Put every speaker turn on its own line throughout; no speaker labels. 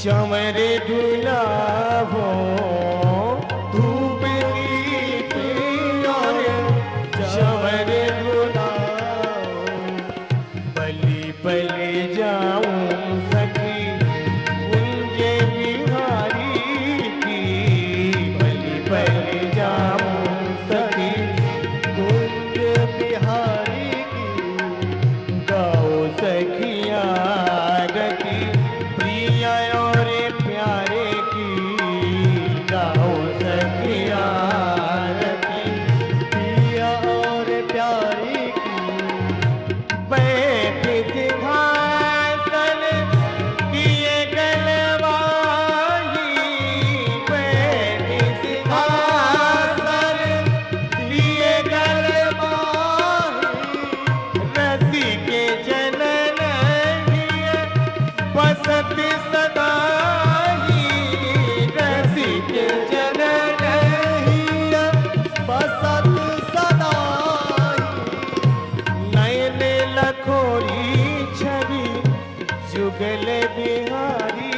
श्यामरे दुलाभो धूप दीप और श्यामरे दुलाभो बलि बलि जाऊं सखी कुंज बिहारी की बलि बलि जाऊं सखी कुंज बिहारी की गाओ सखिया रति प्रिय और प्यारे की गाओ सखिया रति प्रिय और प्यारे की बैठ सिंहासन किए गलवाही बैठ सिंहासन किए गलवाही रसी के जनन बसत सदा ही रसी के जनन बसत सदा नयन लखोरी छवि जुगल बिहारी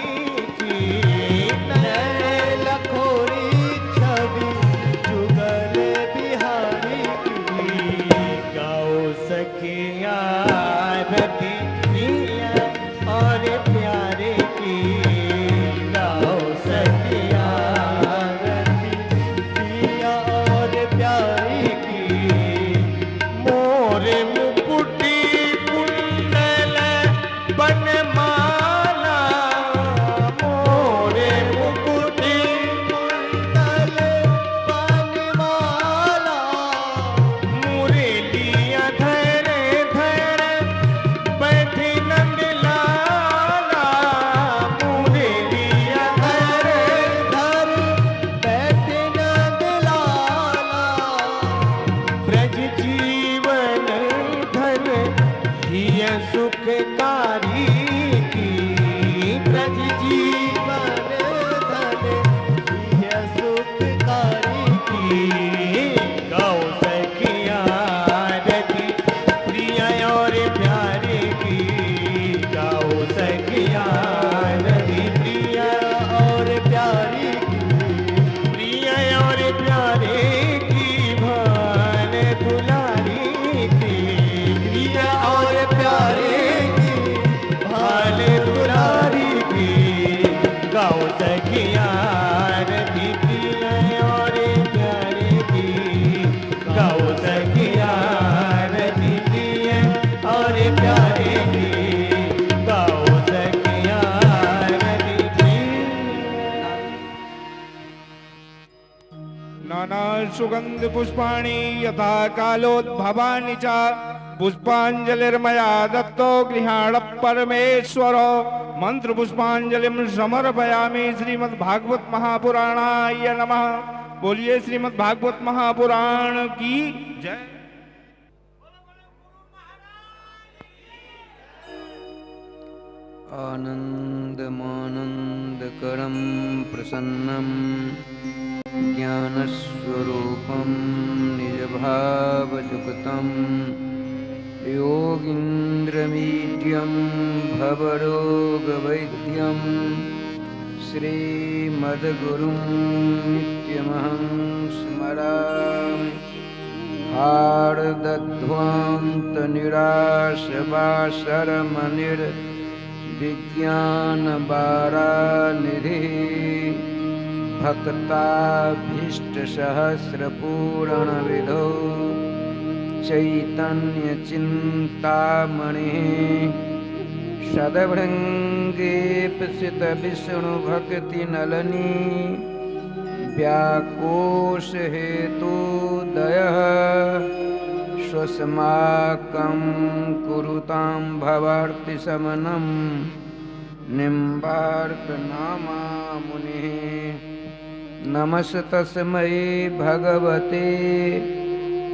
की नयन लखोरी छवि जुगल बिहारी की गाओ सखिया रति प्रिय और प्यारे की गाओ सखिया रति प्रिय और प्यारे की मोर मुकुटी कुंडल बनमाला मोर मुकुटी कुंडल बनमाला मुरलिया धर धर बैठी नंद लाला मुरलिया धर धर बैठी नंद लाला ब्रज जीवन धन हिय सुखकारी की ब्रज जीवन धन हिय सुखकारी की गाओ सखिया रति प्रिय और प्यारे की गाओ सखिया रति प्रिय और प्यारे की प्रिय और प्यारे की भान दुलारी की प्रिय और प्यारे की भान दुलारी की गाओ सखिया रति प्रिय और प्यारे की गाओ सखिया रति प्रिय और प्यारे की गाओ सखिया रति प्रिय
नाना सुगंध पुष्पाणि यथा कालोद्भवानि च पुष्पांजलिर्मया दत्तो गृहाण परमेश्वरो मंत्र पुष्पांजलिं समर्पयामि। श्रीमद्भागवत महापुराणाय नमः। बोलिए श्रीमद्भागवत महापुराण की जय।
आनन्दमानन्दकरं प्रसन्नं ज्ञानस्वरूपं निजभावयुक्तं योगीन्द्रमीड्यं भवरोगवैद्यं श्रीमद्गुरुं नित्यमहं स्मरामि। हार्दध्वान्तनिराशवासरमनिर्विज्ञानवारानिधिः भक्ताभीष्टसहस्रपूरणविधौ चैतन्यचिन्तामणिः सदभृङ्गेप्सितविष्णुभक्तिनलिनी व्याकोशहेतुदयः स्वस्माकं कुरुतां भवार्तिशमनं निम्बार्कनामा मुनिः। नमस्तस्मै भगवते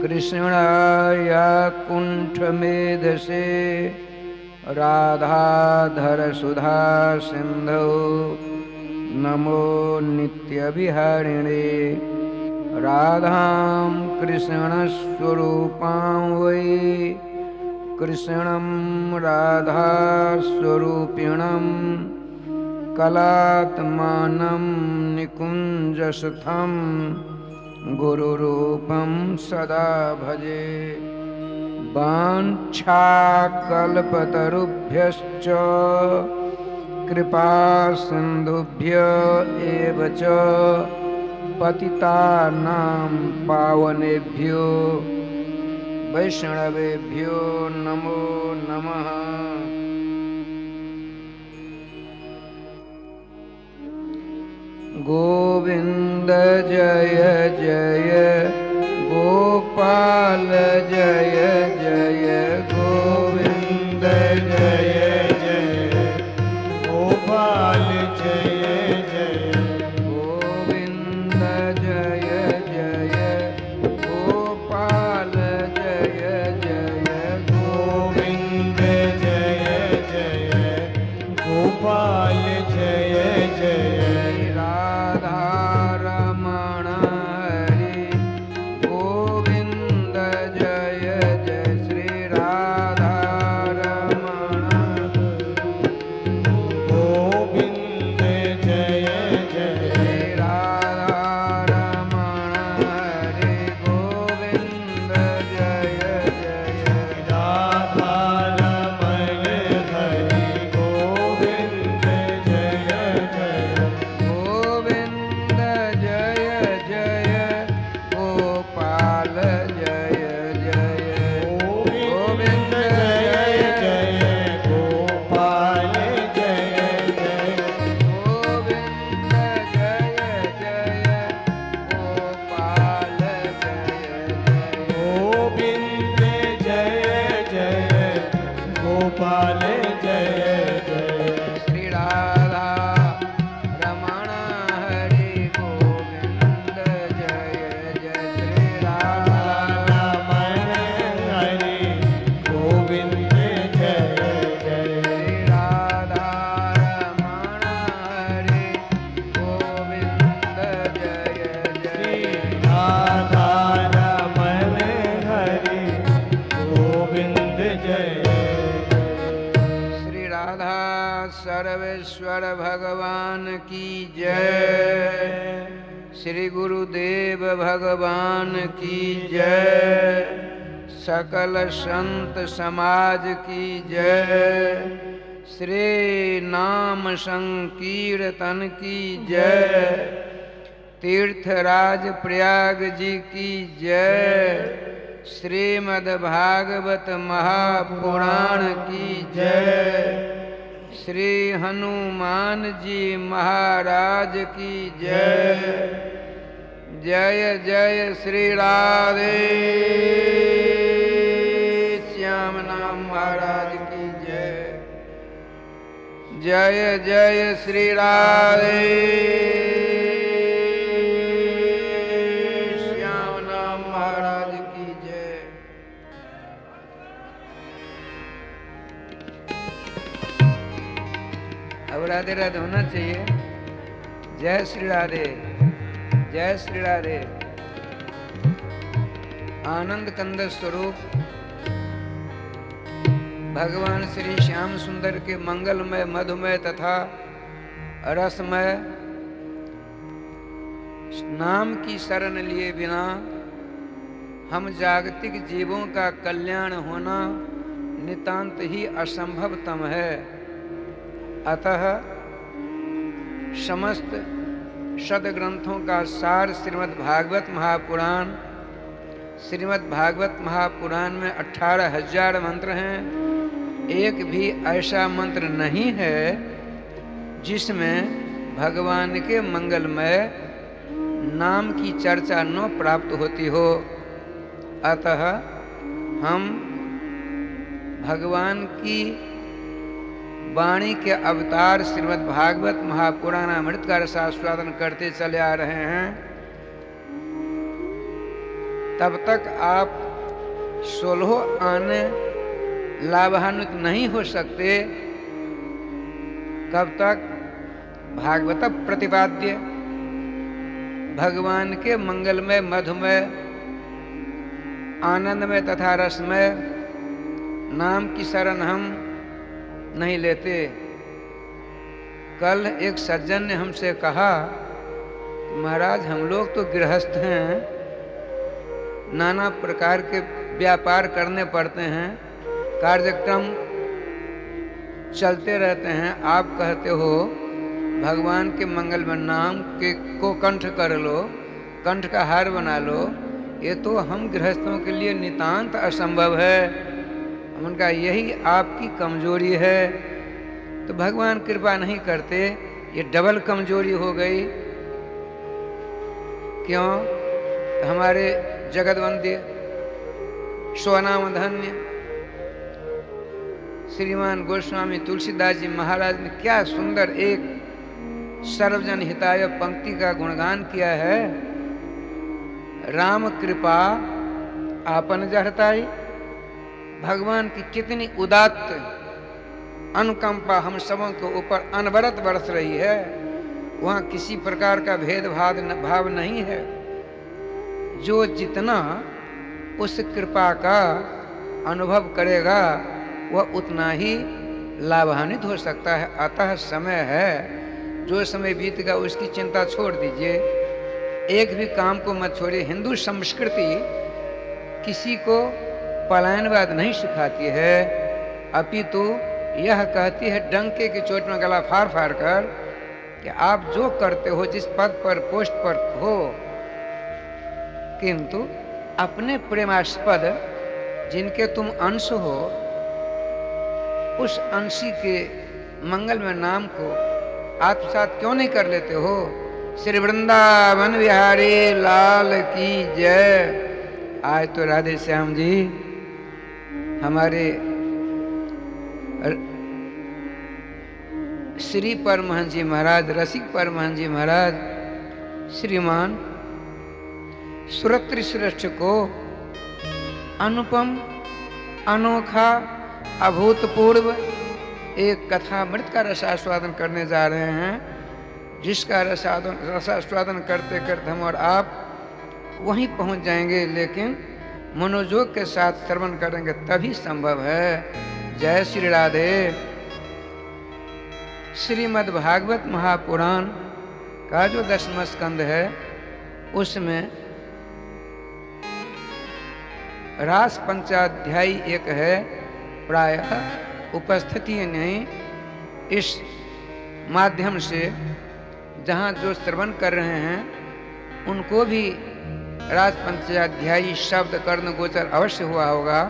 कृष्णाय कुण्ठमेधसे राधाधरसुधा सिन्धौ नमो नित्यविहारिणे। राधां कृष्णस्वरूपां वै कृष्णं राधास्वरूपिणं कलात्मानं निकुञ्जस्थं गुरुरूपं सदा भजे। वाञ्छाकल्पतरुभ्यश्च कृपा सिन्धुभ्य एव च पतितानां पावनेभ्यो वैष्णवेभ्यो नमो नमः। गोविंद जय जय गोपाल जय जय गोविंद
जय जय गोपाल जय जय
गोविंद जय जय गोपाल जय जय
गोविंद जय जय गोपाल जय जय
राधारमण हरि गोविंद जय जय श्री राधारमण
गोविंद जय जय
श्री राधारमण हरि गोविंद जय जय
राधा रमण हरि गोविंद जय जय
गोविंद जय जय गोपाल जय जय
गोविंद जय जय गोपाल जय जय
गोविंद जय जय गोपाल जय जय
गोविंद जय जय गोपाल जय जय
श्री राधा रमण हरि गोविंद जय जय श्री राधा
रमण हरि गोविंद जय जय
श्री राधा रमण हरि गोविंद जय जय
राधा रमण हरि गोविंद जय
श्री राधा सर्वेश्वर भगवान की जय। श्री गुरुदेव भगवान की जय। सकल संत समाज की जय। श्री नाम संकीर्तन की जय। तीर्थराज प्रयाग जी की जय। श्रीमद् भागवत महापुराण की जय। श्री हनुमान जी महाराज की जय। जय जय श्री राधे श्याम नाम महाराज की जय। जय जय श्री राधे श्याम नाम महाराज की जय। अब राधे राधे होना चाहिए। जय श्री राधे जय श्री राधे। आनंद कंद स्वरूप भगवान श्री श्याम सुंदर के मंगलमय मधुमय तथा रसमय नाम की शरण लिए बिना हम जागतिक जीवों का कल्याण होना नितांत ही असंभवतम है। अतः समस्त सदग्रंथों का सार श्रीमद् भागवत महापुराण। श्रीमद् भागवत महापुराण में 18,000 मंत्र हैं। एक भी ऐसा मंत्र नहीं है जिसमें भगवान के मंगलमय नाम की चर्चा न प्राप्त होती हो। अतः हम भगवान की वाणी के अवतार श्रीमद् भागवत महापुराणामृत का रसास्वादन करते चले आ रहे हैं। तब तक आप 16 आने लाभान्वित नहीं हो सकते कब तक भागवत प्रतिपाद्य भगवान के मंगलमय मधुमय आनंदमय तथा रसमय नाम की शरण हम नहीं लेते। कल एक सज्जन ने हमसे कहा कि महाराज हम लोग तो गृहस्थ हैं, नाना प्रकार के व्यापार करने पड़ते हैं, कार्यक्रम चलते रहते हैं, आप कहते हो भगवान के मंगलमय नाम के को कंठ कर लो, कंठ का हार बना लो, ये तो हम गृहस्थों के लिए नितांत असंभव है। हम उनका यही आपकी कमजोरी है। तो भगवान कृपा नहीं करते, ये डबल कमजोरी हो गई। क्यों? तो हमारे जगतवंद्य स्वनाम धन्य श्रीमान गोस्वामी तुलसीदास जी महाराज ने क्या सुंदर एक सर्वजन हिताय पंक्ति का गुणगान किया है। राम कृपा आपन जहताई, भगवान की कितनी उदात्त अनुकंपा हम सबों के ऊपर अनवरत बरस रही है। वहाँ किसी प्रकार का भेदभाव भाव नहीं है। जो जितना उस कृपा का अनुभव करेगा वह उतना ही लाभान्वित हो सकता है। अतः समय है, जो समय बीतेगा उसकी चिंता छोड़ दीजिए, एक भी काम को मत छोड़िए। हिंदू संस्कृति किसी को पलायनवाद नहीं सिखाती है, अपितु यह कहती है डंके की चोट में गला फाड़ फाड़ कर कि आप जो करते हो, जिस पद पर पोस्ट पर हो, किंतु अपने प्रेमास्पद जिनके तुम अंश हो, उस अंशी के मंगलमय नाम को आत्मसात क्यों नहीं कर लेते हो। श्री वृंदावन बिहारी लाल की जय। आज तो राधे श्याम जी हमारे श्री परमहंस जी महाराज, रसिक परमहंस जी महाराज, श्रीमान सुरत्रि श्रेष्ठ को अनुपम, अनोखा, अभूतपूर्व एक कथामृत का रसास्वादन करने जा रहे हैं, जिसका रसास्वादन करते करते हम और आप वहीं पहुंच जाएंगे, लेकिन मनोयोग के साथ श्रवण करेंगे तभी संभव है। जय श्री राधे। श्रीमद् भागवत महापुराण का जो 10वां स्कंद है, उसमें रास पंचाध्यायी एक है, प्रायः उपस्थिति नहीं, इस माध्यम से जहाँ जो श्रवण कर रहे हैं उनको भी रास पंचाध्यायी शब्द कर्ण गोचर अवश्य हुआ होगा।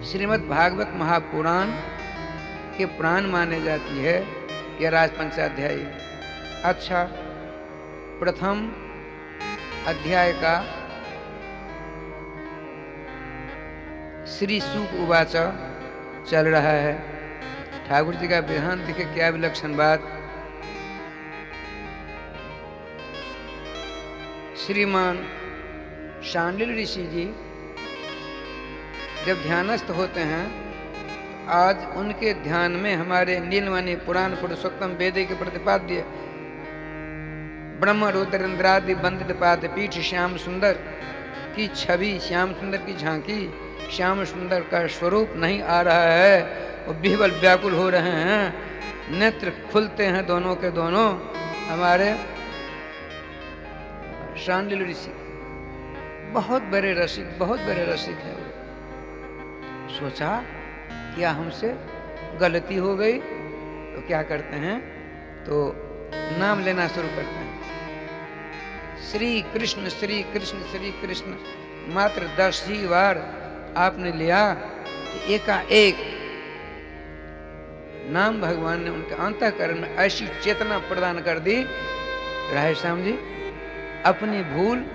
श्रीमद् भागवत महापुराण के प्राण माने जाती है यह राज पंचाध्यायी। अच्छा, प्रथम अध्याय का श्री सुक उवाच चल रहा है। ठाकुर जी का विधान देखे क्या विलक्षण बात। श्रीमान शांडिल ऋषि जी जब ध्यानस्थ होते हैं, आज उनके ध्यान में हमारे नीलमणि पुराण पुरुषोत्तम वेद के प्रतिपाद्य ब्रह्म रुद्रेंद्रादि वंदित पाद पीठ श्याम सुंदर की छवि, श्याम सुंदर की झांकी, श्याम सुंदर का स्वरूप नहीं आ रहा है। वो बिहवल व्याकुल हो रहे हैं, नेत्र खुलते हैं दोनों के दोनों। हमारे शांडिल ऋषि बहुत बड़े रसिक, बहुत बड़े रसिक हैं। सोचा क्या हमसे गलती हो गई, तो क्या करते हैं, तो नाम लेना शुरू करते हैं, श्री कृष्ण श्री कृष्ण श्री कृष्ण। मात्र 10 ही बार आपने लिया कि एकाएक नाम भगवान ने उनके अंतःकरण में ऐसी चेतना प्रदान कर दी, राधे श्याम जी अपनी भूल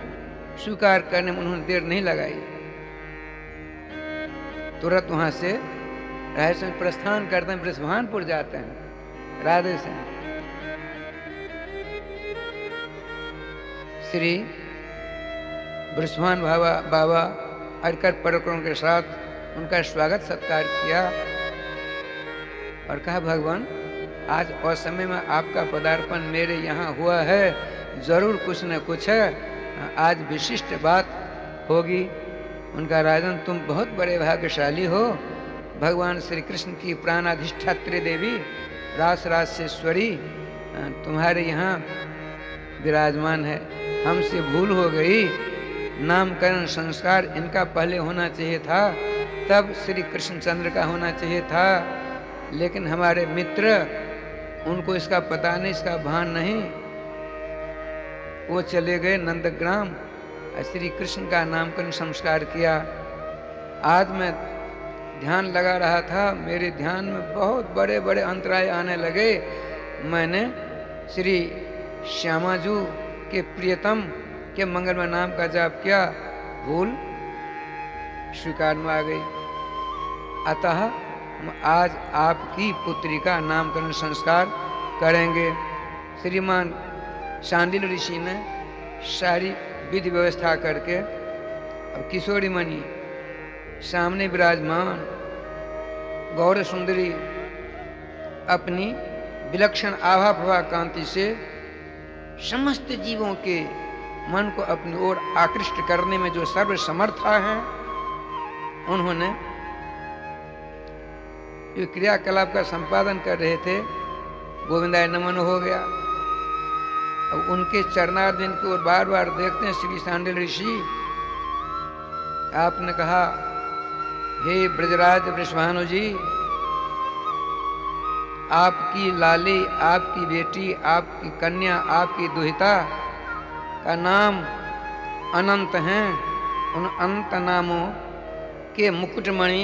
स्वीकार करने में उन्होंने देर नहीं लगाई। तुरंत वहां से राधे श्याम प्रस्थान करते हैं, बृषभानपुर जाते हैं। राधे श्याम श्री बृषभान बाबा हरकर परिक्रमा के साथ उनका स्वागत सत्कार किया और कहा, भगवान आज असमय में आपका पदार्पण मेरे यहाँ हुआ है, जरूर कुछ न कुछ है, आज विशिष्ट बात होगी। उनका राजन तुम बहुत बड़े भाग्यशाली हो, भगवान श्री कृष्ण की प्राणाधिष्ठात्री देवी रास रासेश्वरी तुम्हारे यहाँ विराजमान है। हमसे भूल हो गई, नामकरण संस्कार इनका पहले होना चाहिए था, तब श्री कृष्णचंद्र का होना चाहिए था, लेकिन हमारे मित्र उनको इसका पता नहीं, इसका भान नहीं, वो चले गए नंदग्राम, श्री कृष्ण का नामकरण संस्कार किया। आज मैं ध्यान लगा रहा था, मेरे ध्यान में बहुत बड़े बड़े अंतराय आने लगे। मैंने श्री श्यामाजू के प्रियतम के मंगलमय नाम का जाप किया, भूल स्वीकार में आ गई। अतः आज आपकी पुत्री का नामकरण संस्कार करेंगे। श्रीमान शांडिल ऋषि ने सारी विधि व्यवस्था करके, अब किशोरी मणि सामने विराजमान गौर सुंदरी अपनी विलक्षण आभा प्रभा कांति से समस्त जीवों के मन को अपनी ओर आकृष्ट करने में जो सर्व समर्था हैं, उन्होंने जो क्रियाकलाप का संपादन कर रहे थे, गोविंदाय नमन हो गया। अब उनके चरणारविंद की ओर बार बार देखते हैं श्री शांडिल ऋषि। आपने कहा, हे ब्रजराज वृषभानु जी, आपकी लाली, आपकी बेटी, आपकी कन्या, आपकी दुहिता का नाम अनंत हैं। उन अनंत नामों के मुकुटमणि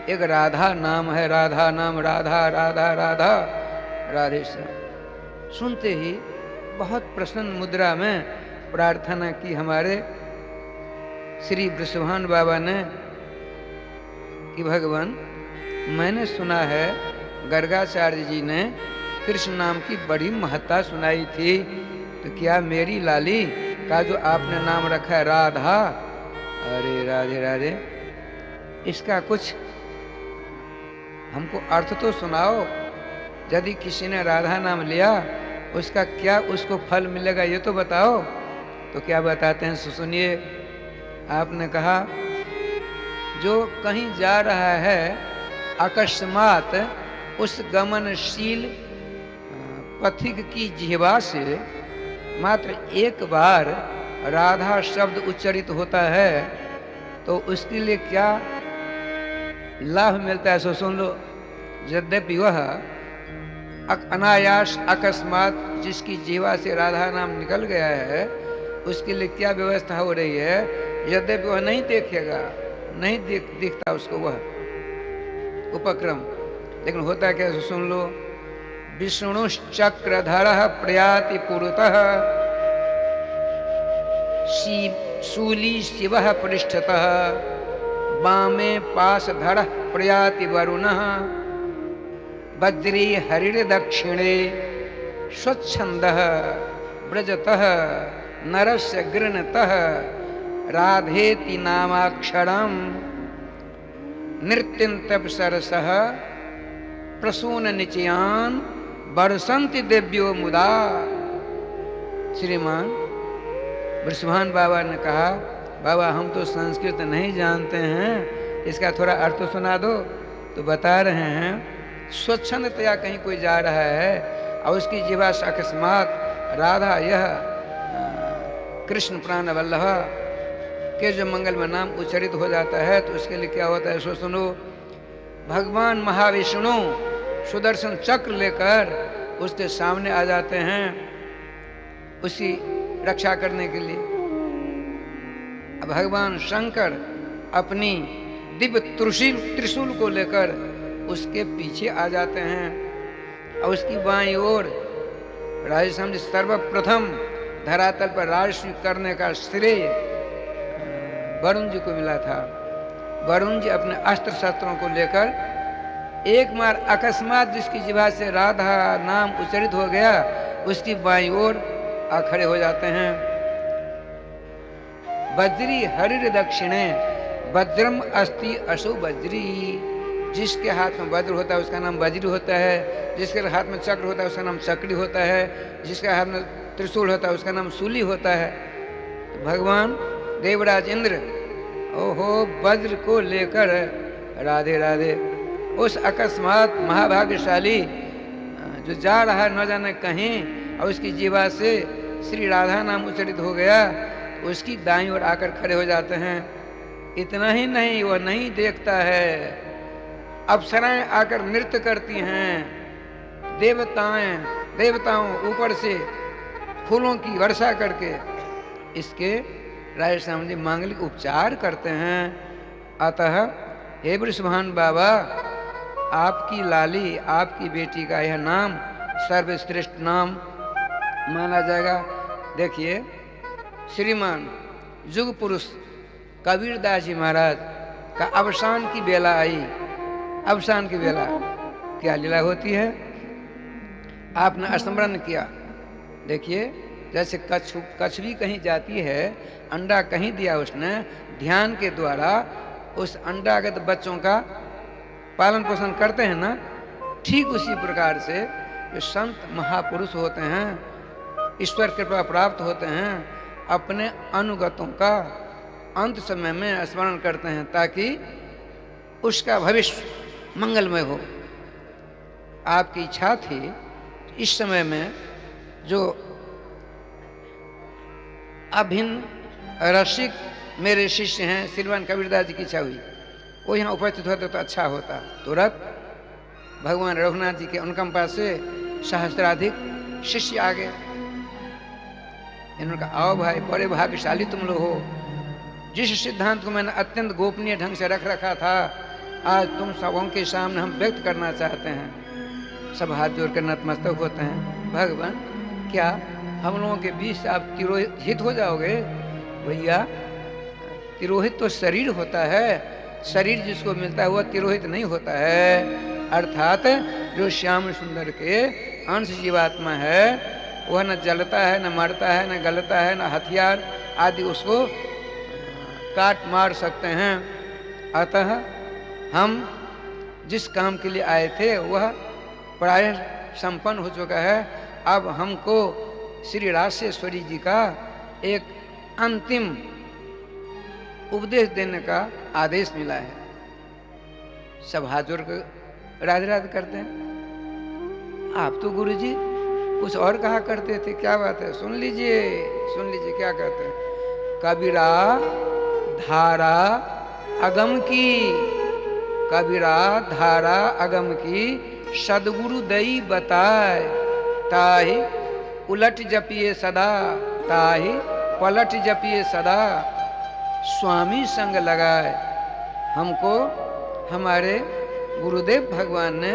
एक राधा नाम है। राधा नाम, राधा राधा राधा राधे श्याम। सुनते ही बहुत प्रसन्न मुद्रा में प्रार्थना की हमारे श्री वृषभान बाबा ने कि भगवान, मैंने सुना है गर्गाचार्य जी ने कृष्ण नाम की बड़ी महत्ता सुनाई थी, तो क्या मेरी लाली का जो आपने नाम रखा है राधा, अरे राधे राधे, इसका कुछ हमको अर्थ तो सुनाओ। यदि किसी ने राधा नाम लिया, उसका क्या उसको फल मिलेगा, ये तो बताओ। तो क्या बताते हैं, सुनिए। आपने कहा, जो कहीं जा रहा है अकस्मात उस गमनशील पथिक की जिह्वा से मात्र एक बार राधा शब्द उच्चरित होता है, तो उसके लिए क्या लाभ मिलता है, सो सुन लो। यद्यपि वह अनायास अकस्मात जिसकी जीवा से राधा नाम निकल गया है, उसके लिए क्या व्यवस्था हो रही है, यद्यपि वह नहीं देखेगा, नहीं दिखता उसको वह उपक्रम, लेकिन होता क्या, सुन लो। विष्णुश्चक्रधरः प्रयाति पुरतः, शूली शिवः पृष्ठतः, वामे पाशधरः प्रयाति वरुणः, वज्री हरिर्दक्षिणे स्वच्छन्दः व्रजतः नरस्य गृणतः, राधेति नामाक्षरम् नृत्यन्तप्सरसः प्रसून निचयान बरसंति देव्यो मुदा। श्रीमान वृषभान बाबा ने कहा, बाबा हम तो संस्कृत नहीं जानते हैं, इसका थोड़ा अर्थ तो सुना दो। तो बता रहे हैं, स्वच्छंदतया कहीं कोई जा रहा है और उसकी जीवा से अकस्मात राधा यह कृष्ण प्राण वल्लभ के जो मंगलमय नाम उच्चरित हो जाता है, तो उसके लिए क्या होता है, सो सुनो। भगवान महाविष्णु सुदर्शन चक्र लेकर उसके सामने आ जाते हैं उसकी रक्षा करने के लिए। अब भगवान शंकर अपनी दिव्य त्रिशूल को लेकर उसके पीछे आ जाते हैं और उसकी बाईं ओर राजस्थान सर्वप्रथम धरातल पर राजस्वी करने का श्रेय वरुण जी को मिला था। वरुण जी अपने अस्त्र शस्त्रों को लेकर एक बार अकस्मात जिसकी जिह्वा से राधा नाम उच्चरित हो गया, उसकी बाईं ओर आ खड़े हो जाते हैं। वज्री हरिर दक्षिणे वज्रम अस्ति अशु वज्री, जिसके हाथ में वज्र होता है उसका नाम वज्री होता है, जिसके हाथ में चक्र होता है उसका नाम चक्री होता है, जिसके हाथ में त्रिशूल होता है उसका नाम शूली होता है। तो भगवान देवराज इंद्र ओहो वज्र को लेकर राधे राधे उस अकस्मात महाभाग्यशाली जो जा रहा है न जाने कहीं और उसकी जीवा से श्री राधा नाम उच्चारित हो गया तो उसकी दाईं ओर आकर खड़े हो जाते हैं। इतना ही नहीं, वह नहीं देखता है, अप्सराएं आकर नृत्य करती हैं, देवताओं ऊपर से फूलों की वर्षा करके इसके राय श्याम जी मांगलिक उपचार करते हैं। अतः हे वृषभान बाबा, आपकी लाली, आपकी बेटी का यह नाम सर्वश्रेष्ठ नाम माना जाएगा। देखिए, श्रीमान युग पुरुष कबीरदास जी महाराज का अवसान की बेला आई। अवसान की बेला क्या लीला होती है, आपने स्मरण किया। देखिए, जैसे कछुआ कहीं जाती है, अंडा कहीं दिया उसने, ध्यान के द्वारा उस अंडागत बच्चों का पालन पोषण करते हैं ना, ठीक उसी प्रकार से जो संत महापुरुष होते हैं, ईश्वर कृपा प्राप्त होते हैं, अपने अनुगतों का अंत समय में स्मरण करते हैं ताकि उसका भविष्य मंगलमय हो। आपकी इच्छा थी इस समय में जो अभिन्न रसिक मेरे शिष्य हैं, श्रीमान कबीरदास जी की इच्छा हुई वो यहाँ उपस्थित होते तो अच्छा होता। तुरंत भगवान रघुनाथ जी के अनुकंपा से सहस्त्राधिक शिष्य आ गए। इन्होंने कहा, आओ भाई, बड़े भाग्यशाली तुम लोग हो। जिस सिद्धांत को मैंने अत्यंत गोपनीय ढंग से रख रखा था, आज तुम सबों के सामने हम व्यक्त करना चाहते हैं। सब हाथ जोड़कर नतमस्तक होते हैं। भगवान, क्या हम लोगों के बीच से आप तिरोहित हो जाओगे? भैया, तिरोहित तो शरीर होता है, शरीर जिसको मिलता है वह तिरोहित नहीं होता है। अर्थात जो श्याम सुंदर के अंश जीवात्मा है वह न जलता है, न मरता है, न गलता है, न हथियार आदि उसको काट मार सकते हैं। अतः हम जिस काम के लिए आए थे वह प्राय संपन्न हो चुका है। अब हमको श्री राजेश्वरी जी का एक अंतिम उपदेश देने का आदेश मिला है। सब हाथ जोड़कर राधे राधे करते हैं। आप तो गुरु जी कुछ और कहा करते थे, क्या बात है? सुन लीजिए, सुन लीजिए क्या कहते हैं। कबीरा धारा अगम की, कबीरा धारा अगम की, सदगुरु दई बताए, ताहि उलट जपिए सदा, ताहि पलट जपिए सदा, स्वामी संग लगाए। हमको हमारे गुरुदेव भगवान ने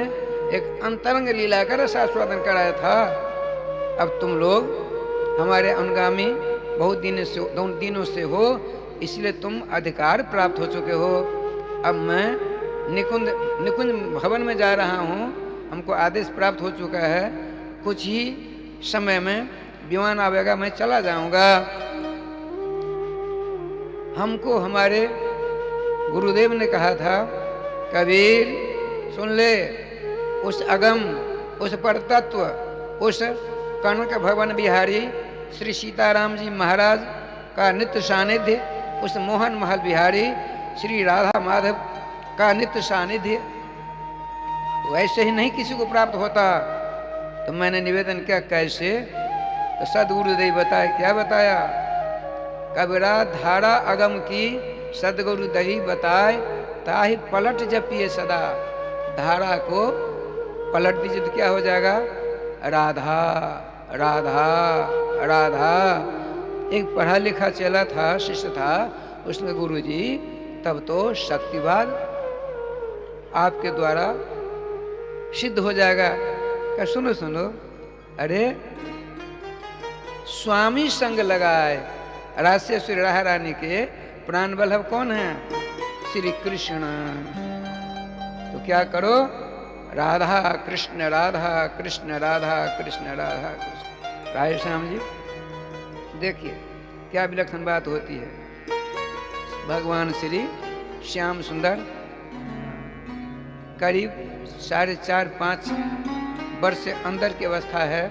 एक अंतरंग लीला का रसास्वादन कराया था। अब तुम लोग हमारे अनुगामी बहुत दिनों से हो, इसलिए तुम अधिकार प्राप्त हो चुके हो। अब मैं निकुंज भवन में जा रहा हूँ, हमको आदेश प्राप्त हो चुका है। कुछ ही समय में विमान आवेगा, मैं चला जाऊंगा। हमको हमारे गुरुदेव ने कहा था, कबीर सुन ले, उस अगम, उस परतत्व, उस कनक भवन बिहारी श्री सीताराम जी महाराज का नित्य सानिध्य, उस मोहन महल बिहारी श्री राधा माधव का नित्य सानिध्य वैसे ही नहीं किसी को प्राप्त होता। तो मैंने निवेदन किया, कैसे? तो सदगुरुदेव बताए। क्या बताया? कबीरा धारा अगम की, सदगुरु दही बताए, ताहि पलट जपिए सदा। धारा को पलट दीजिए तो क्या हो जाएगा? राधा राधा राधा। एक पढ़ा लिखा चेला था, शिष्य था, उसने गुरुजी तब तो शक्तिवाद आपके द्वारा सिद्ध हो जाएगा। क्या? सुनो सुनो, अरे स्वामी संग लगाए। राजेश्वरी राधा रानी के प्राण वल्लभ कौन है? श्री कृष्ण। तो क्या करो? राधा कृष्ण राधा कृष्ण राधा कृष्ण राधा कृष्ण। राधे श्याम जी देखिए क्या विलक्षण बात होती है। भगवान श्री श्याम सुंदर करीब 4.5-5 वर्ष से अंदर की अवस्था है।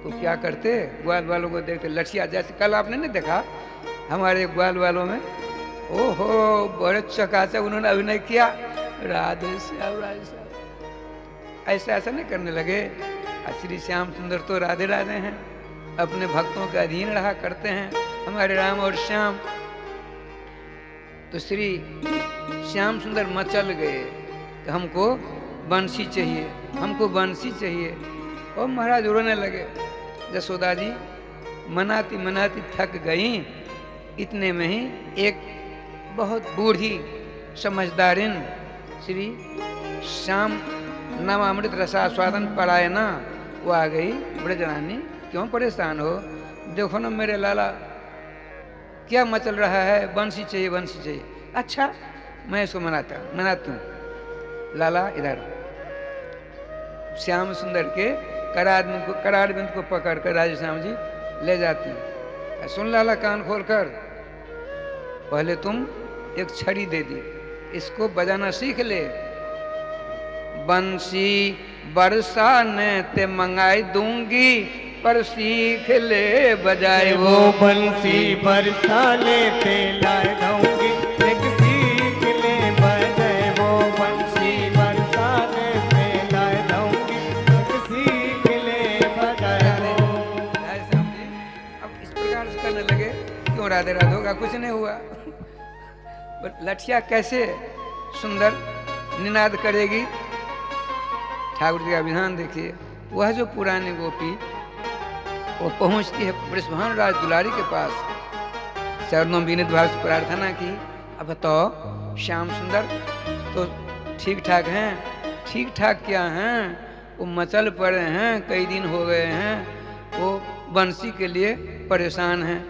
तो क्या करते? ग्वाल वालों को देखते, लठिया जैसे कल आपने नहीं देखा हमारे ग्वाल वालों में, ओहो बड़े चकाचक उन्होंने अभिनय किया, राधे श्याम राधे श्याम। ऐसा ऐसा नहीं करने लगे। श्री श्याम सुंदर तो राधे राधे हैं, अपने भक्तों के अधीन रहा करते हैं, हमारे राम और श्याम। तो श्री श्याम सुंदर मचल गए कि हमको बंसी चाहिए, हमको बंसी चाहिए। और महाराज रोने लगे। यशोदा जी मनाती मनाती थक गई। इतने में ही एक बहुत बूढ़ी समझदारिन श्री श्याम नवामृत रसास्वादन परायणा वो आ गई। ब्रजरानी, क्यों परेशान हो? देखो ना मेरे लाला क्या मचल रहा है, बंसी चाहिए बंसी चाहिए। अच्छा मैं इसको मनाती हूँ। लाला इधर। श्याम सुंदर के करार बिंद को पकड़ कर राजे श्याम जी ले जाती। सुन लाला कान खोलकर, पहले तुम एक छड़ी दे दी, इसको बजाना सीख ले। बंसी बरसाने ते मंगाई दूंगी, पर सीख ले बजाए
वो बंसी बरसाने ते लाए दूंगी, एक सीख ले बजाए वो बंसी बरसाने ते लाए दूंगी, एक सीख ले बजाए वो।
अब इस प्रकार से करने लगे। क्यों राधे राधे होगा? कुछ नहीं हुआ। लठिया कैसे सुंदर निनाद करेगी। ठाकुर जी का विधान देखिए। वह जो पुरानी गोपी वो पहुंचती है बृषभान राज दुलारी के पास, चरणों में विनीत भाव से प्रार्थना की। अब बताओ श्याम सुंदर तो ठीक ठाक हैं? ठीक ठाक क्या हैं? वो मचल पड़े हैं, कई दिन हो गए हैं, वो बंसी के लिए परेशान हैं।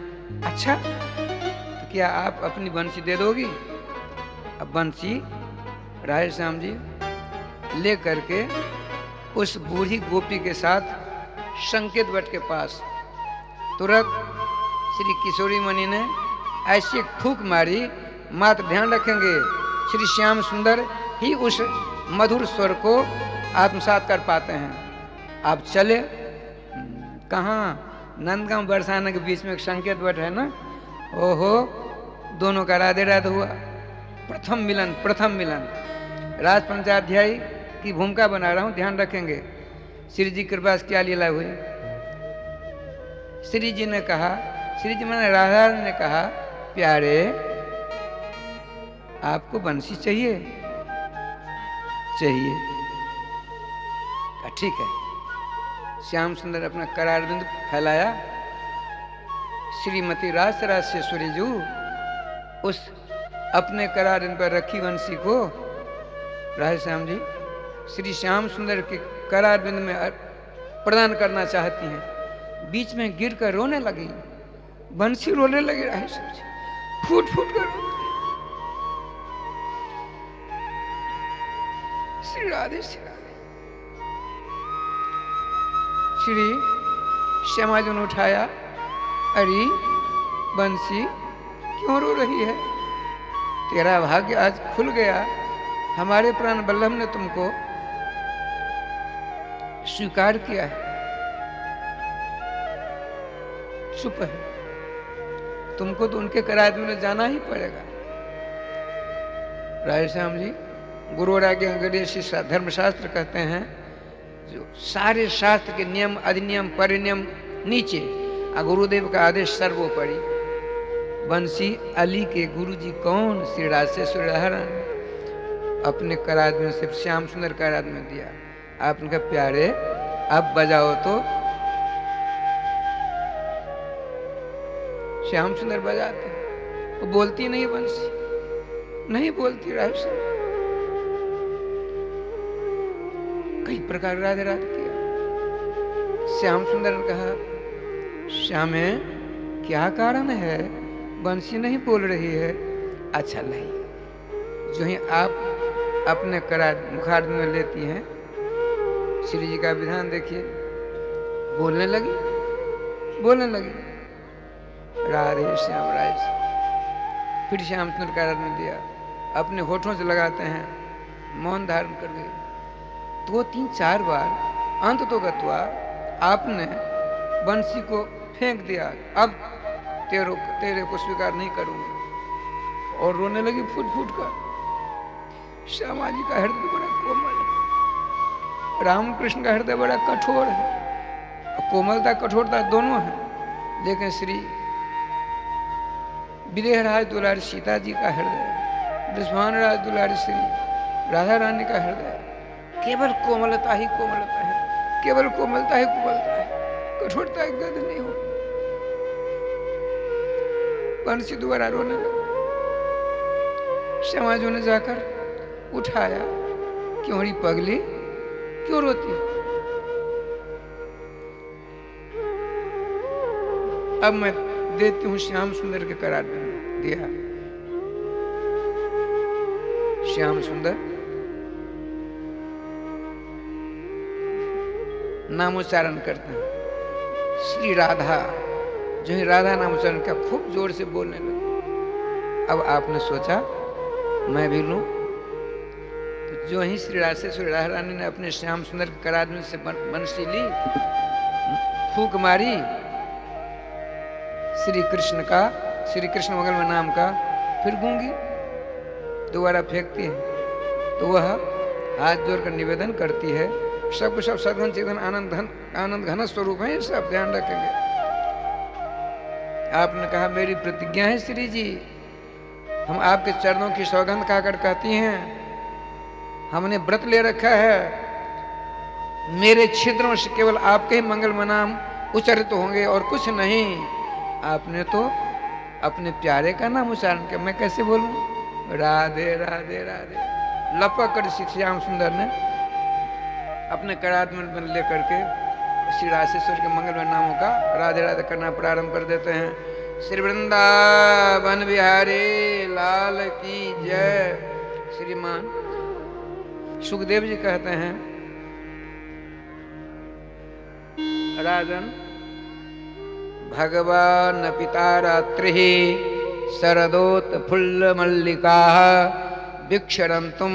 अच्छा तो क्या आप अपनी बंसी दे दोगी? अब बंसी राधे श्याम जी ले करके उस बूढ़ी गोपी के साथ संकेत वट के पास तुरंत श्री किशोरी मणि ने ऐसी एक फूंक मारी। मात्र ध्यान रखेंगे श्री श्याम सुंदर ही उस मधुर स्वर को आत्मसात कर पाते हैं। आप चले कहाँ? नंदगांव बरसाने के बीच में एक संकेत वट है ना। ओहो, दोनों का राधे राधे हुआ। प्रथम मिलन राज पंचाध्यायी की भूमिका बना रहा हूं, ध्यान रखेंगे। श्री जी कृपा से क्या लीला हुई। श्री जी ने कहा, श्री जी मैंने राधा ने कहा, प्यारे आपको बंसी चाहिए? चाहिए। ठीक है। श्याम सुंदर अपना करार बिंदु फैलाया। श्रीमती राजराजेश्वरी जी उस अपने करार बिंदु पर रखी बंसी को राधे श्याम जी श्री श्याम सुंदर के करार बिंद में प्रदान करना चाहती हैं। बीच में गिर कर रोने लगी। बंसी रोने लगी। राधे श्याम जी फूट फूट कर रोती। श्री राधे श्री राधे। श्री श्यामा जी ने उठाया। अरे बंसी क्यों रो रही है? तेरा भाग्य आज खुल गया। हमारे प्राण वल्लभ ने तुमको स्वीकार किया है। चुप है, तुमको तो उनके करार में जाना ही पड़ेगा। राधे श्याम जी गुरु और आगे अंग्रेजी धर्मशास्त्र कहते हैं, जो सारे शास्त्र के नियम अधिनियम परिनियम नीचे और गुरुदेव का आदेश सर्वोपरि। बंसी अली के गुरु जी कौन? श्री राजराजेश्वरी महारानी अपने करार में सिर्फ श्याम सुंदर करार में दिया। आपने कहा प्यारे अब बजाओ तो। श्याम सुंदर बजाते, वो बोलती नहीं बंसी, नहीं बोलती। राधे श्याम कई प्रकार राधे राधे किया। श्याम सुंदर ने कहा, श्यामे क्या कारण है? बंसी नहीं बोल रही है। अच्छा नहीं, जो ही आप अपने करार मुखार में लेती हैं, श्री जी का विधान देखिए। बोलने लगी राधे श्याम राज। फिर श्याम सुंदर करार में दिया, अपने होठों से लगाते हैं, मौन धारण कर गए। 2-3-4 बार अंत तो गत्वा आपने बंसी को फेंक दिया। अब तेरे को स्वीकार नहीं करूंगी। और रोने लगी फूट फूट कर। श्यामा जी का हृदय बड़ा कोमल है। रामकृष्ण का हृदय बड़ा कठोर है, कोमलता कठोरता दोनों है, लेकिन श्री विदेहराज दुलारी सीता जी का हृदय, बृषभान राज दुलारी श्री राधा रानी का हृदय केवल कोमलता ही कोमलता है, केवल कोमलता ही कोमलता है, कठोरता एक गद नहीं हो। बंसी दोबारा रोने लगा। श्यामाजू ने जाकर उठाया, क्यों री पगली, क्यों रोती? अब मैं देती हूं श्याम सुंदर के करार दिया। श्याम सुंदर नामोच्चारण करते हैं। श्री राधा, जो ही राधा नामोच्चारण का खूब जोर से बोलने लगे। अब आपने सोचा मैं भी लूं, तो जो ही श्री राधा रानी ने अपने श्याम सुंदर के करार में से बंसी ली, फूंक मारी, श्री कृष्ण मंगल में नाम का, फिर गूंगी दोबारा फेंकती है, तो वह हाथ जोड़कर निवेदन करती है, सब कुछ सब सदगुण चेतन आनंद घन स्वरूप है, सब ध्यान रखेंगे। आपने कहा मेरी प्रतिज्ञा है श्री जी, हम आपके चरणों की सौगंध खाकर कहती हैं, हमने व्रत ले रखा है, मेरे छिद्रों से केवल आपके ही मंगल में नाम उच्चारित होंगे और कुछ नहीं। आपने तो अपने प्यारे का नाम उच्चारण किया, मैं कैसे बोलूं? राधे राधे राधे। लपक कर श्याम सुंदर ने अपने करार में ले करके श्री राशेश्वर के मंगलमय नामों का राधे राधे करना प्रारंभ कर देते हैं। श्री वृंदावन बिहारी लाल की जय। श्रीमान सुखदेव जी कहते हैं, राजन भगवान पिता रात्रि शरदोत फुल्ल मल्लिका भिक्षरंतुम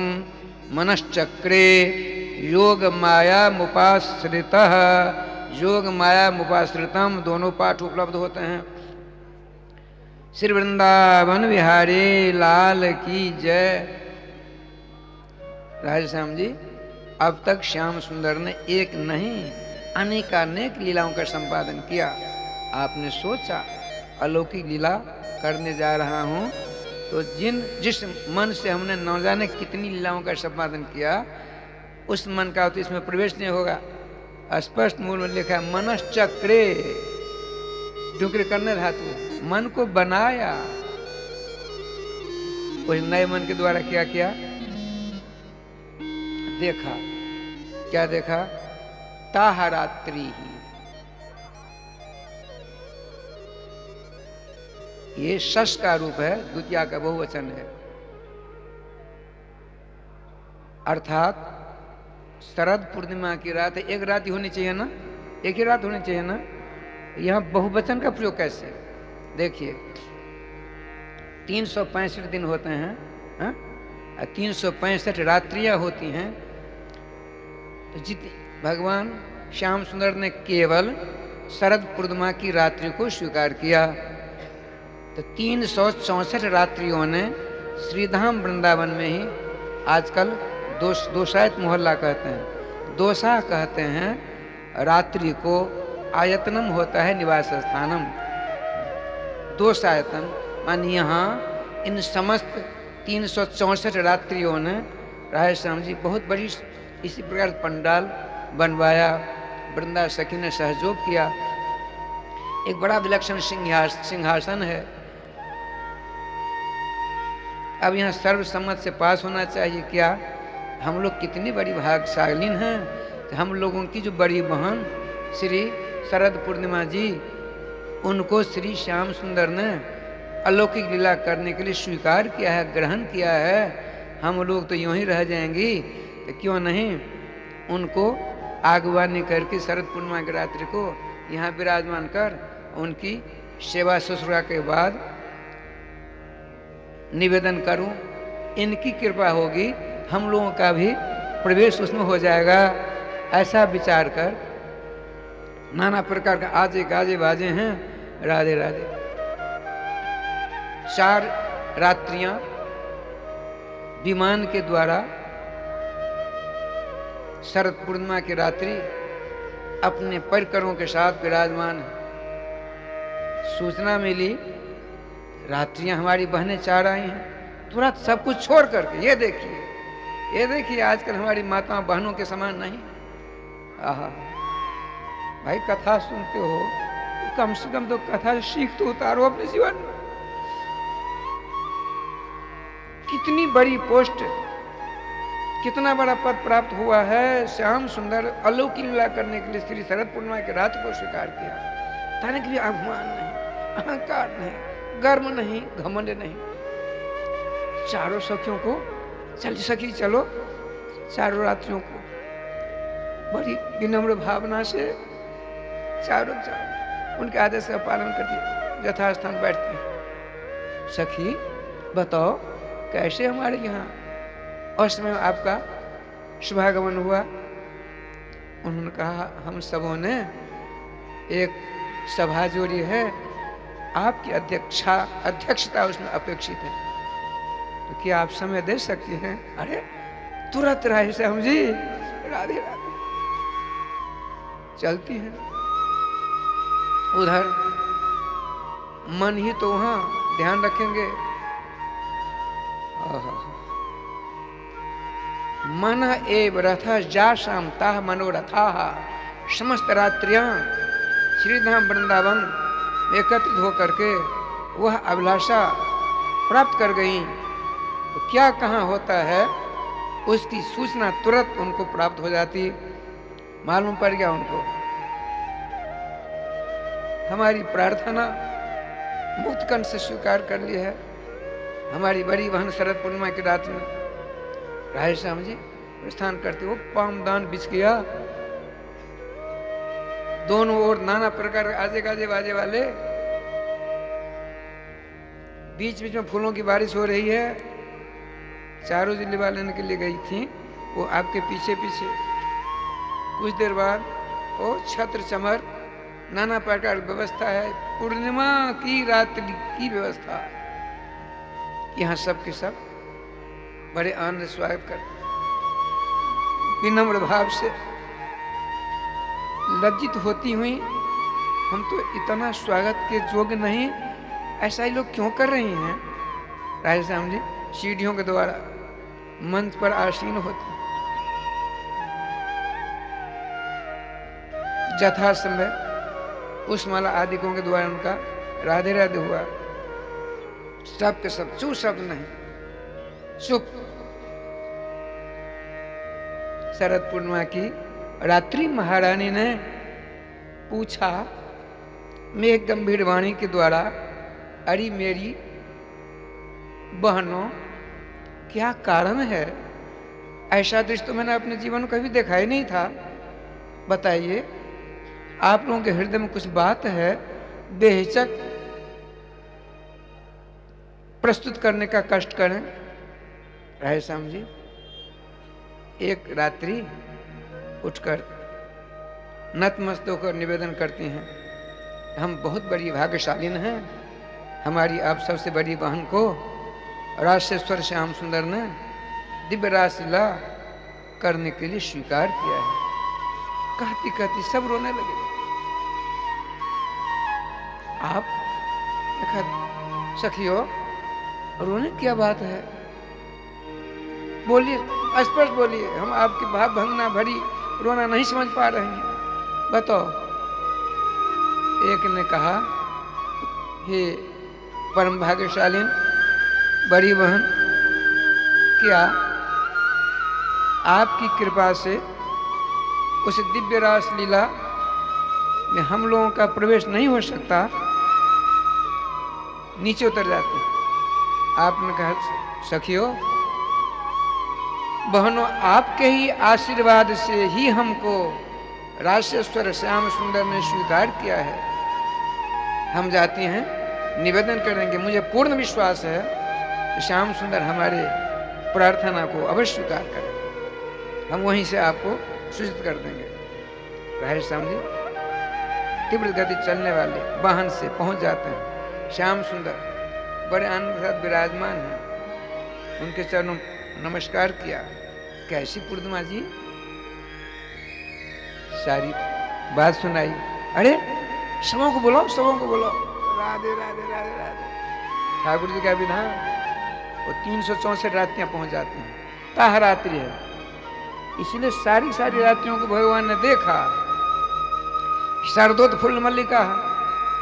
मनश्चक्रे योग माया मुपाश्रितः। योग माया मुपाश्रितम दोनों पाठ उपलब्ध होते हैं। श्री वृंदावन बिहारी लाल की जय। राधेश्याम जी, अब तक श्याम सुंदर ने एक नहीं अनेकानेक लीलाओं का संपादन किया। आपने सोचा अलौकिक लीला करने जा रहा हूं, तो जिस मन से हमने न जाने कितनी लीलाओं का संपादन किया, उस मन का तो इसमें प्रवेश नहीं होगा। स्पष्ट मूल में लिखा है मनश्चक्रे, डुक्र करने धातु, मन को बनाया। उस नए मन के द्वारा क्या किया? देखा। क्या देखा? ताहा रात्रि ही। ये शश का रूप है, द्वितीया का बहुवचन है, अर्थात शरद पूर्णिमा की रात। एक रात ही होनी चाहिए ना, एक ही रात होनी चाहिए ना। यहां बहुवचन का प्रयोग कैसे? देखिए 365 दिन होते हैं, 365 रात्रियां होती हैं। तो भगवान श्याम सुंदर ने केवल शरद पूर्णिमा की रात्रि को स्वीकार किया, तो 364 रात्रियों ने श्रीधाम वृंदावन में ही, आजकल दोषायत मोहल्ला कहते हैं, दोषा कहते हैं रात्रि को, आयतनम होता है निवास स्थानम। दोषायतन मानी यहाँ इन समस्त 364 रात्रियों ने राधेश्याम जी बहुत बड़ी इसी प्रकार पंडाल बनवाया। वृंदा सखी ने सहयोग किया। एक बड़ा विलक्षण सिंहासन है। अब यहाँ सर्वसम्मत से पास होना चाहिए। क्या हम लोग कितनी बड़ी भाग्यशालीन हैं कि हम लोगों की जो बड़ी बहन श्री शरद पूर्णिमा जी, उनको श्री श्याम सुंदर ने अलौकिक लीला करने के लिए स्वीकार किया है, ग्रहण किया है। हम लोग तो यूं ही रह जाएंगी, तो क्यों नहीं उनको आगवानी करके शरद पूर्णिमा की रात्रि को यहाँ विराजमान कर उनकी सेवा शुश्रूषा के बाद निवेदन करूं। इनकी कृपा होगी, हम लोगों का भी प्रवेश उसमें हो जाएगा। ऐसा विचार कर नाना प्रकार का आजे गाजे बाजे हैं। राधे राधे। 4 रात्रियां विमान के द्वारा शरद पूर्णिमा की रात्रि अपने परिकरों के साथ विराजमान है। सूचना मिली रात्रियां हमारी बहनें चार आई हैं, तुरंत सब कुछ छोड़ करके ये देखिए आजकल हमारी माताओं बहनों के समान नहीं। आहा भाई, कथा सुनते हो तो कम से कम तो कथा से सीख तो उतारो अपने जीवन में। कितनी बड़ी पोस्ट, कितना बड़ा पद प्राप्त हुआ है। श्याम सुंदर अलौकिक लीला करने के लिए श्री शरद पूर्णिमा की रात को स्वीकार किया। ताने के लिए अभिमान नहीं, अहंकार नहीं, गर्व नहीं, घमंड नहीं। चारों सखियों को चल सखी चलो, चारों रात्रियों को बड़ी विनम्र भावना से चारों उनके आदेश का पालन करती यथास्थान बैठती हैं। सखी बताओ कैसे हमारे यहाँ और समय आपका शुभागमन हुआ? उन्होंने कहा हम सबों ने एक सभा जोड़ी है, आपकी अध्यक्षता उसमें अपेक्षित है, तो क्या आप समय दे सकती हैं? अरे तुरंत राय श्याम जी, राधे राधे। चलती है उधर, मन ही तो वहां ध्यान रखेंगे। मन एव रथ जा शाम ताह मनोरथा। समस्त रात्रियां श्रीधाम वृंदावन में एकत्रित होकर के वह अभिलाषा प्राप्त कर गई। तो क्या कहाँ होता है उसकी सूचना तुरंत उनको प्राप्त हो जाती। मालूम पड़ गया उनको, हमारी प्रार्थना मुक्त कंठ से स्वीकार कर ली है। हमारी बड़ी बहन शरद पूर्णिमा की रात में राधे श्याम जी प्रस्थान करते हो, पामदान बिछ गया, दोनों ओर नाना प्रकार के आजे गाजे बाजे वाले, बीच बीच में फूलों की बारिश हो रही है। चारों जिले लेने के लिए गई थी वो आपके पीछे पीछे। कुछ देर बाद वो छत्र चमर नाना प्रकार की व्यवस्था है, पूर्णिमा की रात्रि की व्यवस्था। यहाँ सब के सब बड़े आनंद स्वागत कर, विनम्र भाव से लज्जित होती हुई, हम तो इतना स्वागत के योग्य नहीं, ऐसा ही लोग क्यों कर रही हैं? राधे श्याम जी सीढ़ियों के द्वारा मंच पर आसीन होते, यथा समय पुष्पमाला आदिकों के द्वारा उनका राधे राधे हुआ। सब के सब चुप, शब्द नहीं, चुप। शरद पूर्णिमा की रात्रि महारानी ने पूछा मेघ गंभीर वाणी के द्वारा, अरे मेरी बहनों क्या कारण है? ऐसा दृश्य तो मैंने अपने जीवन में कभी देखा ही नहीं था। बताइए, आप लोगों के हृदय में कुछ बात है, बेहिचक प्रस्तुत करने का कष्ट करें। राधे श्याम जी एक रात्रि उठकर नतमस्तक होकर निवेदन करती हैं, हम बहुत बड़ी भाग्यशालीन हैं, हमारी आप सबसे बड़ी बहन को राशेश्वर श्याम सुंदर ने दिव्य रासलीला करने के लिए स्वीकार किया है। कहती कहती सब रोने लगे। आप देखा सखियों, रोने क्या बात है? बोलिए, स्पष्ट बोलिए, हम आपकी भाव भंगना भरी रोना नहीं समझ पा रहे हैं, बताओ। एक ने कहा, हे परम भाग्यशालीन बड़ी बहन, क्या आपकी कृपा से उस दिव्य रास लीला में हम लोगों का प्रवेश नहीं हो सकता? नीचे उतर जाते। आपने कहा, सखियों बहनों, आपके ही आशीर्वाद से ही हमको राशेश्वर श्याम सुंदर ने स्वीकार किया है। हम जाती हैं, निवेदन करेंगे, मुझे पूर्ण विश्वास है कि श्याम सुंदर हमारे प्रार्थना को अवश्य स्वीकार करें। हम वहीं से आपको सूचित कर देंगे। राधे श्याम जी तीव्र गति चलने वाले वाहन से पहुंच जाते हैं। श्याम सुंदर बड़े आनंद के साथ विराजमान हैं। उनके चरणों नमस्कार किया। कैसी पूर्णिमा जी, सारी बात सुनाई। अरे सबों को बोलो, सबों को बोलो, राधे राधे राधे राधे। ठाकुर जी का विधान, वो 364 रात्रियां पहुंच जाती हैं, ताह रात्रि है, इसलिए सारी सारी रात्रियों को भगवान ने देखा। शरदोत फुल मल्लिका,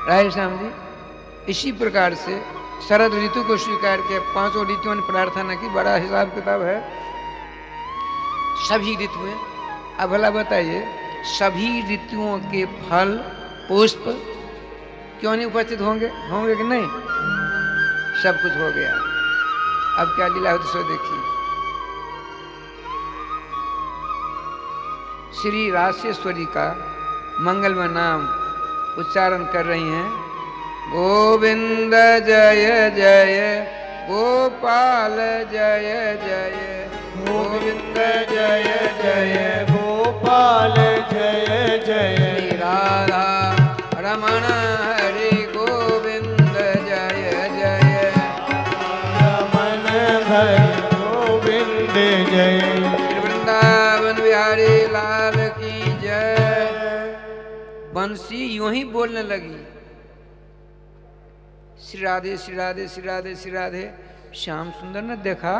राधे श्याम जी। इसी प्रकार से शरद ऋतु को स्वीकार किया, 5 ऋतुओं ने प्रार्थना की, बड़ा हिसाब किताब है सभी ऋतुएं। अब भला बताइए, सभी ऋतुओं के फल पुष्प क्यों नहीं उपस्थित होंगे? होंगे कि नहीं? सब कुछ हो गया। अब क्या लीला होती सो देखिए। श्री रासेश्वरी का मंगलमय नाम उच्चारण कर रही हैं। गोविंद जय जय गोपाल जय जय,
गोविंद जय जय गोपाल जय जय,
श्री राधा रमण हरि गोविंद जय जय,
रमन हरि गोविंद जय,
श्री वृंदावन बिहारी लाल की जय। बंसी यूं ही बोलने लगी, श्री राधे श्री राधे श्री राधे श्री राधे। श्याम सुंदर ने देखा,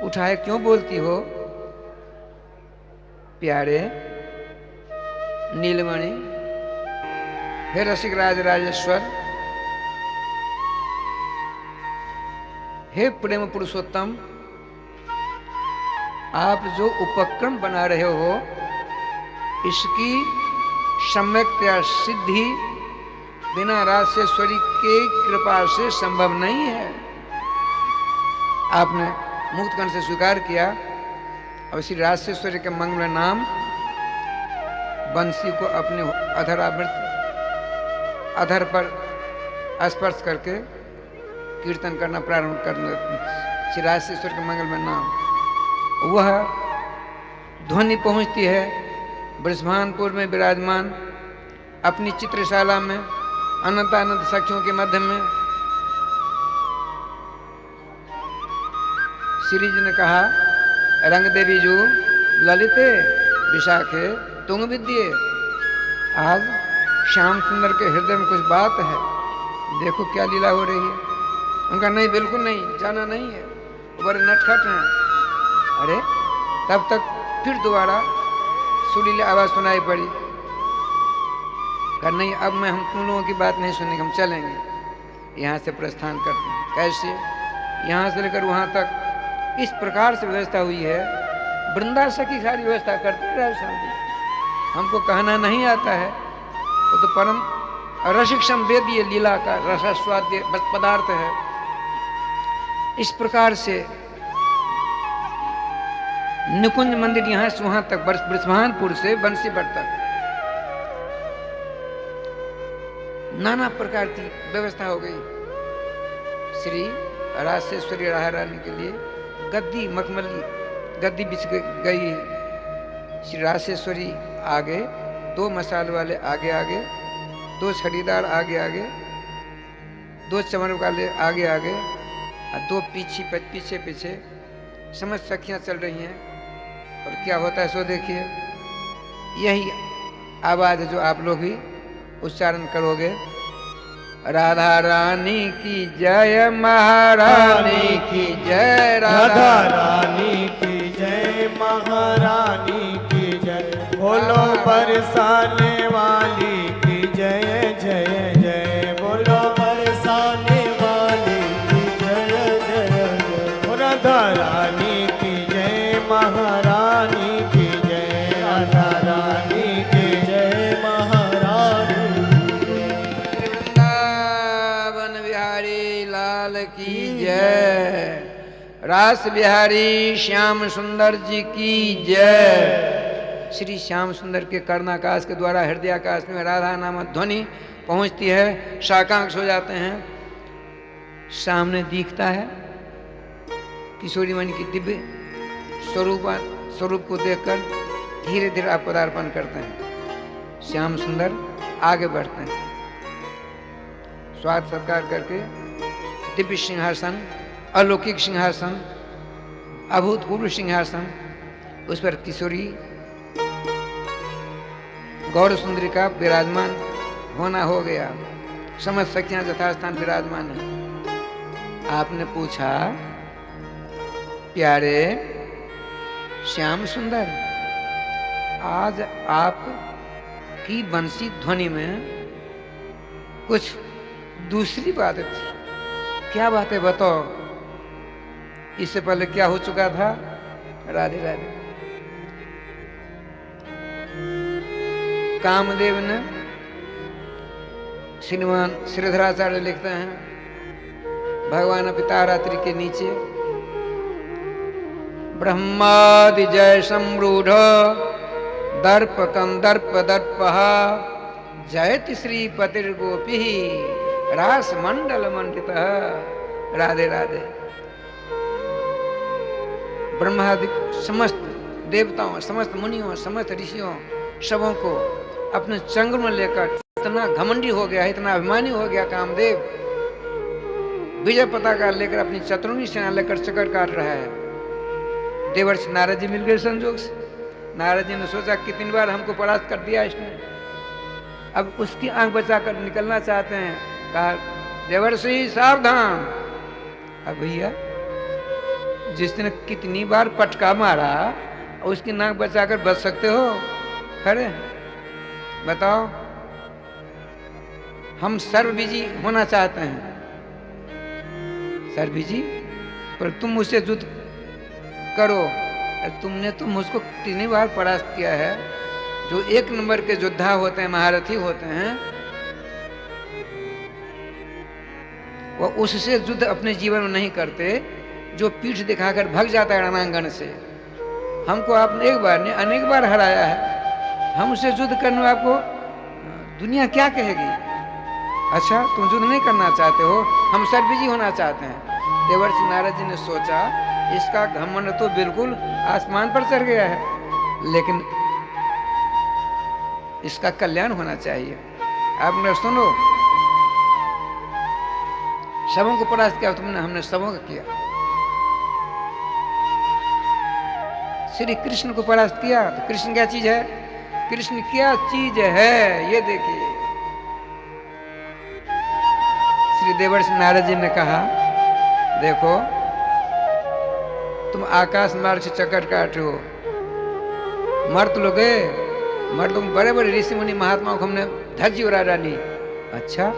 उठाए, क्यों बोलती हो प्यारे नीलमणि? हे रसिक राज राजेश्वर, हे प्रेम पुरुषोत्तम, आप जो उपक्रम बना रहे हो इसकी सम्यक्तया सिद्धि बिना रासेश्वरी के कृपा से संभव नहीं है। आपने मुक्त कंठ से स्वीकार किया, और श्री रासेश्वरी के मंगल नाम बंसी को अपने अधर पर स्पर्श करके कीर्तन करना प्रारंभ करने। श्री रासेश्वर के मंगलमय नाम, वह ध्वनि पहुंचती है बृषभानपुर में विराजमान अपनी चित्रशाला में अनंतानंद सखियों के मध्य में। श्री जी ने कहा, रंग देवी जू ललिते विशाखे तुंग विद्ये। आज श्याम सुंदर के हृदय में कुछ बात है, देखो क्या लीला हो रही है। उनका नहीं, बिल्कुल नहीं, जाना नहीं है, वो बड़े नटखट हैं। अरे तब तक फिर दोबारा सुरीली आवाज सुनाई पड़ी। कहा नहीं, अब मैं हम तुम लोगों की बात नहीं सुनेंगे, हम चलेंगे, यहाँ से प्रस्थान करते हैं। कैसे? यहाँ से लेकर वहाँ तक इस प्रकार से व्यवस्था हुई है, वृंदा सखी सारी व्यवस्था करते रहे शादी। हमको कहना नहीं आता है, वो तो परम रसिक वेदीय लीला का रसास्वाद्य पदार्थ है। इस प्रकार से निकुंज मंदिर यहाँ से वहां तक, बृषभानपुर से बंसीबट तक नाना प्रकार की व्यवस्था हो गई। श्री रासेश्वरी रानी के लिए गद्दी मखमली गद्दी बिछ गई है। श्री रासेश्वरी आगे, 2 मसाल वाले आगे आगे, 2 छड़ीदार आगे आगे, 2 चमर वाले आगे आगे, और 2 पीछे पीछे समझ सखियां चल रही हैं। और क्या होता है सो देखिए। यही आवाज जो आप लोग भी उच्चारण करोगे। राधा रानी की जय, महारानी की जय,
राधा रानी की जय, महारानी की जय, बोलो बरसाने वाली की जय जय जय, बोलो बरसाने वाली की जय जय जय, राधा रानी की जय, महारानी की जय, राधा रानी की जय, महारानी
श्री वृंदावन बिहारी लाल की जय, रास बिहारी श्याम सुंदर जी की जय। श्री श्याम सुंदर के कर्णाकाश के द्वारा हृदयाकाश में राधा नामक ध्वनि पहुंचती है, शाकांक्ष हो जाते हैं। सामने दिखता है किशोरी मणि की दिव्य स्वरूप को देखकर धीरे धीरे आप पदार्पण करते हैं। श्याम सुंदर आगे बढ़ते हैं, स्वागत सत्कार करके दिव्य सिंहासन, अलौकिक सिंहासन, अभूतपूर्व सिंहासन, उस पर किशोरी गौर सुंदरी का विराजमान होना हो गया। समस्त सखियां यथास्थान विराजमान है। आपने पूछा, प्यारे श्याम सुंदर, आज आप की बंसी ध्वनि में कुछ दूसरी बात थी। क्या बात है बताओ। इससे पहले क्या हो चुका था? राधे राधे। कामदेव ने, श्रीमान श्रीधराचार्य लिखते हैं, भगवान पितारात्रि के नीचे ब्रह्मादि जय सम्रूढ़ दर्प कंदर्प दर्पः जयति श्रीपतिर्गोपी रास मंडल मंडित। राधे राधे। ब्रह्मादि समस्त देवताओं, समस्त मुनियों, समस्त ऋषियों, सबों को अपने चंगुल में लेकर इतना घमंडी हो गया, इतना अभिमानी हो गया कामदेव, विजय पताका लेकर अपनी चतुर्णी सेना लेकर चक्कर काट रहा है। देवर्षि नारद जी मिल गए संजोग से। नारद जी ने सोचा कितनी बार हमको परास्त कर दिया इसने, अब उसकी आंख बचाकर निकलना चाहते हैं। कहा, देवर्षि सावधान। अब भैया जिसने कितनी बार पटका मारा, उसकी नाक बचाकर बच सकते हो? खड़े बताओ। हम सर्वविजयी होना चाहते हैं। सर्वविजयी? पर तुम मुझसे युद्ध करो। तुमने तो मुझको कितनी बार परास्त किया है। जो एक नंबर के योद्धा होते हैं, महारथी होते हैं, वो उससे युद्ध अपने जीवन में नहीं करते, जो पीठ दिखाकर भाग जाता है रणांगण से। हमको आपने एक बार नहीं अनेक बार हराया है। हम उससे युद्ध करने में आपको दुनिया क्या कहेगी? अच्छा, तुम युद्ध नहीं करना चाहते हो, हम सर्वविजयी होना चाहते हैं। देवर्षि नारद जी ने सोचा, इसका घमंड तो बिल्कुल आसमान पर चढ़ गया है, लेकिन इसका कल्याण होना चाहिए। आपने सुनो, सबों को परास्त किया तुमने, हमने सबों का किया। श्री कृष्ण को परास्त किया। तो कृष्ण क्या चीज है? कृष्ण क्या चीज है ये देखिए। श्री देवर्षि नारद जी ने कहा, देखो तुम आकाश मार्ग से चक्कर काट हो, मर्द लोग मर्द तुम बड़े बड़े ऋषि मुनि महात्माओं को हमने धज्जी उड़ा डाली। अच्छा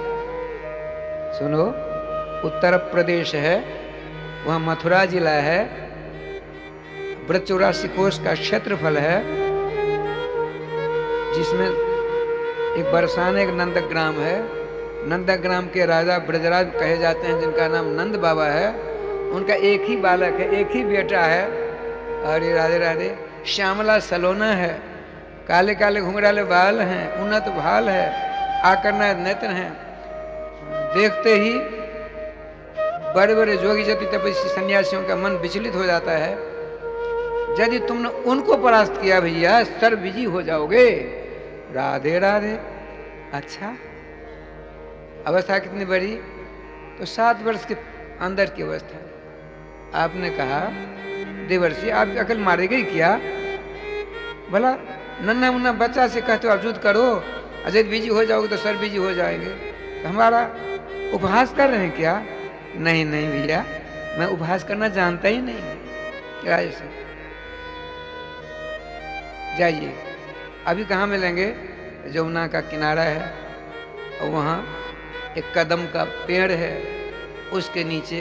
सुनो, उत्तर प्रदेश है, वहाँ मथुरा जिला है, ब्रज 84 कोष का क्षेत्रफल है, जिसमें एक बरसाने एक नंदग्राम है। नंदग्राम के राजा ब्रजराज कहे जाते हैं, जिनका नाम नंद बाबा है। उनका एक ही बालक है, एक ही बेटा है। और ये राधे राधे श्यामला सलोना है, काले काले घुंघराले बाल हैं, उन्नत भाल है, आकर्णा नेत्र हैं। देखते ही बड़े बड़े जोगी जति तपस्वी सन्यासियों का मन विचलित हो जाता है। यदि तुमने उनको परास्त किया भैया, सर्वविजयी हो जाओगे। राधे राधे। अच्छा, अवस्था कितनी बड़ी? तो 7 वर्ष के अंदर की अवस्था। आपने कहा, देवर्षि आपकी अकल मारेगी क्या? भला नन्ना मुन्ना बच्चा से कहते हो आप युद्ध करो, अजय बिजी हो जाओगे तो सर बिजी हो जाएंगे। तो हमारा उपहास कर रहे हैं क्या? नहीं नहीं भैया, मैं उपहास करना जानता ही नहीं। क्या ऐसे? जाइए, अभी कहाँ मिलेंगे? यमुना का किनारा है और वहाँ एक कदम का पेड़ है, उसके नीचे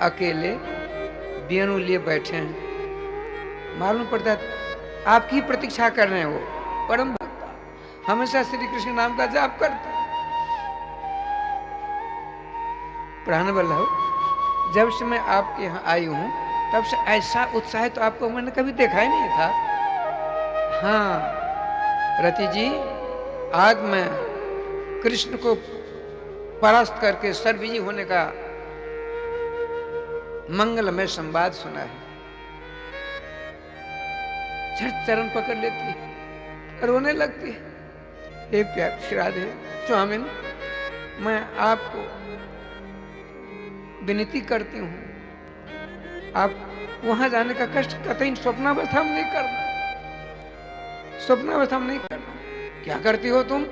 अकेले बेणु लिए बैठे हैं। मालूम पड़ता है आपकी प्रतीक्षा कर रहे हैं। वो परम भक्त हमेशा श्री कृष्ण नाम का जाप करता। प्राण वल्लभ, जब से मैं आपके यहाँ आई हूँ तब से ऐसा उत्साह तो आपको मैंने कभी देखा ही नहीं था। हाँ रति जी, आज मैं कृष्ण को परास्त करके सर्वविजयी होने का मंगलमय संवाद सुना है। झट चरण पकड़ लेती है, रोने लगती है। हे प्यार श्राद्धे स्वामिन, मैं आपको विनती करती हूँ, आप वहां जाने का कष्ट कतई स्वप्नावस्था में नहीं करना। स्वप्नावस्था में नहीं कर रहा हूं। क्या करती हो तुम?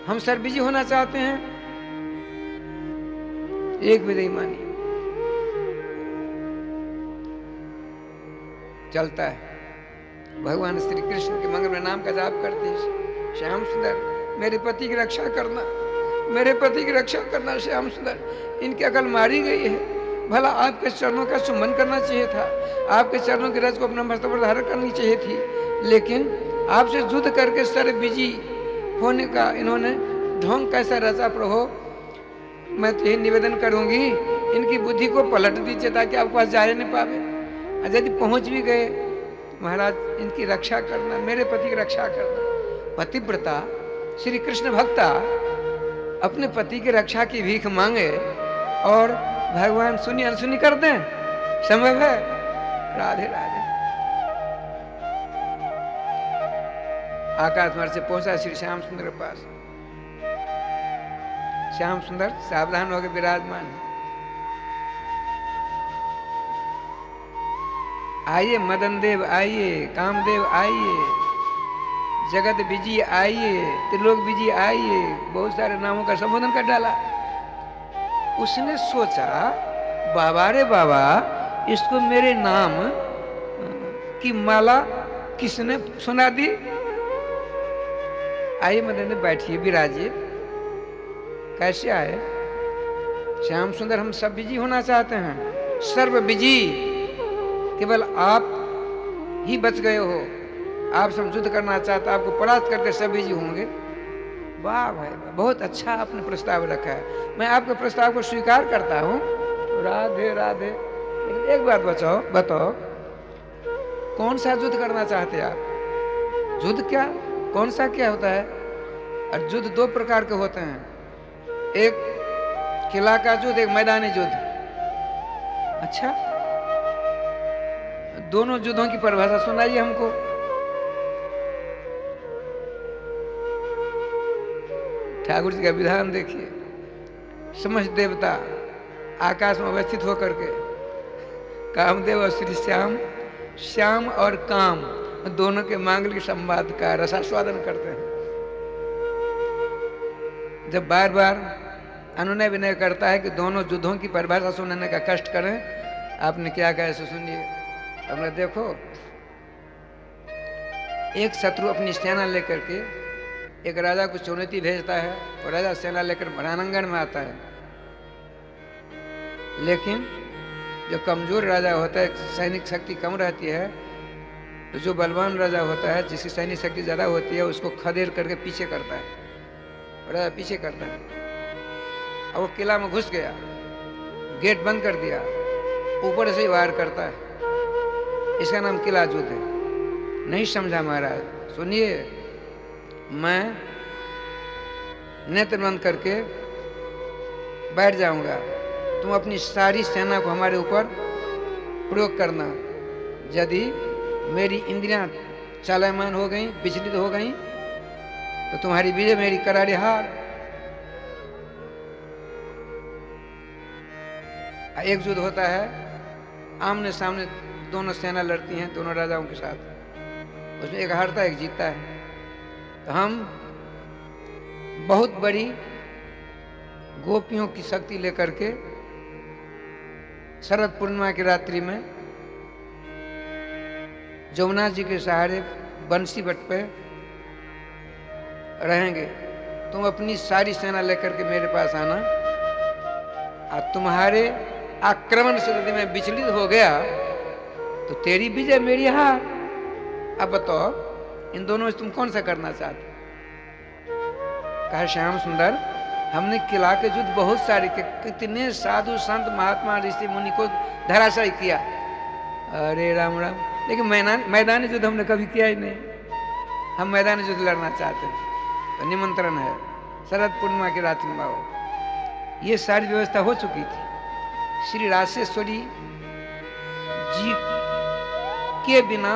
हम सर बिजी होना चाहते हैं। एक भी नहीं मानी। चलता है, भगवान श्री कृष्ण के मंगल में नाम का जाप करते हैं। श्याम सुंदर मेरे पति की रक्षा करना, मेरे पति की रक्षा करना श्याम सुंदर, इनकी अकल मारी गई है। भला आपके चरणों का चुंबन करना चाहिए था, आपके चरणों की रज को अपना मस्तक पर धारण करनी चाहिए थी, लेकिन आपसे युद्ध करके सर बिजी होने का इन्होंने ढोंग कैसा रचा प्रभु। मैं तो यही निवेदन करूंगी, इनकी बुद्धि को पलट दीजिए ताकि आपके पास जा नहीं पावे। यदि पहुंच भी गए महाराज इनकी रक्षा करना, मेरे पति की रक्षा करना। पतिव्रता श्री कृष्ण भक्ता अपने पति की रक्षा की भीख मांगे और भगवान सुनी अनसुनी कर दें, संभव है? राधे राधे। आकाश मार्ग से पहुंचा श्री श्याम सुंदर के पास। श्याम सुंदर सावधान होकर विराजमान। आइए मदन देव आइए, कामदेव आइए, जगत विजय आइए, त्रिलोक विजय आइए, बहुत सारे नामों का संबोधन कर डाला। उसने सोचा बाबा रे बाबा, इसको मेरे नाम की माला किसने सुना दी? आइए मदन देव बैठिए, विराजिए। कैसे आए? श्याम सुंदर हम सब विजयी होना चाहते हैं, सर्व विजयी। केवल आप ही बच गए हो, आप युद्ध करना चाहते, आपको परास्त करके सब विजयी होंगे। वाह भाई वाह, बहुत अच्छा आपने प्रस्ताव रखा है, मैं आपके प्रस्ताव को स्वीकार करता हूँ। राधे राधे। लेकिन एक बात बताओ, कौन सा युद्ध करना चाहते आप? युद्ध क्या, कौन सा क्या होता है? और युद्ध दो प्रकार के होते हैं, एक किला का युद्ध, एक मैदानी युद्ध। अच्छा, दोनों युद्धों की परिभाषा सुनाइए हमको। ठाकुर जी का विधान देखिए। समस्त देवता आकाश में अवस्थित होकर के कामदेव और श्री श्याम, श्याम और काम दोनों के मांगलिक संवाद का रसास्वादन करते हैं। जब बार बार अनुनय विनय करता है कि दोनों युद्धों की परिभाषा सुनने का कष्ट करें, आपने क्या कहा इसे सुनिए। हमने देखो, एक शत्रु अपनी सेना लेकर के एक राजा को चुनौती भेजता है और राजा सेना लेकर रणांगण में आता है, लेकिन जो कमजोर राजा होता है, सैनिक शक्ति कम रहती है, तो जो बलवान राजा होता है, जिसकी सैनिक शक्ति ज्यादा होती है, उसको खदेड़ करके पीछे करता है। राजा पीछे करता है, अब वो किला में घुस गया, गेट बंद कर दिया, ऊपर से ही वार करता है। इसका नाम किला युद्ध है। नहीं समझा महाराज? सुनिए, मैं नेत्र बंद करके बैठ जाऊंगा, तुम अपनी सारी सेना को हमारे ऊपर प्रयोग करना। यदि मेरी इंद्रियां चालायमान हो गई, विचलित हो गई, तो तुम्हारी विजय मेरी करारी हार। एक युद्ध होता है, आमने सामने दोनों सेना लड़ती हैं, दोनों राजाओं के साथ, उसमें एक हारता है, एक जीतता है। तो हम बहुत बड़ी गोपियों की शक्ति लेकर के शरद पूर्णिमा की रात्रि में जमुना जी के सहारे बंसी बट पे रहेंगे। तुम अपनी सारी सेना लेकर के मेरे पास आना, और तुम्हारे आक्रमण से यदि मैं विचलित हो गया तो तेरी विजय मेरी हार। अब बताओ, इन दोनों में तुम कौन सा करना चाहते? कहा श्याम सुंदर, हमने किला के युद्ध बहुत सारे के, कितने साधु संत महात्मा ऋषि मुनि को धराशायी किया। अरे राम राम, लेकिन मैदानी युद्ध हमने कभी किया ही नहीं। हम मैदानी युद्ध लड़ना चाहते हैं, तो निमंत्रण है, शरद पूर्णिमा की रात्रि में आओ। ये सारी व्यवस्था हो चुकी थी। श्री राजेश्वरी जी के बिना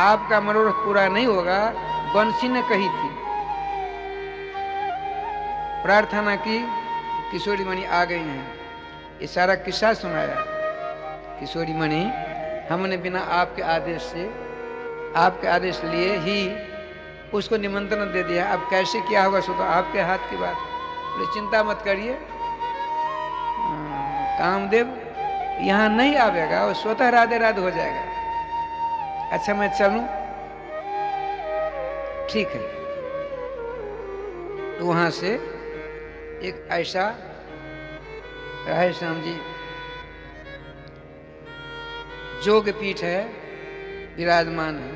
आपका मनोरथ पूरा नहीं होगा, बंसी ने कही थी। प्रार्थना की, किशोरी मणि आ गई हैं। ये सारा किस्सा सुनाया। किशोरी मणि, हमने बिना आपके आदेश से आपके आदेश लिए ही उसको निमंत्रण दे दिया। अब कैसे क्या होगा सो तो आपके हाथ की बात। बोले चिंता मत करिए, कामदेव यहाँ नहीं आवेगा, वो स्वतः राधे राधे हो जाएगा। अच्छा मैं चलूं? ठीक है। तो वहां से एक ऐसा राधे श्याम जी जोग पीठ है, विराजमान है।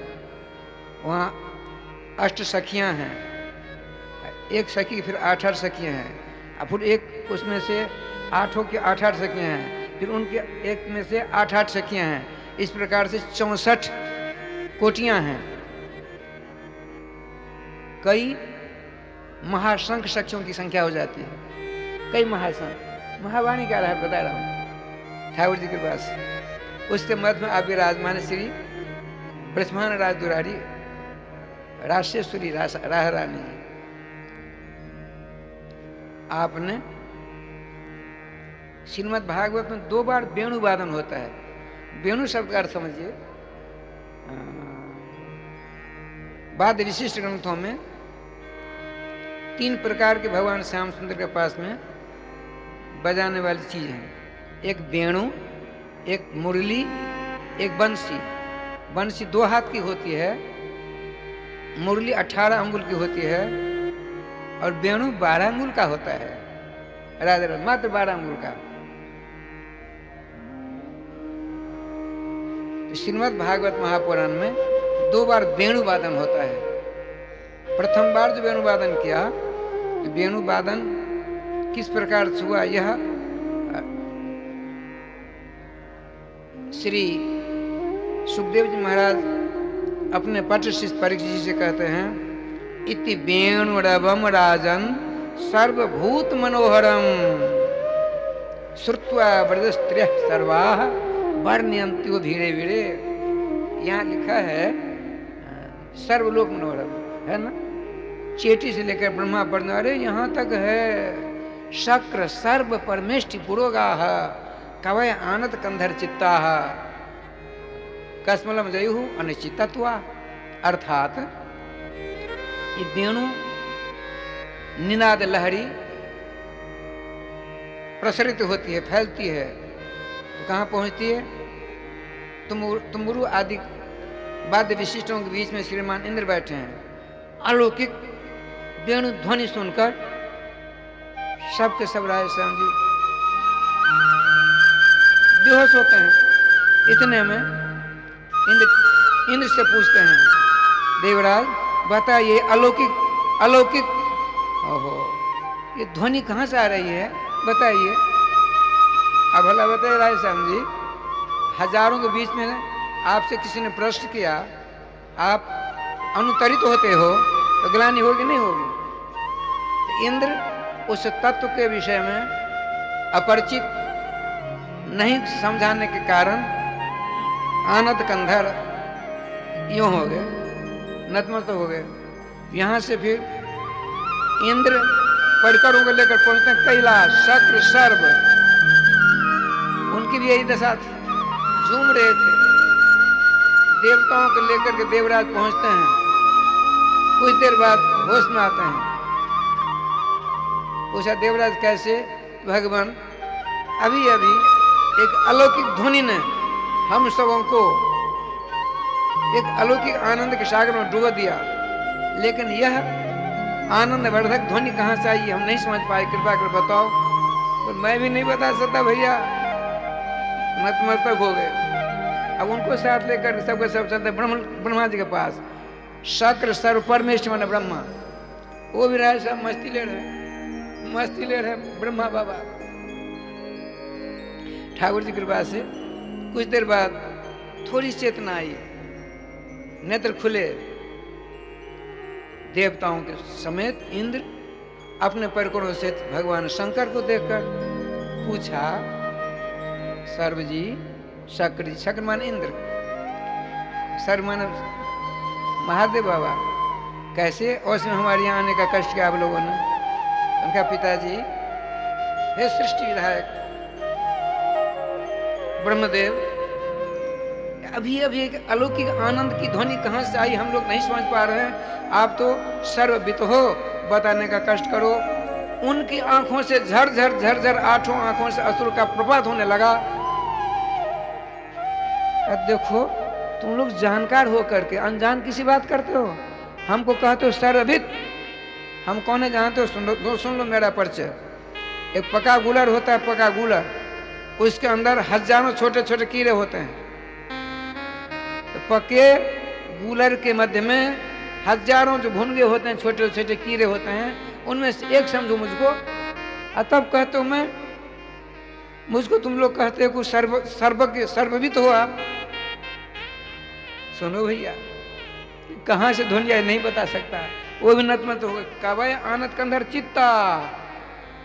वहाँ 8 सखियां हैं, एक सखी फिर 8 सखियां हैं, और फिर एक उसमें से 8 की 8 सखियां हैं, फिर उनके एक में से 8 सखियां हैं। इस प्रकार से 64 कोटियां हैं। कई महाशंख सखियों की संख्या हो जाती है, कई महाशंख। महावाणी क्या रहा बता रहा हूं ठाकुर जी के पास। उसके मध्य में आप विराजमान श्री ब्रह्मांड राज दुरारी राशेश्वरी राह रानी। आपने श्रीमद् भागवत में 2 बार वेणु वादन होता है। वेणु शब्द का अर्थ समझिए, वाद्य विशिष्ट ग्रंथों में 3 प्रकार के भगवान श्याम सुंदर के पास में बजाने वाली चीज है। एक वेणु, एक मुरली, एक बंसी। बंसी 2 हाथ की होती है, मुरली 18 अंगुल की होती है, और वेणु 12 अंगुल का होता है। राधे राधे, मात्र 12 अंगुल का। तो श्रीमद् भागवत महापुराण में 2 बार वेणु वादन होता है। प्रथम बार जो वेणु वादन किया, तो वेणु वादन किस प्रकार से हुआ, यह श्री सुखदेव जी महाराज अपने पट शिष्य परीक्षित जी से कहते हैं, इति वेणुरवम राजन सर्वभूत मनोहरम श्रुत्वा व्रजस्त्र्य सर्वाः वर्ण्यन्त्यो धीरे धीरे। यहाँ लिखा है सर्वलोक मनोहरम, है ना। चेटी से लेकर ब्रह्मा पर्णवारे यहाँ तक है। शक्र सर्व परमेष्टि पुरोगाः कवय आनत कंधर चित्ता कस्मलम जयु अनिश्चितत्वा। अर्थात ये वेणु निनाद लहरी प्रसरित होती है, फैलती है, तो कहाँ पहुंचती है? तुमुरु आदि वाद्य विशिष्टों के बीच में श्रीमान इंद्र बैठे हैं। अलौकिक वेणु ध्वनि सुनकर सबके सब राधे श्याम जी बेहोश होते हैं। इतने में इंद्र से पूछते हैं, देवराज बताइए अलौकिक ओहो ये ध्वनि कहाँ से आ रही है, बताइए। अब भला बताइए राधे श्याम जी, हजारों के बीच में आपसे किसी ने प्रश्न किया, आप अनुतरित होते हो तो ग्लानि होगी नहीं होगी? तो इंद्र उस तत्व के विषय में अपरिचित नहीं समझाने के कारण आनत कंधर यूं हो गए, नतमस्तक हो गए। यहाँ से फिर इंद्र परिकरों को लेकर पहुंचते हैं कैलाश, शक्र सर्व, उनकी भी यही दशा थी, झूम रहे थे। देवताओं को लेकर के देवराज पहुंचते हैं, कुछ देर बाद होश में आते हैं। पूछा देवराज कैसे? भगवान अभी अभी एक अलौकिक ध्वनि ने हम सबों को एक अलौकिक आनंद के सागर में डुबा दिया, लेकिन यह आनंद वर्धक ध्वनि कहाँ से आई हम नहीं समझ पाए, कृपा कर बताओ। तो मैं भी नहीं बता सकता भैया, नतमस्तक हो गए। अब उनको साथ लेकर सबके सब चलते ब्रह्मा जी के पास। शक्र सर्व परमेश्वर माने ब्रह्मा, वो भी रहे सब मस्ती ले रहे ब्रह्मा बाबा। ठाकुर जी कृपा से कुछ देर बाद थोड़ी चेतना आई, नेत्र खुले। देवताओं के समेत इंद्र अपने परिकरों से भगवान शंकर को देखकर पूछा, सर्व जी, शक्र जी, शक्र मान इंद्र, सर्व मान महादेव बाबा, कैसे और में हमारे यहाँ आने का कष्ट किया आप लोगों ने? उनका पिताजी, हे सृष्टि विधायक ब्रह्मदेव, अभी अभी एक अलौकिक आनंद की ध्वनि कहां से आई हम लोग नहीं समझ पा रहे हैं। आप तो सर्ववित हो, बताने का कष्ट करो। उनकी आंखों से झरझर झरझर 8 आंखों से अश्रु का प्रपात होने लगा। अब देखो तुम लोग जानकार हो करके अनजान किसी बात करते हो, हमको कहते हो सर्ववित। हम कौन है जानते हो? सुन लो मेरा परिचय। एक पका गुलर होता है, पका गुलर, उसके अंदर हजारों छोटे छोटे कीड़े होते हैं। तो पके गुलर के मध्य में हजारों जो भुनगे होते हैं, छोटे छोटे कीड़े होते हैं, उनमें से एक समझो मुझको, और तब कहते हो मैं, मुझको तुम लोग कहते हो कुछ सर्ववित हो आप। सुनो भैया, कहां से ध्वनि नहीं बता सकता, वो भी नतमत हो कवय आनंद कंधर चित्ता।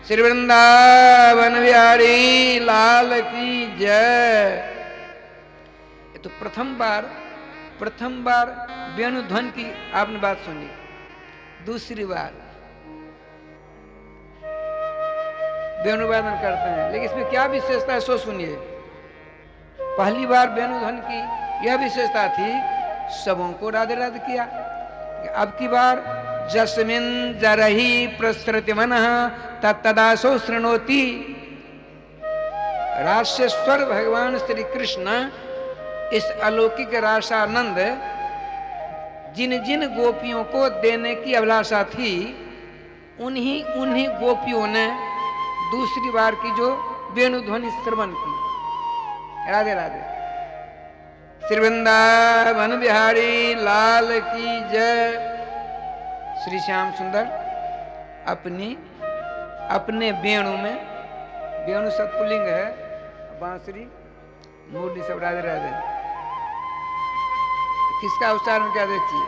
श्री वृंदावन बिहारी लाल की जय। तो प्रथम बार वेणु ध्वनि की आपने बात सुनी। दूसरी बार वेणु वादन करते हैं, लेकिन इसमें क्या विशेषता है सो सुनिए। पहली बार वेणु ध्वनि की यह विशेषता थी, सबों को राधे राधे किया। अब की बार जस्मिन जरही प्रसृति मनः तत्तदासो शृणोति। रासेश्वर भगवान श्री कृष्ण इस अलौकिक रासानंद जिन जिन गोपियों को देने की अभिलाषा थी, उन्हीं गोपियों ने दूसरी बार की जो वेणु ध्वनि श्रवण की। राधे राधे। श्री वृंदावन बिहारी लाल की जय। श्री श्याम सुंदर अपने वेणु में, वेणु सत्पुलिंग है, बांसुरी मुरली सब राधे राधे। किसका उच्चारण क्या देखिए?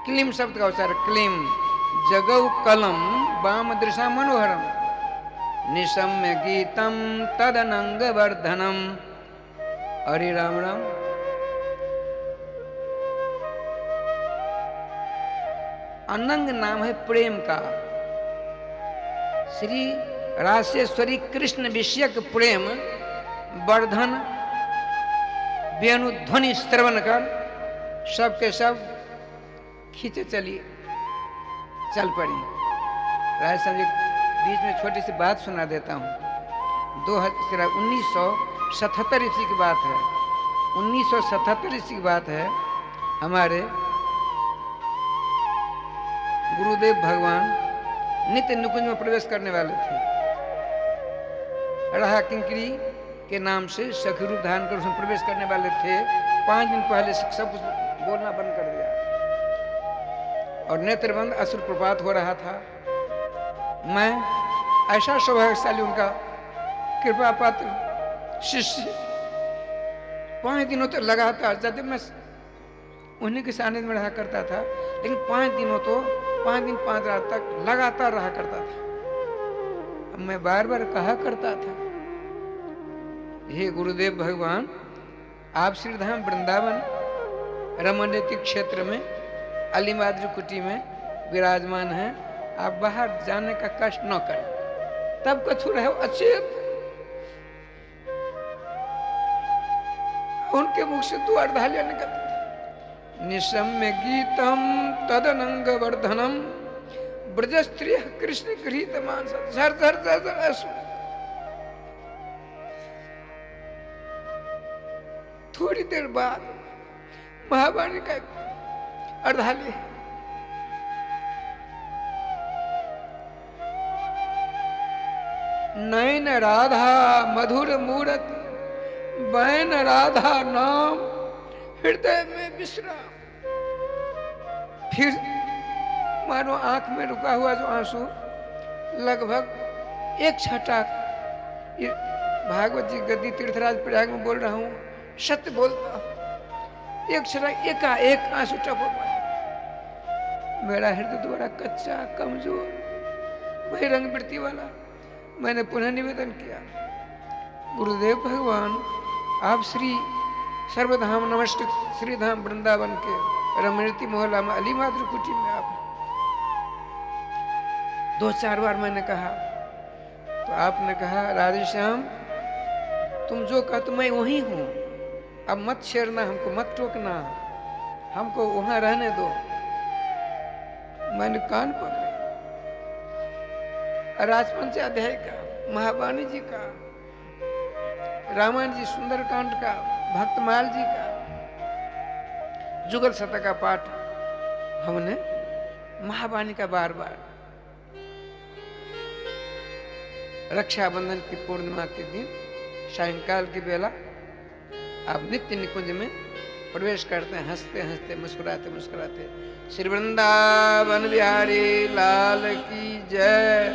क्लीम शब्द का उच्चारण, क्लीम। जगौ कलम वाम दृशा मनोहरम निशम्य गीतम तदनंग वर्धनम। हरे राम राम। अनंग नाम है प्रेम का। श्री रासेश्वरी कृष्ण विषयक प्रेम वर्धन वेणु ध्वनि श्रवण कर सब के सब खींचे चली चल पड़ी। राय साहब बीच में छोटी सी बात सुना देता हूँ। 1977 ईस्वी की बात है। 1977 ईस्वी की बात है। हमारे गुरुदेव भगवान नित्य निकुंज में प्रवेश करने वाले थे। रहा किंकरी के नाम से सखी रूप धारण कर उसमें प्रवेश करने वाले थे। 5 दिन पहले सब कुछ बोलना बंद कर दिया और नेत्रबंद अश्रु प्रपात हो रहा था। मैं ऐसा सौभाग्यशाली उनका कृपा पात्र शिष्य 5 दिनों तक लगातार, जब मैं उन्हीं के सानिध्य में रहा करता था, लेकिन 5 दिन 5 रात तक लगातार रहा करता था। मैं बार बार कहा करता था, हे गुरुदेव भगवान, आप श्रीधाम वृंदावन रमणीय क्षेत्र में अलीमाद्री कुटी में विराजमान हैं। आप बाहर जाने का कष्ट न करें। तब कथु रहे अचेत। उनके मुख से 2 अर्धालियां निकलती थी। निशम्य गीतम तदनंग वर्धनम ब्रज स्त्रिय कृष्ण गृहीत मानस। झर झर झर झर अश्रु। थोड़ी देर बाद महावाणी का अर्धाली, नयन राधा मधुर मूरत बैन राधा नाम हृदय में विश्राम। फिर मानो आंख में रुका हुआ जो आंसू लगभग 1 छटाक, भागवत जी गद्दी तीर्थराज प्रयाग में बोल रहा हूं, सत्य बोलता हूं, 1 छटाक एकाएक आंसू टपक पड़ा। मेरा हृदय बड़ा कच्चा कमजोर वही रंग वृत्ति वाला। मैंने पुनः निवेदन किया, गुरुदेव भगवान, आप श्री सर्वधाम नमस्ते श्रीधाम वृंदावन के रमणीय मोहल्ला में अलीमाद्री कुटी में आप। 2-4 बार मैंने कहा तो आपने कहा, राधे श्याम तुम जो कहा तो मैं वही हूं। अब मत छेड़ना, हमको मत टोकना, हमको वहां रहने दो। मैंने कान पकड़े। राजपंच अध्याय का, महावाणी जी का, रामायण जी सुंदरकांड का, भक्तमाल जी का, जुगल शतक का पाठ हमने, महावाणी का बार बार। रक्षाबंधन की पूर्णिमा के दिन सायंकाल की बेला आप नित्य निकुंज में प्रवेश करते हैं, हंसते हंसते मुस्कुराते मुस्कुराते। श्री वृंदावन बिहारी लाल की जय।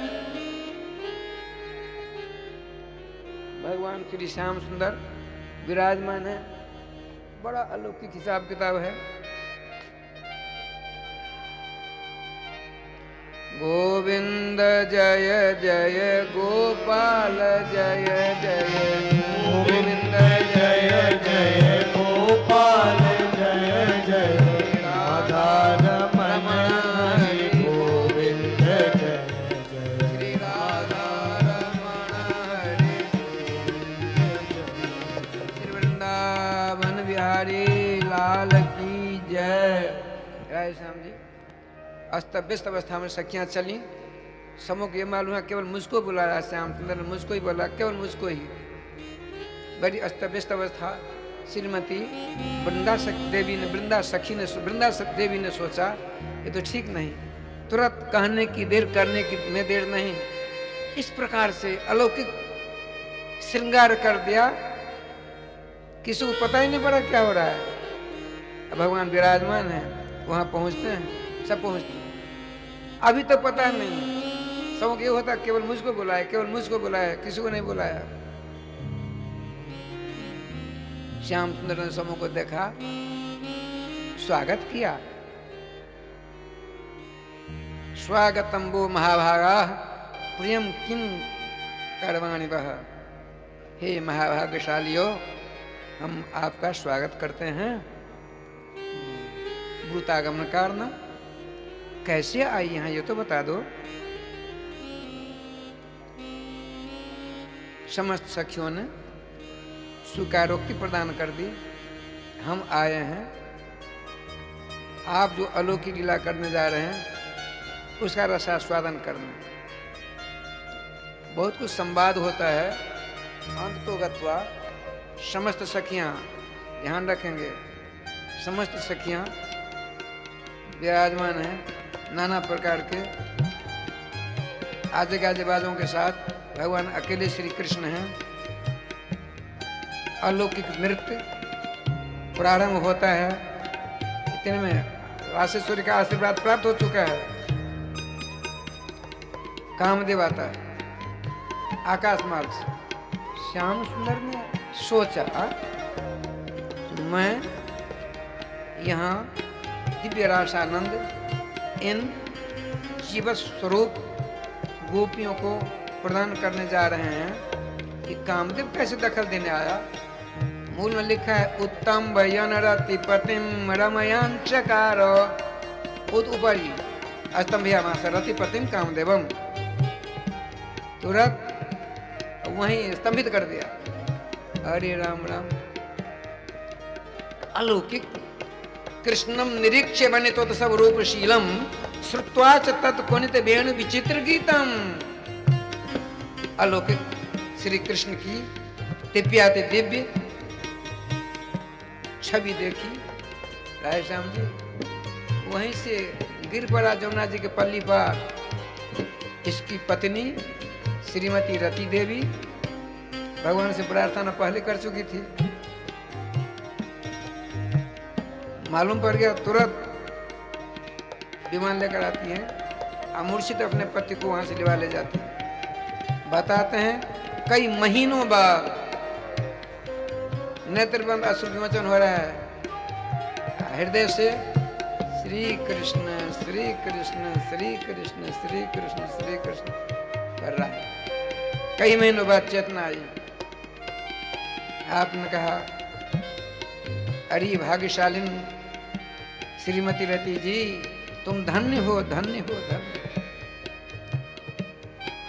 भगवान श्री श्याम सुंदर विराजमान है। बड़ा अलौकिक हिसाब किताब है। गोविंद जय जय गोपाल जय जय,
गोविंद जय जय गोपाल जय जय, राधा रमण हरि गोविंद जय जय,
श्री राधा रमण हरि श्री वृंदावन बिहारी लाल की जय। राय श्याम जी अस्त व्यस्त अवस्था में सखियां चली। समूह को ये मालूम है केवल मुझको बुलाया श्याम सुंदर ने, मुझको ही बोला, केवल मुझको ही। बड़ी अस्त व्यस्त अवस्था। श्रीमती वृंदा देवी ने, वृंदा देवी ने सोचा ये तो ठीक नहीं, तुरंत कहने की देर, करने की में देर नहीं। इस प्रकार से अलौकिक श्रृंगार कर दिया, किसी को पता ही नहीं पड़ा क्या हो रहा है। भगवान विराजमान है, वहां पहुंचते हैं, सब पहुंचते हैं। अभी तो पता नहीं, सबको ये होता केवल मुझको बुलाया, केवल मुझको बुलाया, किसी को नहीं बुलाया। श्याम सुंदर ने समूह को देखा, स्वागत किया। स्वागतम वो महाभागा प्रियम किम करवाणि वह। हे महाभाग्यशालियों, हम आपका स्वागत करते हैं। भूतागमन कारण कैसे आई यहाँ ये तो बता दो। समस्त सखियों ने स्वीकारोक्ति प्रदान कर दी। हम आए हैं, आप जो अलौकिक लीला करने जा रहे हैं उसका रसास्वादन करना। बहुत कुछ संवाद होता है। अंत तो गत्वा समस्त सखियां, ध्यान रखेंगे, समस्त सखियां विराजमान है नाना प्रकार के आजे गाजे बाजों के साथ। भगवान अकेले श्री कृष्ण हैं। अलौकिक नृत्य प्रारंभ होता है। इतने में राशेश्वरी का आशीर्वाद प्राप्त हो चुका है। कामदेव आता है आकाश मार्ग से। श्याम सुंदर ने सोचा मैं यहाँ दिव्य रासानंद इन जीव स्वरूप गोपियों को प्रदान करने जा रहे हैं। ये कामदेव कैसे दखल देने आया? मूल में लिखा है उत्तम भयन रतिपतिम रमयान चकार उपरी अस्तंभ्यामास रतिपतिम कामदेवम। तुरंत वहीं स्तंभित कर दिया। हरे राम राम। अलौकिक कृष्णम निरीक्ष्य वनितोत सब रूपशीलम श्रुत्वा च तत्कोनित वेणु विचित्र गीतम। अलौकिक श्री कृष्ण की दिव्याति दिव्य छवि देखी राय श्याम जी। वहीं से गिर पड़ा जमुना जी के पल्ली पर इसकी पत्नी श्रीमती रति देवी भगवान से प्रार्थना पहले कर चुकी थी। मालूम पड़ गया, तुरंत विमान लेकर आती है। मूर्छित अपने पति को वहां से लिवा ले जाती है। बताते हैं कई महीनों बाद नेत्रबंद अश्रु विमोचन हो रहा है। हृदय से श्री कृष्ण श्री कृष्ण श्री कृष्ण श्री कृष्ण श्री कृष्ण कर रहा है। कई महीनों बाद चेतना आई। आपने कहा अरे भाग्यशालिन श्रीमती रति जी, तुम धन्य हो धन्य हो धन्य।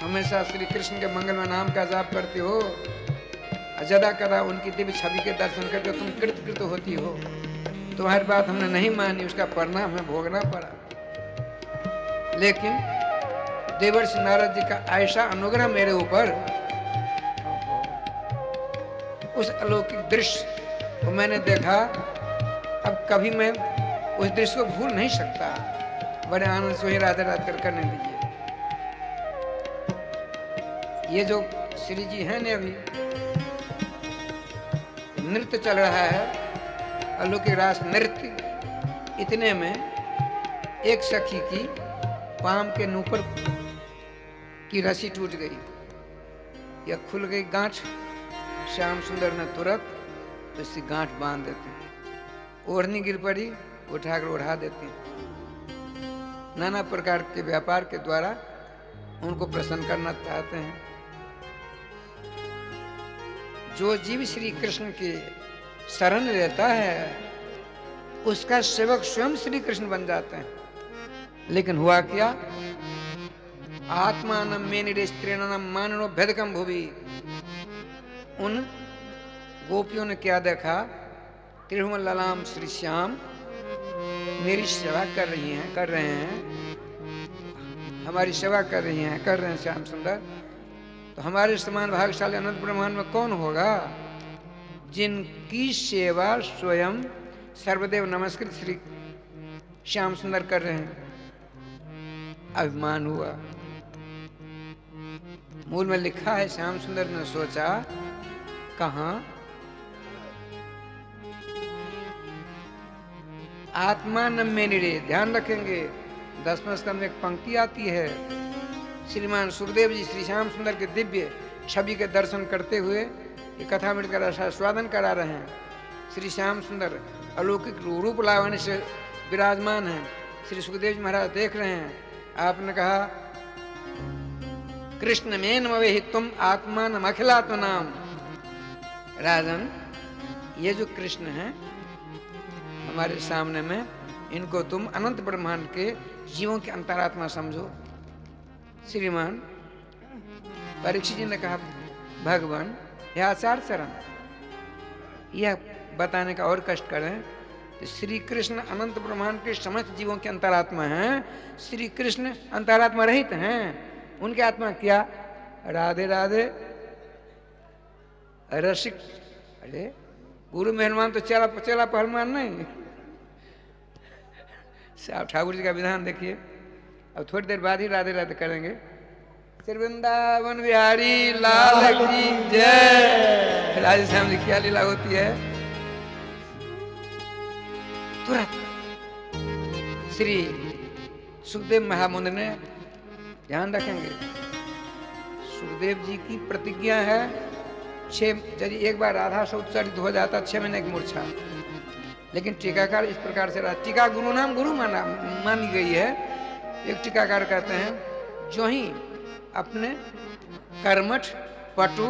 हमेशा श्री कृष्ण के मंगलमय नाम का जाप करती हो। जदा कदा उनकी दिव्य छवि के दर्शन करके तुम कृत होती हो। तुम्हारी बात हमने नहीं मानी, उसका परिणाम हमें भोगना पड़ा। लेकिन देवर्षि नारद जी का ऐसा अनुग्रह मेरे ऊपर, उस अलौकिक दृश्य को मैंने देखा, अब कभी मैं उस दृश्य को भूल नहीं सकता। बड़े आनंद से ही राधे राधे करने दीजिए। ये जो श्री जी हैं ने अभी नृत्य चल रहा है, अलौकिक रास नृत्य, इतने में एक सखी की पाम के नूपुर की रस्सी टूट गई या खुल गई गांठ। श्याम सुंदर ने तुरंत उसकी गांठ बांध देते, ओढ़नी गिर पड़ी, उठाकर उड़ा देते। नाना प्रकार के व्यापार के द्वारा उनको प्रसन्न करना चाहते हैं। जो जीव श्री कृष्ण के शरण लेता है उसका सेवक स्वयं श्री कृष्ण बन जाते हैं। लेकिन हुआ क्या? आत्मानम मेनिरे स्त्रीणाम माननो भेदकम भुवि। उन गोपियों ने क्या देखा? त्रिभुवन ललाम श्री श्याम मेरी सेवा कर रहे हैं, हमारी सेवा कर रहे हैं श्याम सुंदर। तो हमारे समान भाग्यशाली अनंत ब्रह्मांड में कौन होगा जिनकी सेवा स्वयं सर्वदेव नमस्कृत श्री श्याम सुंदर कर रहे हैं? अभिमान हुआ। मूल में लिखा है, श्याम सुंदर ने सोचा, कहां आत्मान में निरे, ध्यान रखेंगे 10वें स्कंद में एक पंक्ति आती है, श्रीमान सुखदेव जी श्री श्याम सुंदर के दिव्य छवि के दर्शन करते हुए ये कथा मिलकर आस्वादन करा रहे हैं। श्री श्याम सुंदर अलौकिक रूप लावण्य से विराजमान हैं। श्री सुखदेव जी महाराज देख रहे हैं। आपने कहा, कृष्ण में नमवे तुम आत्मान अखिलात्म नाम। राजन, ये जो कृष्ण हैं हमारे सामने में, इनको तुम अनंत ब्रह्मांड के जीवों की अंतरात्मा समझो। श्रीमान परीक्षित जी ने कहा, भगवान यह आचार चरण यह बताने का और कष्ट करें तो श्री कृष्ण अनंत ब्रह्मांड के समस्त जीवों के अंतरात्मा हैं। श्री कृष्ण अंतरात्मा रहित हैं। उनकी आत्मा क्या? राधे राधे रसिक। अरे गुरु मेहरमान तो चेला पहलवान नहीं। ठाकुर जी का विधान देखिए। अब थोड़ी देर बाद ही राधे राधे करेंगे। श्री वृंदावन बिहारी लाल की जय। राधे श्याम जी क्या लीला होती है। तुरंत श्री सुखदेव महामुनि ने, ध्यान रखेंगे, सुखदेव जी की प्रतिज्ञा है 6, यदि एक बार राधा से उत्सर्जित हो जाता 6 महीने की मूर्छा। लेकिन टीकाकार इस प्रकार से, टीका गुरु नाम गुरु मानी गई है। एक टीकाकार कहते हैं, जो ही अपने कर्मठ पटु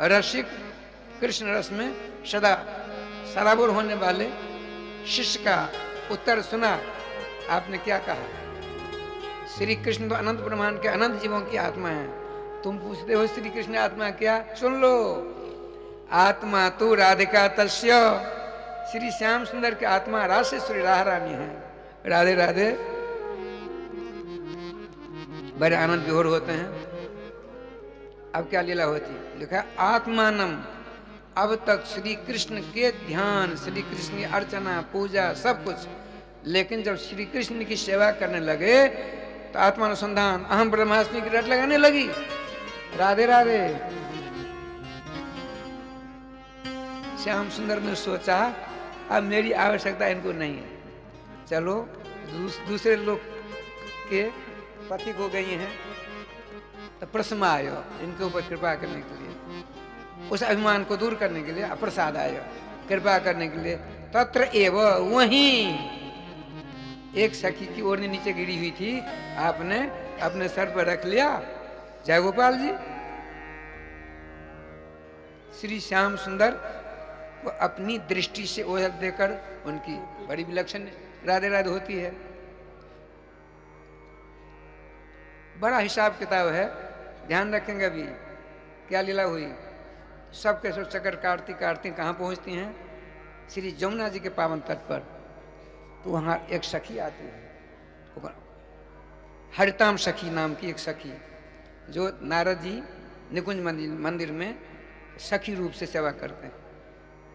रसिक कृष्ण रस में सदा सराबोर होने वाले शिष्य का उत्तर सुना। आपने क्या कहा? श्री कृष्ण तो अनंत ब्रह्मांड के अनंत जीवों की आत्मा है। तुम पूछते हो श्री कृष्ण आत्मा क्या? सुन लो, आत्मा तो राधिका तस्य। श्री श्याम सुंदर की आत्मा रासेश्वरी राह रानी है। राधे राधे। बड़े आनंद विभोर होते हैं। अब क्या लीला होती? लिखा, आत्मानम, अब तक श्री कृष्ण के ध्यान, श्री कृष्ण की अर्चना पूजा सब कुछ, लेकिन जब श्री कृष्ण की सेवा करने लगे तो आत्मानुसंधान अहम ब्रह्मास्मि की रट लगाने लगी। राधे राधे। श्याम सुंदर ने सोचा, अब मेरी आवश्यकता इनको नहीं है, चलो दूसरे लोग के पति हो गई हैं तो प्रसन्न आयो इनके ऊपर कृपा करने के लिए, उस अभिमान को दूर करने के लिए अप्रसाद आयो, कृपा करने के लिए। तत्र एव, वहीं एक सखी की ओढ़नी नीचे गिरी हुई थी, आपने अपने सर पर रख लिया। जय गोपाल जी। श्री श्याम सुंदर को अपनी दृष्टि से ओझल देकर उनकी बड़ी विलक्षण राधे राधे होती है। बड़ा हिसाब किताब है, ध्यान रखेंगे। अभी क्या लीला हुई? सबके सब चक्कर काटती काटती कहाँ पहुँचती हैं? श्री जमुना जी के पावन तट पर। तो वहाँ एक सखी आती है, हरिताम सखी नाम की एक सखी, जो नारद जी निकुंज मंदिर में सखी रूप से सेवा करते हैं।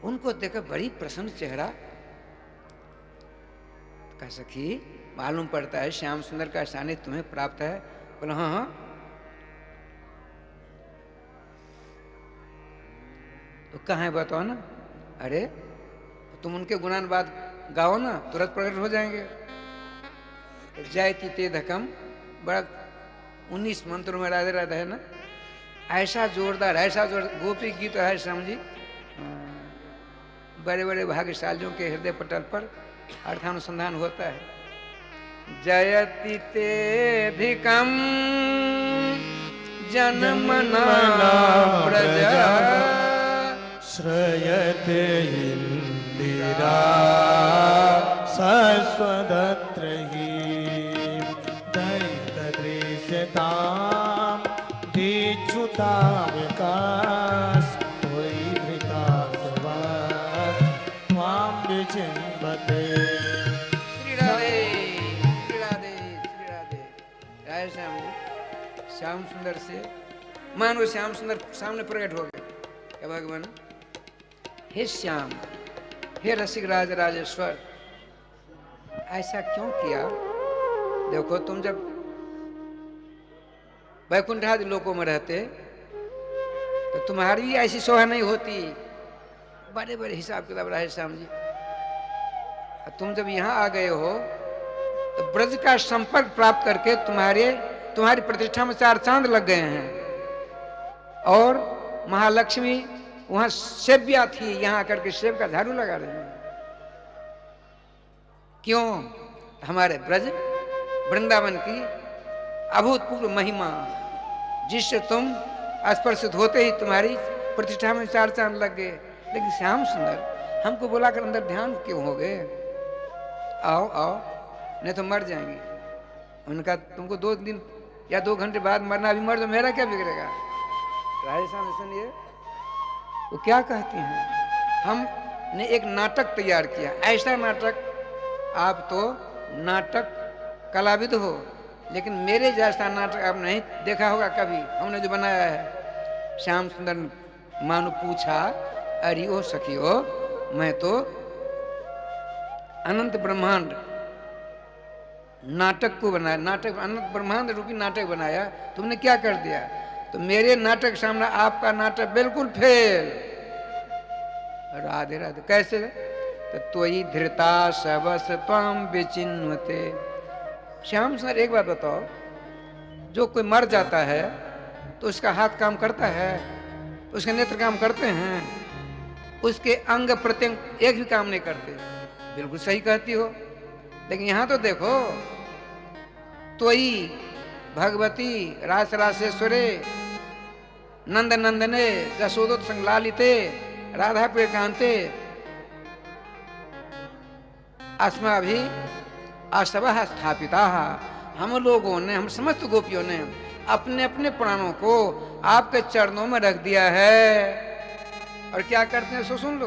उनको देखकर बड़ी प्रसन्न चेहरा। कहा सखी, मालूम पड़ता है श्याम सुंदर का सानिध्य तुम्हें प्राप्त है। बोला हाँ हाँ। तो कहाँ है बताओ ना। अरे तुम उनके गुणानुवाद गाओ ना, तुरंत प्रकट हो जाएंगे। जायती ते धकम, बड़ा 19 मंत्रों में राधे राधे है ना, ऐसा जोरदार गोपी गीत है समझी। बड़े बड़े भाग्यशालियों के हृदय पटल पर अर्थानुसंधान होता है। जयति ते धिकम जनमना प्रजा
श्रयते इंदिरा सरस्वदत्र ही दृश्यताम दीक्षुता विकास त्वयि धृता सर्वं त्वां विचिन्वते।
श्री राधे श्री राधे श्री राधे। राय श्याम जी श्याम सुंदर से मानो श्याम सुंदर सामने प्रकट हो गए। क्या भगवान, हे श्याम, हे रसिक राज राजेश्वर, ऐसा क्यों किया? देखो तुम जब वैकुंठ आदि लोकों में रहते तो तुम्हारी भी ऐसी शोभा नहीं होती। बड़े बड़े हिसाब किताब रहे श्याम जी। तुम जब यहाँ आ गए हो तो ब्रज का संपर्क प्राप्त करके तुम्हारी प्रतिष्ठा में 4 चांद लग गए हैं। और महालक्ष्मी वहां सेव्या थी, यहाँ आकर के सेव का झाड़ू लगा रहे हैं। क्यों? हमारे ब्रज वृंदावन की अभूतपूर्व महिमा, जिससे तुम स्पर्शित होते ही तुम्हारी प्रतिष्ठा में 4 चांद लग गए। लेकिन श्याम सुंदर, हमको बुलाकर अंदर ध्यान क्यों हो गए? आओ आओ, नहीं तो मर जाएंगे। उनका तुमको 2 दिन या 2 घंटे बाद मरना, अभी मर तो मेरा क्या बिगड़ेगा? राजस्थान सुनिए वो क्या कहती हैं। हमने एक नाटक तैयार किया, ऐसा नाटक, आप तो नाटक कलाविद हो, लेकिन मेरे जैसा नाटक आप नहीं देखा होगा कभी। हमने जो बनाया है, श्याम सुंदर मानो पूछा, अरे ओ सखियो, मैं तो अनंत ब्रह्मांड नाटक को बनाया, नाटक अनंत ब्रह्मांड रूपी नाटक बनाया, तुमने क्या कर दिया? तो मेरे नाटक सामने आपका नाटक बिल्कुल फेल। राधे राधे। कैसे? तो त्वयि धृता सबस त्वाम विचिन्वते। श्याम सर एक बात बताओ, जो कोई मर जाता है तो उसका हाथ काम करता है, उसके नेत्र काम करते हैं, उसके अंग प्रत्यंग एक भी काम नहीं करते। बिल्कुल सही कहती हो। लेकिन यहाँ तो देखो, त्वयि भगवती रास रासेश्वरे नंद नंदने जशोदोत संलालिते राधा प्रियकांते अस्मा भी असवः स्थापिता। हम लोगों ने, हम समस्त गोपियों ने अपने अपने प्राणों को आपके चरणों में रख दिया है। और क्या करते हैं सो सुन लो।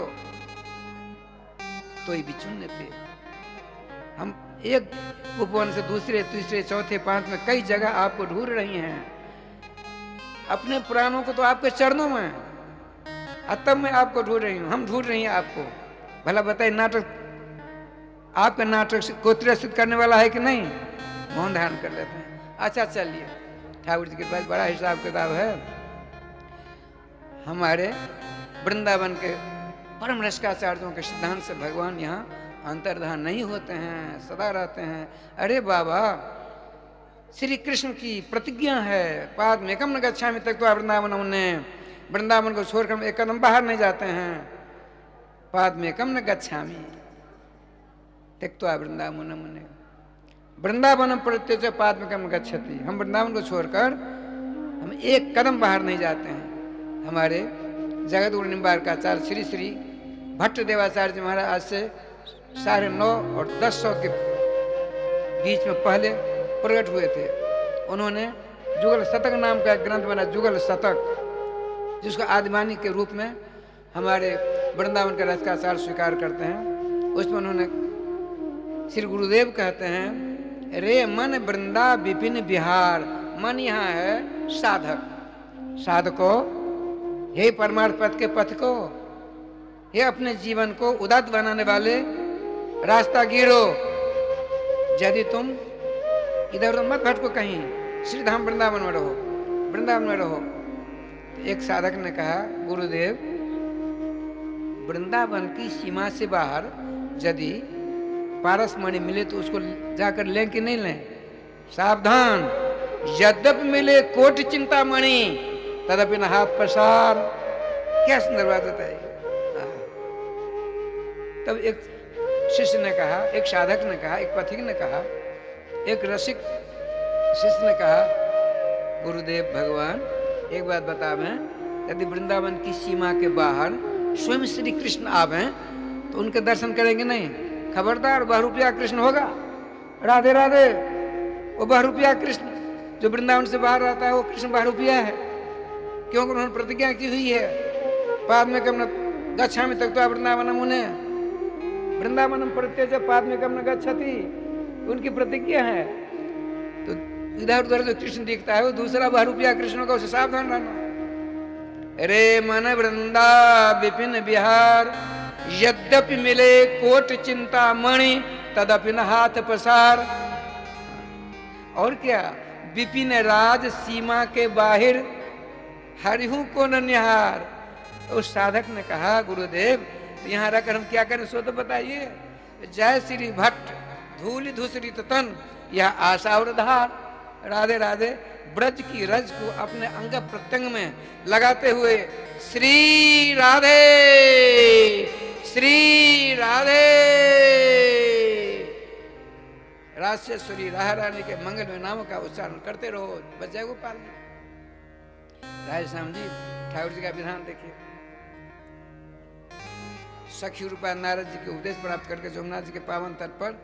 तो ये बिचुन्ने पे हम एक उपवन से दूसरे, तीसरे, चौथे, 5 में कई जगह आपको ढूंढ रही हैं। अपने प्राणों को तो आपके चरणों में, तब मैं आपको ढूंढ रही हूं, हम ढूंढ रही हैं आपको। भला बताइए, नाटक आपका नाटक को तिरस्कृत करने वाला है कि नहीं? मौन धारण कर लेते हैं। अच्छा चलिए, ठाकुर जी के पास बड़ा हिसाब किताब है। हमारे वृंदावन के परम रसिकाचार्यों के सिद्धांत से भगवान यहाँ अंतर्धान नहीं होते हैं, सदा रहते हैं। अरे बाबा, श्री कृष्ण की प्रतिज्ञा है, पाद में एकम न गच्छामि त्यक्त्वा वृंदावन। उन्हें वृंदावन को छोड़कर एक कदम बाहर नहीं जाते हैं। पाद में एकम न गच्छामि त्यक्त्वा वृंदावन मुने वृंदावन प्रत्यज पाद में एकम गच्छति। हम वृंदावन को छोड़कर हम एक कदम बाहर नहीं जाते हैं। हमारे जगत गुरु निम्बारकाचार्य श्री श्री भट्ट देवाचार्य जी महाराज आज से 950 और 1000 के बीच में पहले प्रकट हुए थे। उन्होंने जुगल शतक नाम का ग्रंथ बना, जुगल शतक। जिसको आदिमानी के रूप में हमारे वृंदावन के रस का सार स्वीकार करते हैं। उसमें उन्होंने श्री गुरुदेव कहते हैं, रे मन वृंदा विपिन बिहार। मन यहाँ है साधक, साधको हे परमार्थ पथ के पथ को, हे अपने जीवन को उदात्त बनाने वाले रास्ता गिरो। यदि तुम इधर उधर मत भटको, कहीं श्री धाम वृंदावन में रहो, वृंदावन में रहो। तो एक साधक ने कहा, गुरुदेव वृंदावन की सीमा से बाहर यदि पारसमणि मिले तो उसको जाकर लें कि नहीं लें? सावधान, यद्यपि मिले कोटि चिंतामणि तदपि न हाथ पसार। क्या सुंदर बात है। तब एक शिष्य ने कहा, एक साधक ने कहा, एक पथिक ने कहा, एक रसिक शिष्य ने कहा, गुरुदेव भगवान एक बात बतावें, यदि वृंदावन की सीमा के बाहर स्वयं श्री कृष्ण आवे तो उनके दर्शन करेंगे नहीं? खबरदार, बहुरूपिया कृष्ण होगा। राधे राधे। वो बहुरूपिया कृष्ण जो वृंदावन से बाहर आता है वो कृष्ण बहुरूपिया है, क्योंकि उन्होंने प्रतिज्ञा की हुई है, पाद्मेकं गच्छामि त्यक्त्वा वृंदावनम मुने, वृंदावनम परित्यज्य पाद्मेकं न गच्छति, उनकी प्रतिज्ञा है। तो इधर उधर जो कृष्ण दिखता है वो दूसरा बहुरूपिया कृष्ण होगा, उसे सावधान रहना। रे मन वृंदा विपिन बिहार, यद्यपि मिले कोट चिंता मणि तदपि न हाथ पसार। और क्या, विपिन राज सीमा के बाहिर हरिहु को न निहार। उस साधक ने कहा, गुरुदेव यहाँ रहकर हम क्या करें, सो तो बताइए। जय श्री भट्ट धूलि धूसरित तन यह आशा और धार। राधे राधे। ब्रज की रज को अपने अंग प्रत्यंग में लगाते हुए श्री राधे श्री राधे, राजेश्वरी राह रानी के मंगल में नामों का उच्चारण करते रहो। बच जाए गोपाल जी। राधे श्याम जी, ठाकुर जी का विधान देखिए। सखी रूपा नारद जी के उपदेश प्राप्त करके जमुना जी के पावन तट पर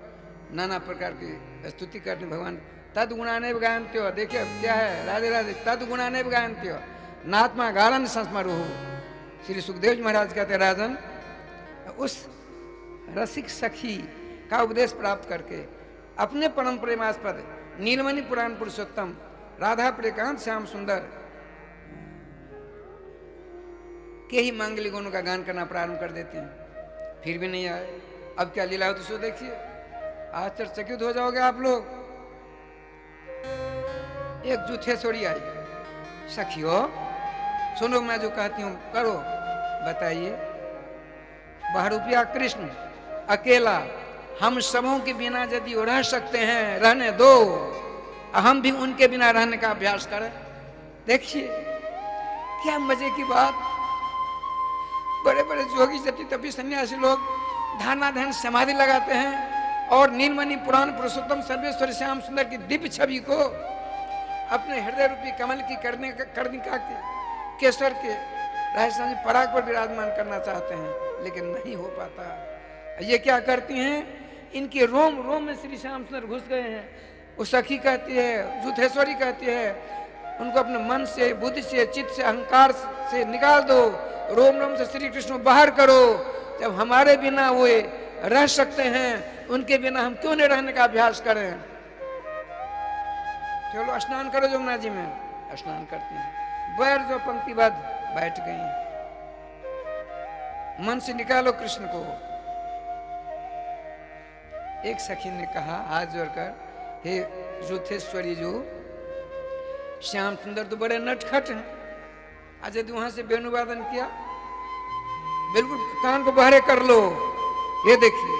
नाना प्रकार की स्तुति करते भगवान। तद गुणानेव गायन्त्यो, देखिए क्या है, राधे राधे। तद गुणानेव गायन्त्यो नात्मा गालन संस्मरुः। श्री सुखदेव जी महाराज कहते हैं, राजन उस रसिक सखी का उपदेश प्राप्त करके अपने परम प्रेमास्पद नीलमणि पुराण पुरुषोत्तम राधा प्रेकांत श्याम सुंदर के ही मांगलिक गुणों का गान करना प्रारंभ कर देते हैं। फिर भी नहीं आए। अब क्या लीला हो तो सो देखिए, आश्चर्यचकित हो जाओगे आप लोग। एक जूठेश्वरी आई, सखियो सुनो मैं जो कहती हूँ करो। बताइए, बहुरूपिया कृष्ण अकेला हम सबों के बिना यदि रह सकते हैं, रहने दो, हम भी उनके बिना रहने का अभ्यास करें। देखिए क्या मजे की बात। बड़े बड़े जोगी जति तपी सन्यासी लोग धारणा ध्यान समाधि लगाते हैं और नीलमणि पुराण पुरुषोत्तम सर्वेश्वर श्याम सुंदर की दिव्य छवि को अपने हृदय रूपी कमल की कर्णिका के केसर के राजस्थान पराग पर विराजमान करना चाहते हैं, लेकिन नहीं हो पाता। ये क्या करती हैं, इनके रोम रोम में श्री श्याम सुंदर घुस गए हैं। वो सखी कहती है, जूथेश्वरी कहती है, उनको अपने मन से, बुद्धि से, चित्त से, अहंकार से निकाल दो, रोम रोम से श्री कृष्ण बाहर करो। जब हमारे बिना वो रह सकते हैं, उनके बिना हम क्यों नहीं रहने का अभ्यास करें। चलो स्नान करो जमुना जी में। स्नान करती हैं, बैर जो पंक्तिबद्ध बैठ गई, मन से निकालो कृष्ण को। एक सखी ने कहा हाथ जोड़कर, हे जूथेश्वरी जो श्याम सुंदर तो बड़े नटखट हैं, आज यदि वहां से वेणुवादन किया, बिल्कुल कान को बहरे कर लो। ये देखिए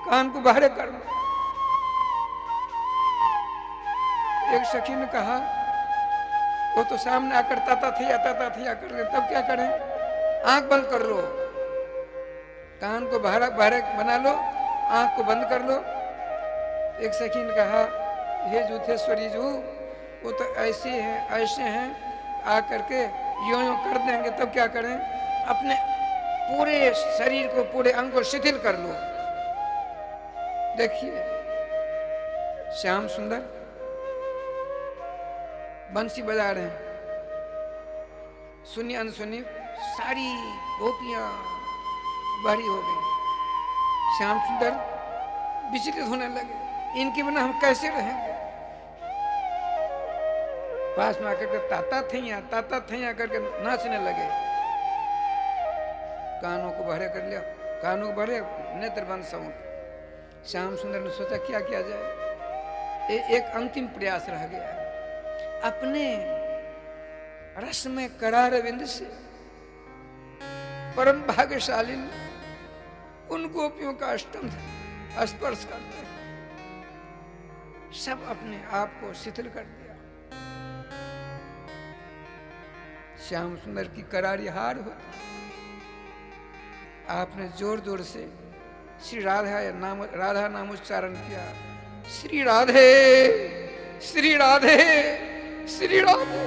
कान को बहरे कर लो। एक सखी ने कहा, वो तो सामने आकर ताता थिया कर रहे, तब क्या करें, आंख बंद कर लो, कान को बहरे बना लो, आंख को बंद कर लो। एक सखी ने कहा, हे जूथेश्वरी जू, वो तो ऐसे हैं आकर के यूं यूं कर देंगे, तब क्या करें, अपने पूरे शरीर को, पूरे अंग को शिथिल कर लो। देखिए श्याम सुंदर बंसी बजा रहे हैं, सुनी अनसुनी सारी गोपियां बड़ी हो गई। श्याम सुंदर विचलित होने लगे, इनके बिना हम कैसे रहेंगे। पास में आकर के ताता थैया करके नाचने लगे। कानों को बहरे कर लिया, कानों को बहरे, नेत्र बंद सब। श्याम सुंदर ने सोचा क्या किया जाए। एक अंतिम प्रयास रह गया। अपने रस में करार विंद से परम भाग्यशाली उन गोपियों का अष्टम स्पर्श करते सब अपने आप को शिथिल कर दिया। श्याम सुंदर की करारी हार होती। आपने जोर जोर से श्री राधा नाम उच्चारण किया। श्री राधे श्री राधे श्री राधे।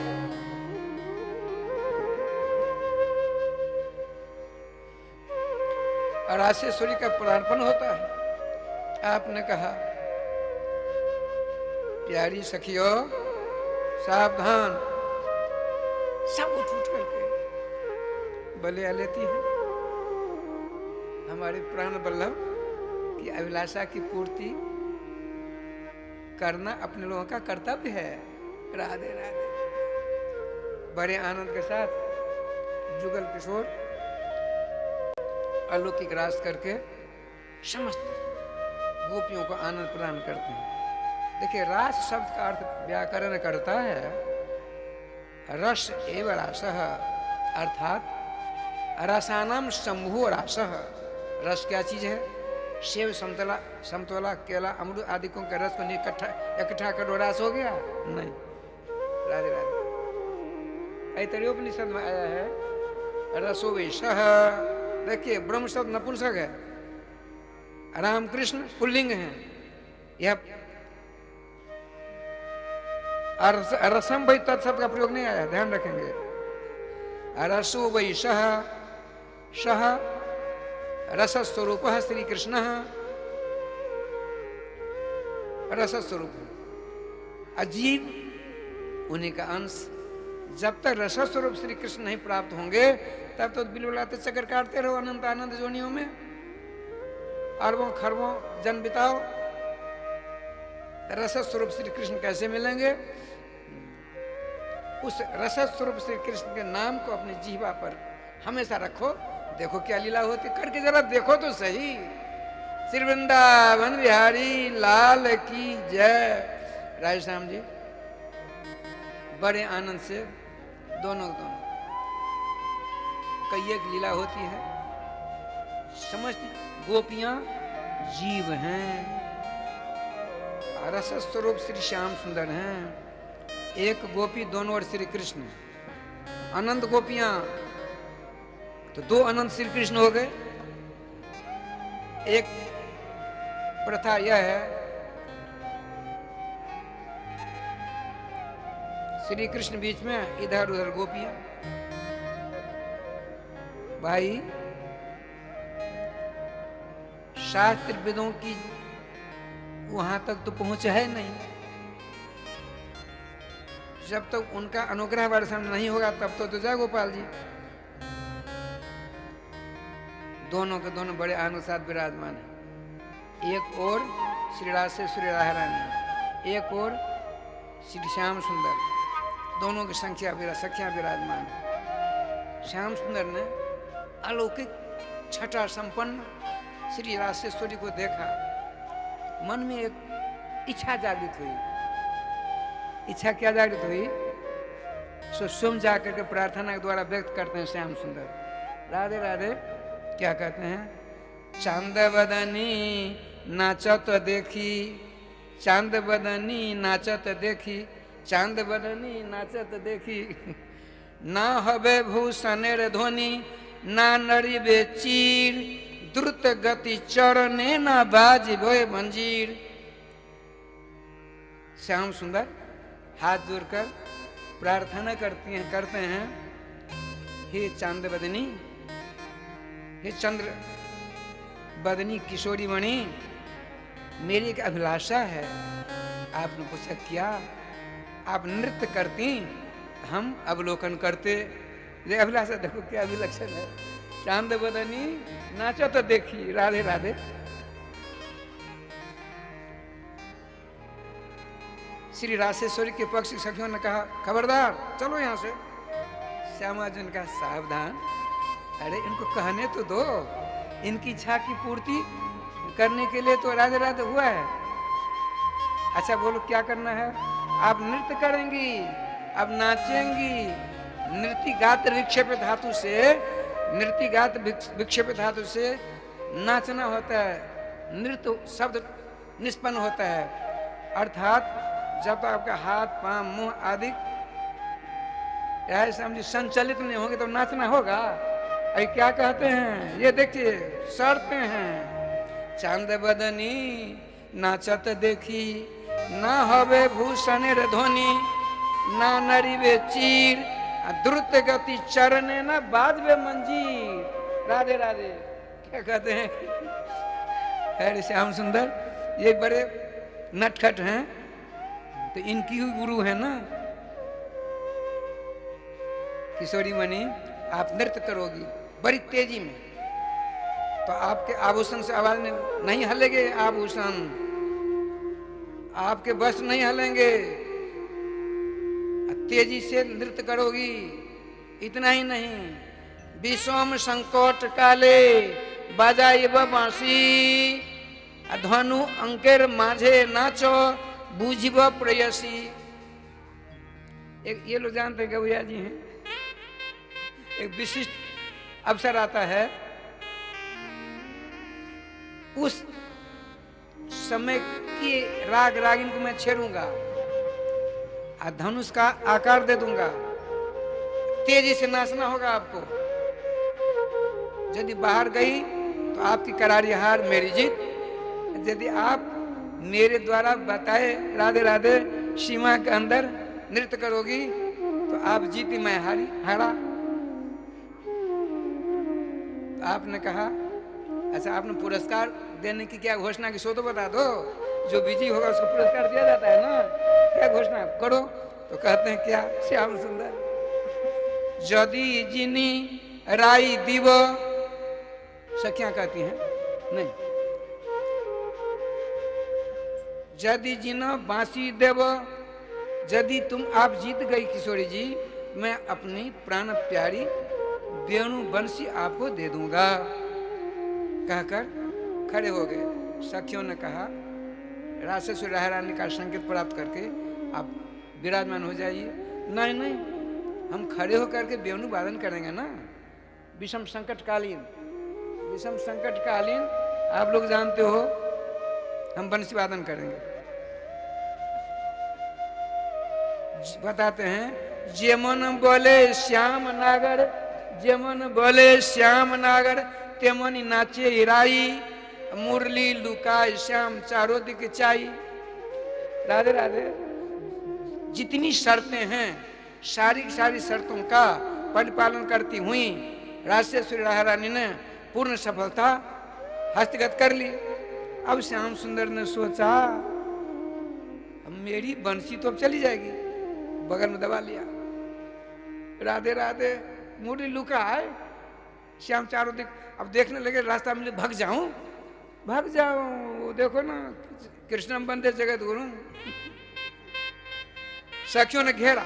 और राशेश्वरी का प्रार्पण होता है। आपने कहा प्यारी सखियों सावधान। सब उठ करके बलिया लेती है। हमारे प्राण वल्लभ की अभिलाषा की पूर्ति करना अपने लोगों का कर्तव्य है। राधे राधे। बड़े आनंद के साथ जुगल किशोर अलौकिक रास करके समस्त गोपियों को आनंद प्रदान करते हैं। देखिए रास शब्द का अर्थ व्याकरण करता है रस एव रासः, अर्थात रसानाम शंभु रासः। रस क्या चीज है? सेव समतोला केला अमरूद आदि को के रस को इकट्ठा कर रस हो गया? नहीं। राधे राधे। ऐतरेय उपनिषद में आया है रसो वैशः। देखिए ब्रह्म शब्द नपुंसक है, रामकृष्ण पुल्लिंग है। यह रसम वही तत्शब्द का प्रयोग नहीं आया, ध्यान रखेंगे। रसो वै सह रस स्वरूप श्री कृष्ण। रस स्वरूप अजीब उन्हीं का अंश। जब तक रस स्वरूप श्री कृष्ण नहीं प्राप्त होंगे तब तो बिलबुलाते चक्कर काटते रहो अनंत आनंद जोनियों में, अरबों खरबों जन्म बिताओ। रस स्वरूप श्री कृष्ण कैसे मिलेंगे? उस रस स्वरूप श्री कृष्ण के नाम को अपनी जीवा पर हमेशा रखो। देखो क्या लीला होती, करके जरा देखो तो सही। श्री वृंदावन बिहारी लाल की जय। राधेश्याम जी बड़े आनंद से दोनों कई एक लीला होती है। समझती गोपियां जीव हैं, रस स्वरूप श्री श्याम सुंदर हैं। एक गोपी दोनों ओर श्री कृष्ण। अनंत गोपियां तो दो अनंत श्री कृष्ण हो गए। एक प्रथा यह है श्री कृष्ण बीच में, इधर उधर गोपियां। भाई शास्त्र वेदों की वहां तक तो पहुंच है नहीं। जब तक उनका अनुग्रह वर्षण नहीं होगा तब तो जय गोपाल जी। दोनों के दोनों बड़े आनंद साथ विराजमान है। एक और श्री राधेश्वरी राधा रानी, एक और श्री श्याम सुंदर। दोनों की सखियां विराजमान है। श्याम सुंदर ने अलौकिक छठा संपन्न श्री राधेश्वरी को देखा। मन में एक इच्छा जागृत हुई। इच्छा क्या जागृत हुई? सो स्वयं जाकर के प्रार्थना के द्वारा व्यक्त करते हैं श्याम सुंदर। राधे राधे क्या कहते हैं? चांद बदनी नाचत देखी, चांद बदनी नाचत देखी, चांद बदनी नाचत देखी। ना हबे भूषणेर ध्वनि, ना नरिबे चीर, द्रुत गति चरणे ना बाज भोय मंजीर। श्याम सुंदर हाथ जोड़कर प्रार्थना करते हैं, हे चांद बदनी, हे चंद्र बदनी किशोरी मणि, मेरी एक अभिलाषा है। आपने पूछा क्या? आप नृत्य करती, हम अवलोकन करते। ये अभिलाषा देखो क्या विलक्षण है। चांद बदनी नाचो तो देखी, राधे राधे। श्री राशेश्वरी के पक्ष की सखियों ने कहा खबरदार चलो यहाँ से। श्यामा जी ने कहा सावधान, अरे इनको कहने तो दो, इनकी इच्छा की पूर्ति करने के लिए तो राधे राधे हुआ है। अच्छा बोलो क्या करना है? आप नृत्य करेंगी, अब नाचेंगी। नृत्य गात्र विक्षेप धातु से, नृत्य गात्र विक्षेप धातु से नाचना होता है, नृत्य शब्द निष्पन्न होता है। अर्थात जब तक आपका हाथ पांव मुंह आदि समझिए संचालित नहीं होंगे तो नाचना होगा। अरे क्या कहते हैं ये देखिए, शर्तें हैं। चांद बदनी नाचत देखी, ना हवे भूषण ध्वनि, ना नरिवे चीर, द्रुत गति चरने न बाजवे मंजीर। राधे राधे। क्या कहते हैं? अरे श्याम सुंदर ये बड़े नटखट हैं, तो इनकी ही गुरु है ना। किशोरी मणि आप नृत्य करोगी बड़ी तेजी में, तो आपके आभूषण से आवाज नहीं हलेंगे, आभूषण आपके वस्त्र नहीं हलेंगे, तेजी से नृत्य करोगी। इतना ही नहीं, विषम संकट काले बजाइब बांसी, धनु अंकेर माझे नाचो बूझिब प्रेयसी। एक ये लोग जानते हैं गवैया जी हैं, एक विशिष्ट अवसर आता है, उस समय की राग रागिन को मैं छेड़ूंगा, धनुष का आकार दे दूंगा, तेजी से नाचना होगा आपको। यदि बाहर गई तो आपकी करारी हार मेरी जीत। यदि आप मेरे द्वारा बताए राधे राधे सीमा के अंदर नृत्य करोगी तो आप जीती, मैं हारा। तो आपने कहा अच्छा आपने पुरस्कार देने की क्या घोषणा की, सो तो बता दो। जो विजयी होगा उसको पुरस्कार दिया जाता है ना, क्या घोषणा करो। तो कहते हैं क्या? श्याम सुंदर यदि जिनी राई दीव, सखियां कहती हैं नहीं, यदि जिना बांसी देव, यदि तुम आप जीत गई किशोरी जी, मैं अपनी प्राण प्यारी वेणु बंसी आपको दे दूंगा। कहकर खड़े हो गए। सखियों ने कहा राशेश्वरी रानी का संकेत प्राप्त करके आप विराजमान हो जाइए। नहीं नहीं, हम खड़े होकर के वेणु वादन करेंगे ना। विषम संकटकालीन, विषम संकटकालीन आप लोग जानते हो, हम बंसी वादन करेंगे। बताते हैं जेमन बोले श्याम नागर, जेमन बोले श्याम नागर, तेमन नाचे हिराई, मुरली लुकाय श्याम चारों दिख चाई। राधे राधे। जितनी शर्तें हैं सारी सारी शर्तों का परिपालन करती हुई राशेश्वरी रानी ने पूर्ण सफलता हस्तगत कर ली। अब श्याम सुंदर ने सोचा मेरी बंसी तो अब चली जाएगी, बगल में दबा लिया। राधे राधे। मुरली लुका है, श्याम चारों दिख। अब देखने लगे रास्ता मिले, भाग जाऊं भाग जाऊं। देखो ना कृष्णम बंदे जगत गुरु। सखियों ने घेरा,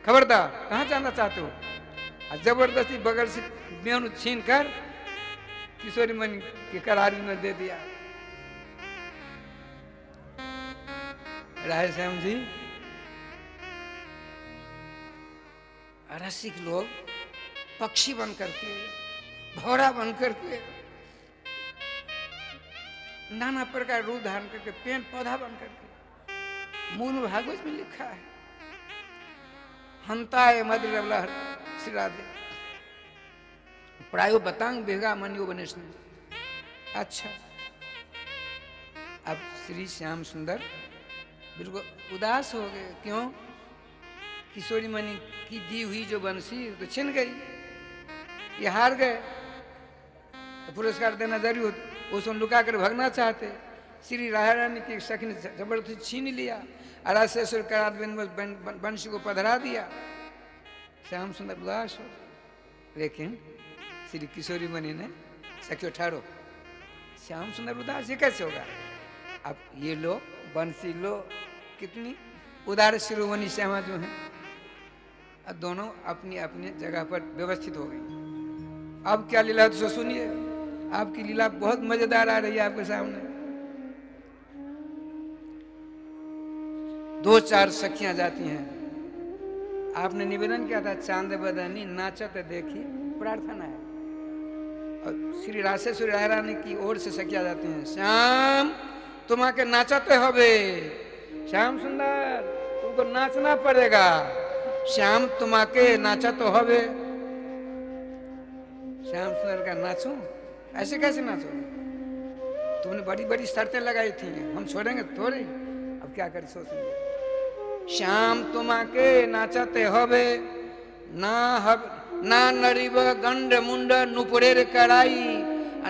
खबरदार कहां जाना चाहते हो। जबरदस्ती बगल से वेणु छीन कर किशोरी मणि की करारी में दे दिया। राय श्याम जी, रसिक लोग पक्षी बन करके, घोड़ा बन करके, नाना प्रकार रूप धारण करके, पेड़ पौधा बन करके, मूल भागवत में लिखा है हंताए मधुर लहर श्री राधे प्रायो बतांग बेगा मनियो बनेश। अच्छा अब श्री श्याम सुंदर बिल्कुल उदास हो गए। क्यों? किशोरी मणि की दी हुई जो बंसी तो छिन गई, ये हार गए। तो पुरस्कार देना जरूरी होता, उसको लुका कर भागना चाहते। श्री रानी की सखी ने जबरदस्ती छीन लिया। राशेश्वरी करात बंशी को पधरा दिया। श्याम सुंदर उदास हो। लेकिन श्री किशोरी मणि ने सखियो ठहरो, श्याम सुंदर उदास ये कैसे होगा? अब ये लो बंसी लो, कितनी उदार शिरोमणि श्यामा जो हैं, अब दोनों अपनी अपनी जगह पर व्यवस्थित हो गई। अब क्या लीला तो सुनिए, आपकी लीला बहुत मजेदार आ रही है आपके सामने। दो चार सखियां जाती हैं। आपने निवेदन किया था चांद बदनी नाचत देखी प्रार्थना है, और श्री राशेश्वरी रानी की ओर से सखियां जाती हैं। श्याम तुम आके नाचते होबे, श्याम सुंदर तुमको नाचना पड़ेगा, श्याम तुम आके नाचा तो होबे। श्याम सुंदर का नाचूं? ऐसे कैसे नाचो? तुमने बड़ी बड़ी शर्तें लगाई थी, हम छोड़ेंगे थोड़ी? अब क्या कर सोचेंगे। श्याम तुम आके नाचते होबे, ना नरिब गंड मुंड नुपुरेर कड़ाई,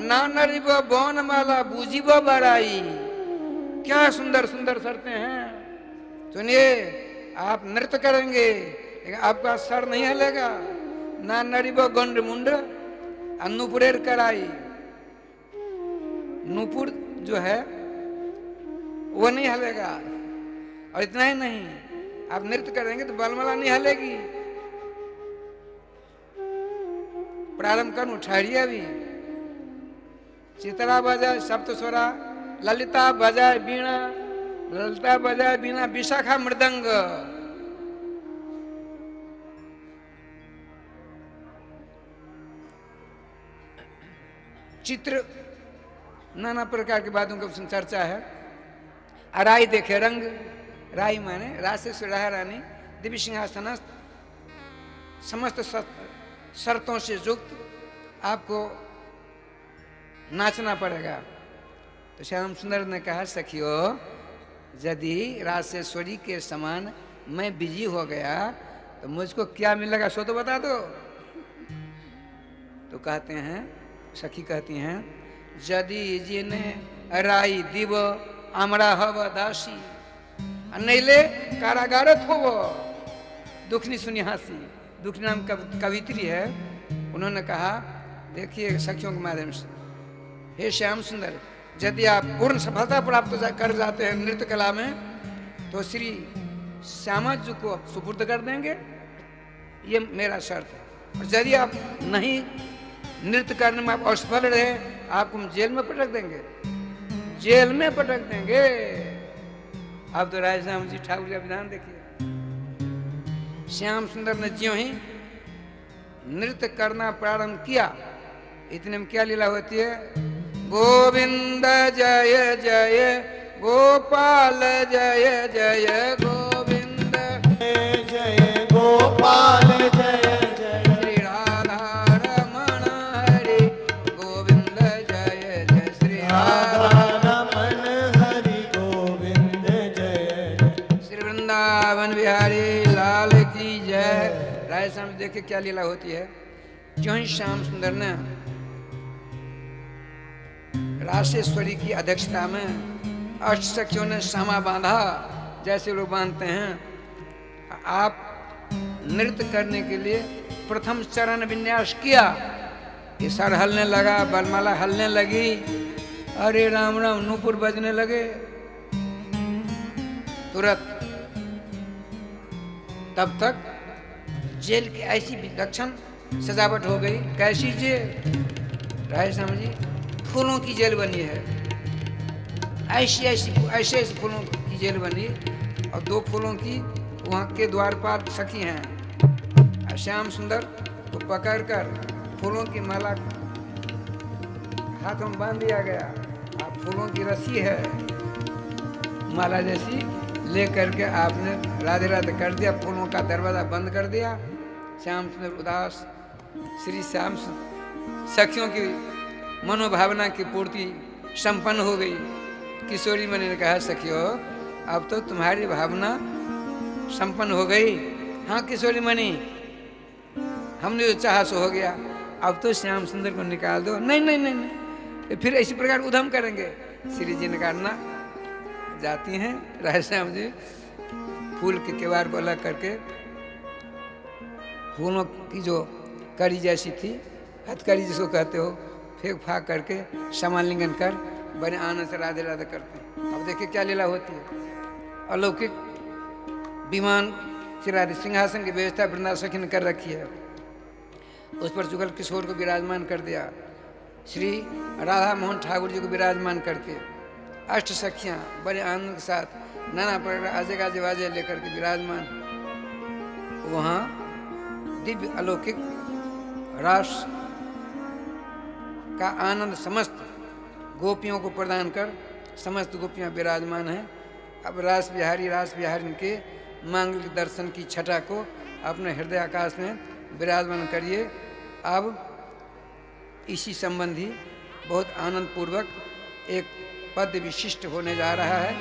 ना नरिब बौन माला बूझिब बड़ाई। क्या सुंदर सुंदर शर्तें हैं। सुनिए, आप नृत्य करेंगे लेकिन आपका सर नहीं हिलेगा। ना नरिब गंड मुंड नुपुरेर कड़ाई, नूपुर जो है वो नहीं हलेगा। और इतना ही नहीं, आप नृत्य करेंगे तो बलमाला नहीं हलेगी। प्रारंभ कर ठहरिए अभी। चितरा बजाए सप्तस्वरा, ललिता बजाए बीणा, ललिता बजाए बीणा, विशाखा मृदंग। चित्र नाना प्रकार के बातों की चर्चा है। राई देखे रंग, राई माने राशेश्वरी रानी दिव्य सिंहासन समस्त शर्तों से युक्त आपको नाचना पड़ेगा। तो श्याम सुंदर ने कहा सखियो, यदि राशेश्वरी के समान मैं बिजी हो गया तो मुझको क्या मिलेगा सो तो बता दो। तो कहते हैं, सखी कहती हैं, यदि जिने राई दिव आमरा हव दासी, नैले कारागार थोव। दुखनी सुनी हासी, दुखनी नाम कवित्री है। उन्होंने कहा, देखिए सखियों के माध्यम से, हे श्याम सुंदर, यदि आप पूर्ण सफलता प्राप्त कर जाते हैं नृत्य कला में, तो श्री श्यामा जी को सुपुर्द कर देंगे, ये मेरा शर्त है। और यदि आप नहीं नृत्य करने में आप असफल रहे, आपको हम जेल में पटक देंगे, जेल में पटक देंगे। अब तो राय श्याम जी ठाकुर का विधान देखिए। श्याम सुंदर ने ज्यों ही नृत्य करना प्रारंभ किया, इतने में क्या लीला होती है। गोविंद जय जय गोपाल जय जय गोविंद
जय जय गोपाल जय जय
श्री राधा रमण हरि गोविंद जय जय श्री
राधा रमण हरि गोविंद जय जय
श्री वृंदावन बिहारी लाल की जय। राय श्याम देखिए क्या लीला होती है। क्यों ही श्याम सुंदर ने राशेश्वरी की अध्यक्षता में अष्ट सखियों ने सामा बांधा, जैसे लोग बांधते हैं। आप नृत्य करने के लिए प्रथम चरण विन्यास किया, ये सर हलने लगा, बलमाला हलने लगी, अरे राम राम नूपुर बजने लगे। तुरंत तब तक जेल की ऐसी विलक्षण सजावट हो गई। कैसी जेल? राय श्याम जी, फूलों की जेल बनी है। ऐसे फूलों की जेल बनी, और दो फूलों की वहाँ के द्वारपाल सखी हैं। और श्याम सुंदर को पकड़कर फूलों की माला हाथों में बांध दिया गया। अब फूलों की रस्सी है, माला जैसी ले करके आपने राधे राधे कर दिया, फूलों का दरवाजा बंद कर दिया। श्याम सुंदर उदास। श्री श्याम सखियों की मनोभावना की पूर्ति संपन्न हो गई। किशोरी मणि ने कहा, सखियो अब तो तुम्हारी भावना संपन्न हो गई। हाँ किशोरी मणि, हमने जो चाहा सो हो गया, अब तो श्याम सुंदर को निकाल दो। नहीं नहीं नहीं, नहीं। फिर इसी प्रकार उधम करेंगे। श्री जी ने कहा ना, जाती हैं राय श्याम जी, फूल के किवाड़ को अलग करके फूलों की जो कड़ी जैसी थी, हथकड़ी जिसको कहते हो, फेंक फाक करके समालिंगन कर बड़े आनंद से राधे राधे करते हैं। अब देखिए क्या लीला होती है। अलौकिक विमान श्री सिंहासन की व्यवस्था वृंदावन सखी ने कर रखी है। उस पर जुगल किशोर को विराजमान कर दिया, श्री राधा मोहन ठाकुर जी को विराजमान करके अष्ट सखियाँ बड़े आनंद के साथ नाना प्रकार आजे गाजे वाजे लेकर के विराजमान। वहाँ दिव्य अलौकिक रास का आनंद समस्त गोपियों को प्रदान कर समस्त गोपियाँ विराजमान हैं। अब रास बिहारी के मांगलिक दर्शन की छटा को अपने हृदय आकाश में विराजमान करिए। अब इसी संबंधी बहुत आनंद पूर्वक एक पद विशिष्ट होने जा रहा है,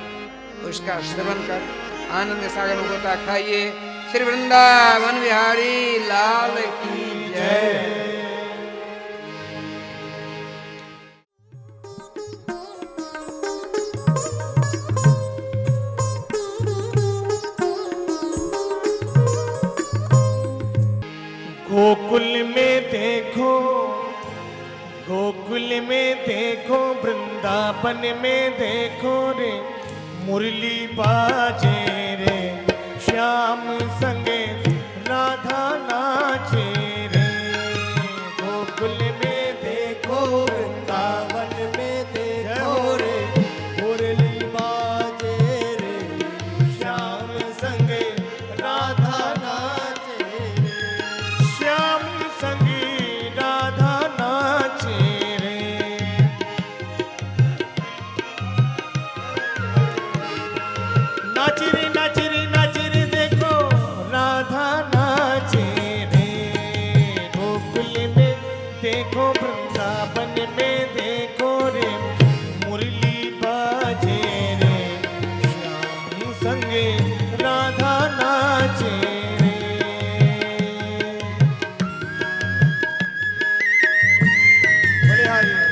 उसका श्रवण कर आनंद सागर में गोता खाइए। श्री वृंदावन बिहारी लाल की जय।
गोकुल में देखो, गोकुल में देखो, वृंदावन में देखो रे, मुरली बाजे रे, श्याम संगे राधा नाचे रे। गोकुल में देखो, वृंदावन में देखो रे, मुरली बाजे रे, श्याम संगे राधा नाचे रे, श्याम संगे राधा नाचे रे। नाची रे नाची रे नाची रे, देखो राधा नाचे रे। गोकुल में देखो, वृंदावन में देखो रे, मुरली बाजे रे, श्याम संगे राधा नाचे रे। बड़े हारी है।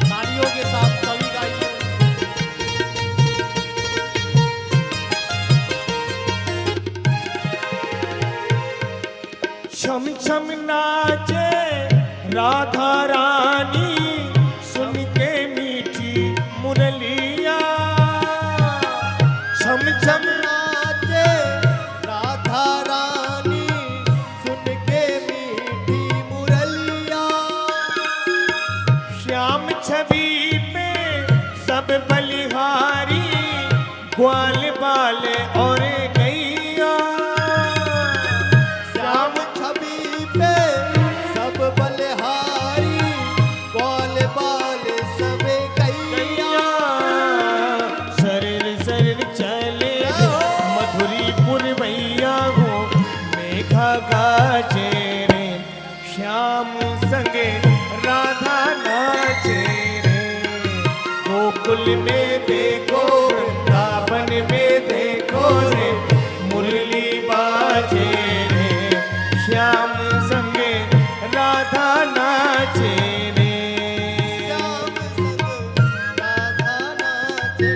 तालियों के साथ सभी गाइए।
छम छम नाचे राधा रानी, सुन के मीठी मुरलिया। छम छम
नाचे राधा रानी, सुन के मीठी मुरलिया।
श्याम छवि पे सब बलिहारी, ग्वाल बाल और गैया।
श्याम छवि पे सब बलिहारी, ग्वाल बाल सब गैया।
शरीर शरीर चले मधुरी पुरवैया हो, मेघा गाजे रे, श्याम संगे राधा नाचे रे। गोकुल में देखो, वृंदावन में देखो रे, मुरली बाजे रे, श्याम संगे राधा नाचे रे।
श्याम संग राधा नाचे।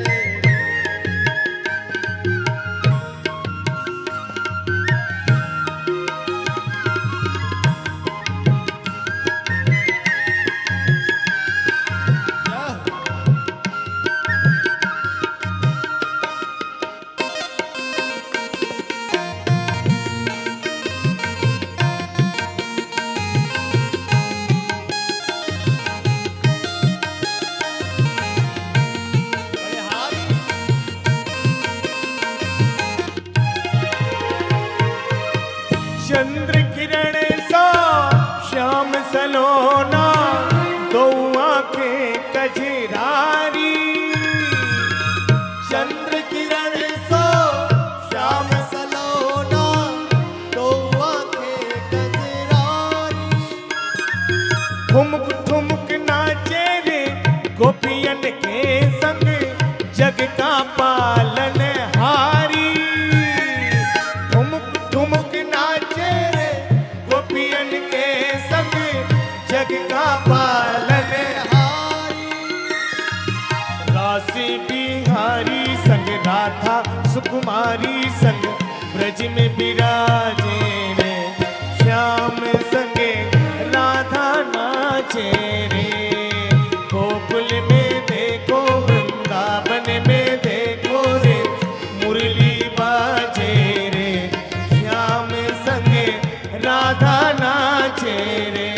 चंद्र किरण सा श्याम सलोना, दो आंखें कजरारी।
चंद्र किरण सो श्याम सलोना, दो आंखें गजरारी।
ठुमक ठुमक नाचे रे गोपी जग का पालन
हारी
राशि बिहारी संग राधा सुकुमारी संग ब्रज में विराजे रे श्याम संगे राधा नाचे रे गोकुल में देखो वृंदावन में देखो रे मुरली बाजे रे श्याम संगे राधा नाचे रे।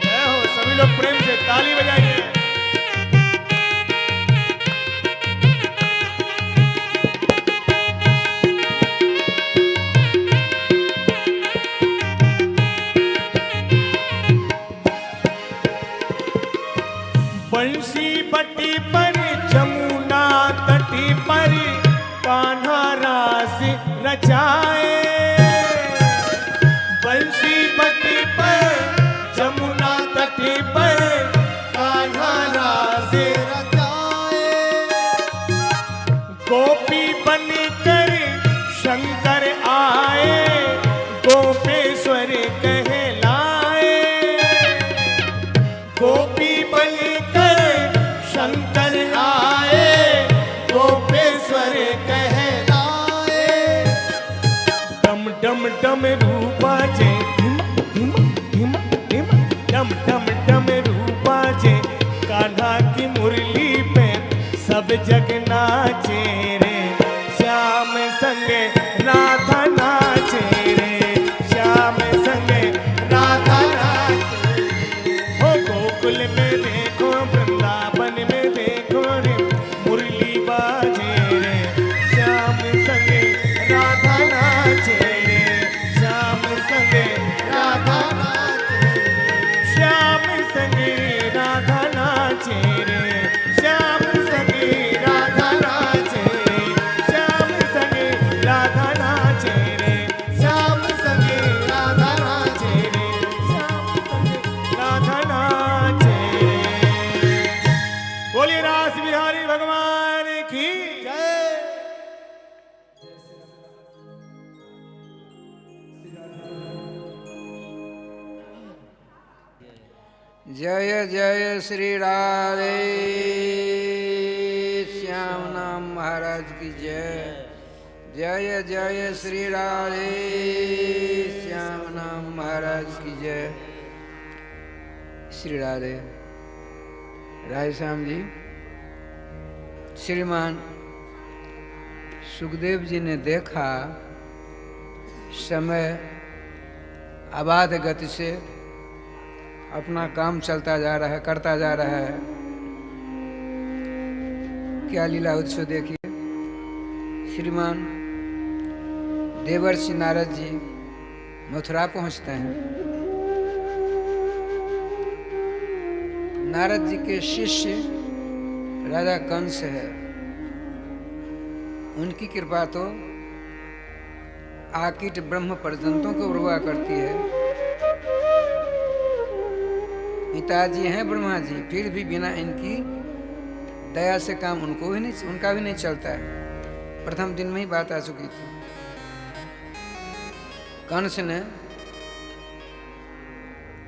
जय हो, सभी लोग प्रेम से ताली बजाइए। बंसी बट्टी पर जमुना तटी पर कान्हा रास रचाए बंसी बट्टी पर जमुना तटी पर कान्हा रास
रचाए
गोपी बनकर शंकर आए गोपेश्वर कहलाए गोपी बनकर शंकर आए गोपेश्वर कहलाए डम डम डम रूपा जे धिम धिम धिम डम डम डम रूपा जे कान्हा की मुरली पे सब जग नाचे रे श्याम संगे राधा नाचे रे श्याम संगे राधा नाचे हो गोकुल में देखो वृंदावन में देखो रे मुरली बाजे रे श्याम संगे राधा नाचे रे श्याम संगे राधा नाचे श्याम संगे राधा नाचे रे श्याम संगे राधा नाचे श्याम संगे राधा नाचे रे श्याम संगे राधा नाचे रे श्याम संगे राधा नाचे रे। बोलिए रास बिहारी भगवान की
जय
जय जय श्री राधे श्याम नाम महाराज की जय जय जय श्री राधे श्याम नाम महाराज की जय। श्री राधे राधे श्याम जी। श्रीमान सुखदेव जी ने देखा समय अबाध गति से अपना काम चलता जा रहा है, करता जा रहा है। क्या लीला उत्सव देखिए। श्रीमान देवर्षि नारद जी मथुरा पहुंचते हैं। नारद जी के शिष्य राजा कंस है, उनकी कृपा तो आकिट ब्रह्म पर्यंतों को उर्वा करती है। पिताजी हैं ब्रह्मा जी, फिर भी बिना इनकी दया से काम उनका भी नहीं चलता है। प्रथम दिन में ही बात आ चुकी थी। कंस ने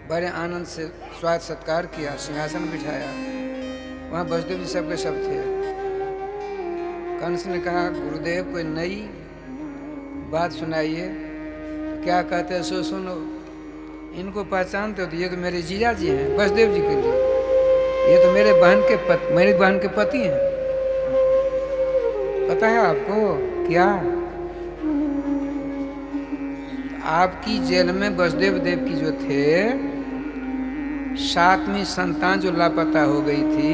बड़े आनंद से स्वागत सत्कार किया, सिंहासन बिठाया। वहाँ वसुदेव जी सबके सब थे। कंस ने कहा गुरुदेव कोई नई बात सुनाइए। क्या कहते हैं सो सुनो। इनको पहचानते हो तो ये तो मेरे जीजा जी हैं वसुदेव जी के लिए, ये तो मेरी बहन के पति हैं। पता है आपको क्या? आपकी जेल में वसुदेव देव की जो थे 7वीं संतान जो लापता हो गई थी,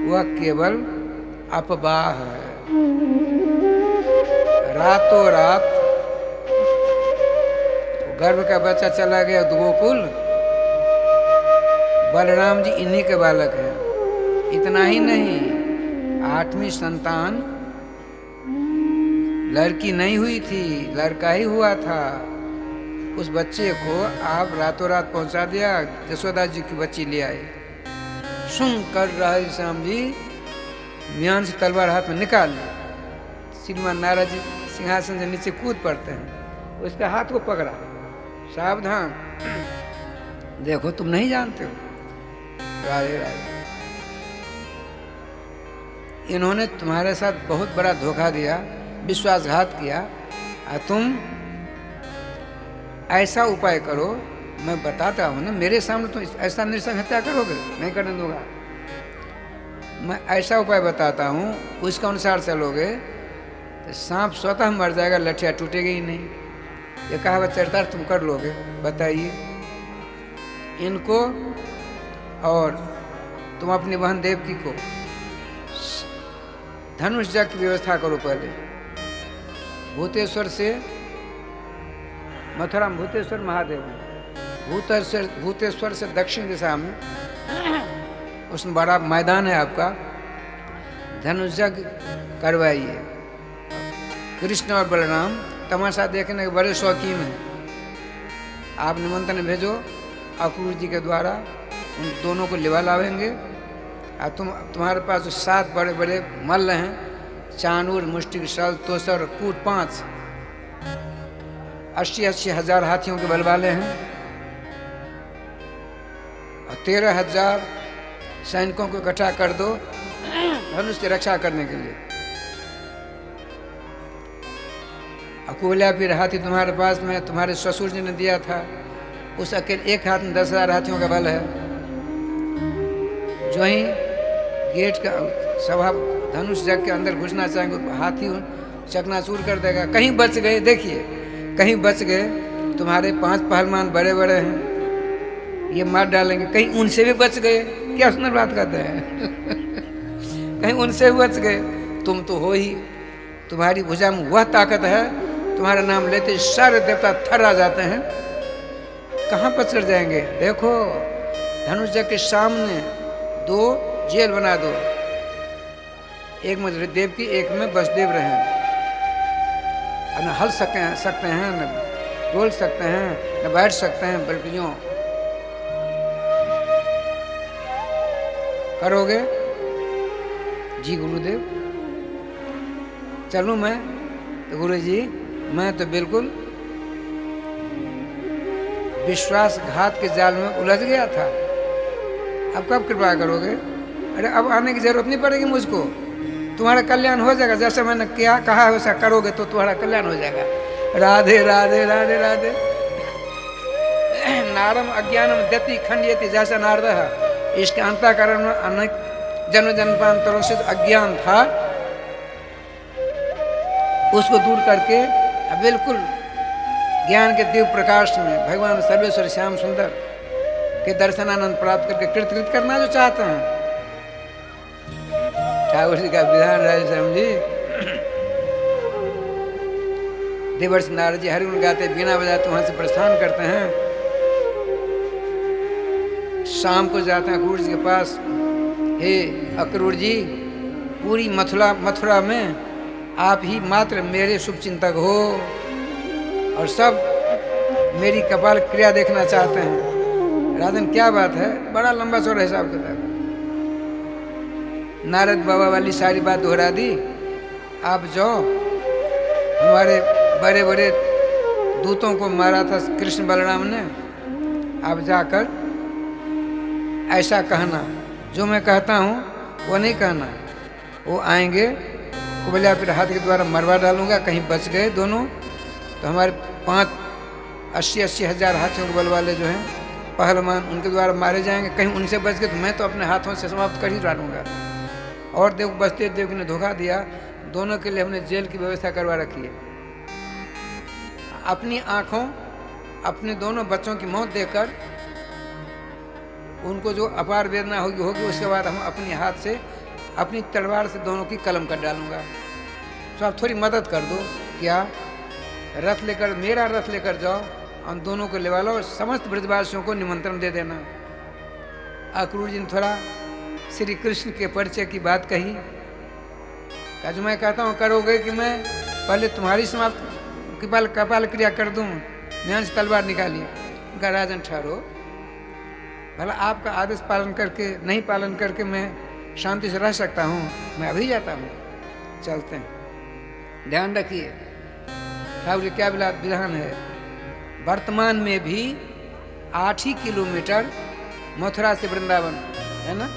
वह केवल अफवाह है। रातों रात गर्भ का बच्चा चला गया गोकुल। बलराम जी इन्हीं के बालक हैं। इतना ही नहीं, 8वीं संतान लड़की नहीं हुई थी, लड़का ही हुआ था। उस बच्चे को आप रातों रात पहुंचा दिया, यशोदा जी की बच्ची ले आए। सुन कर राधे श्याम जी म्यान से तलवार हाथ में निकाल लिया। श्रीमान नारद जी सिंहासन से नीचे कूद पड़ते हैं, उसके हाथ को पकड़ा, सावधान, देखो तुम नहीं जानते हो। राधे राधे। इन्होंने तुम्हारे साथ बहुत बड़ा धोखा दिया, विश्वासघात किया, और तुम ऐसा उपाय करो, मैं बताता हूँ ना, मेरे सामने तुम ऐसा नृशंस हत्या करोगे, नहीं करने दूंगा। मैं ऐसा उपाय बताता हूँ, उसके अनुसार चलोगे तो सांप स्वतः मर जाएगा, लठिया टूटेगी ही नहीं। ये कहावत चरितार्थ तुम कर लोगे। बताइए इनको, और तुम अपनी बहन देवकी को धनुष जग की व्यवस्था करो। पहले भूतेश्वर से, मथुरा में भूतेश्वर महादेव हैं, भूतेश्वर से दक्षिण दिशा में, उसमें बड़ा मैदान है आपका, धनुष जग करवाइए। कृष्ण और बलराम तमाशा देखने के बड़े शौकीन हैं। आप निमंत्रण भेजो अक्रूर जी के द्वारा, उन दोनों को लिवा लावेंगे। और तुम्हारे पास जो 7 बड़े बड़े मल्ल हैं, चानूर, मुष्टिक, शल, तोसर, कूट 5, 80-80 हजार हाथियों के बल वाले हैं, और 13,000 सैनिकों को इकट्ठा कर दो धनुष की रक्षा करने के लिए। अकोला फिर हाथी तुम्हारे पास में तुम्हारे ससुर जी ने दिया था, उस अकेले एक हाथ में 10,000 हाथियों का बल है। जो ही गेट का सभा धनुष जग के अंदर घुसना चाहेंगे, हाथी चकनाचूर कर देगा। कहीं बच गए, देखिए कहीं बच गए, तुम्हारे 5 पहलवान बड़े बड़े हैं, ये मार डालेंगे। कहीं उनसे भी बच गए, क्या सुंदर बात करते हैं कहीं उनसे भी बच गए, तुम तो हो ही, तुम्हारी भुजा में वह ताकत है, तुम्हारा नाम लेते सारे देवता थर आ जाते हैं। कहाँ बच कर जाएंगे? देखो धनुष जग के सामने 2 जेल बना दो, एक में देव की, एक में वसुदेव रहें। न हल सकते हैं, न बोल सकते हैं, न बैठ सकते हैं, बल्कि यूं करोगे। जी गुरुदेव, चलूं मैं? तो गुरु जी मैं तो बिल्कुल विश्वासघात के जाल में उलझ गया था, अब कब कृपा करोगे? अरे अब आने की जरूरत नहीं पड़ेगी मुझको, तुम्हारा कल्याण हो जाएगा। जैसे मैंने क्या कहा है वैसा करोगे तो तुम्हारा कल्याण हो जाएगा। राधे राधे राधे राधे। नारम अज्ञानम दति खंडयति, जैसा नारद है, इसके अंतःकरण में अनेक जन्म जन्मांतरों से अज्ञान था, उसको दूर करके बिल्कुल ज्ञान के दिव्य प्रकाश में भगवान सर्वेश्वर श्याम सुंदर के दर्शनानंद प्राप्त करके कृत करना जो चाहते हैं। ठाकुर जी का विधान राज श्याम जी, देवर्षि नारद जी हरिगुण गाते, बीना बजाते वहां से प्रस्थान करते हैं। शाम को जाते हैं अक्रूर जी के पास। हे अक्रूर जी, पूरी मथुरा में आप ही मात्र मेरे शुभ चिंतक हो, और सब मेरी कपाल क्रिया देखना चाहते हैं। राजन क्या बात है, बड़ा लंबा चौड़ा हिसाब किताब। नारद बाबा वाली सारी बात दोहरा दी। आप जाओ, हमारे बड़े बड़े दूतों को मारा था कृष्ण बलराम ने, आप जाकर ऐसा कहना, जो मैं कहता हूँ वो नहीं कहना। वो आएंगे, कुबलिया फिर हाथ के द्वारा मरवा डालूंगा। कहीं बच गए दोनों तो हमारे 80-80 हजार हाथियों के बल वाले जो हैं पहलवान, उनके द्वारा मारे जाएंगे। कहीं उनसे बच गए तो मैं तो अपने हाथों से समाप्त कर ही डालूंगा। और देव बसदेव देव ने धोखा दिया, दोनों के लिए हमने जेल की व्यवस्था करवा रखी है। अपनी आंखों अपने दोनों बच्चों की मौत देकर उनको जो अपार वेदना होगी उसके बाद हम अपने हाथ से, अपनी तलवार से दोनों की कलम कर डालूंगा। तो आप थोड़ी मदद कर दो। क्या? रथ लेकर, मेरा रथ लेकर जाओ, हम दोनों को लेवा लो और समस्त ब्रजवासियों को निमंत्रण दे देना। अक्रूर जी ने थोड़ा श्री कृष्ण के परिचय की बात कही। क्या जो मैं कहता हूँ करोगे कि मैं पहले तुम्हारी समाप्त कपाल क्रिया कर दूँ, ध्यान से तलवार निकाली। उनका राजन ठहरो, भला आपका आदेश पालन करके, नहीं पालन करके मैं शांति से रह सकता हूँ? मैं अभी जाता हूँ, चलते हैं। ध्यान रखिए ठाकुर जी क्या विधान है, वर्तमान में भी 8 ही किलोमीटर मथुरा से वृंदावन है ना,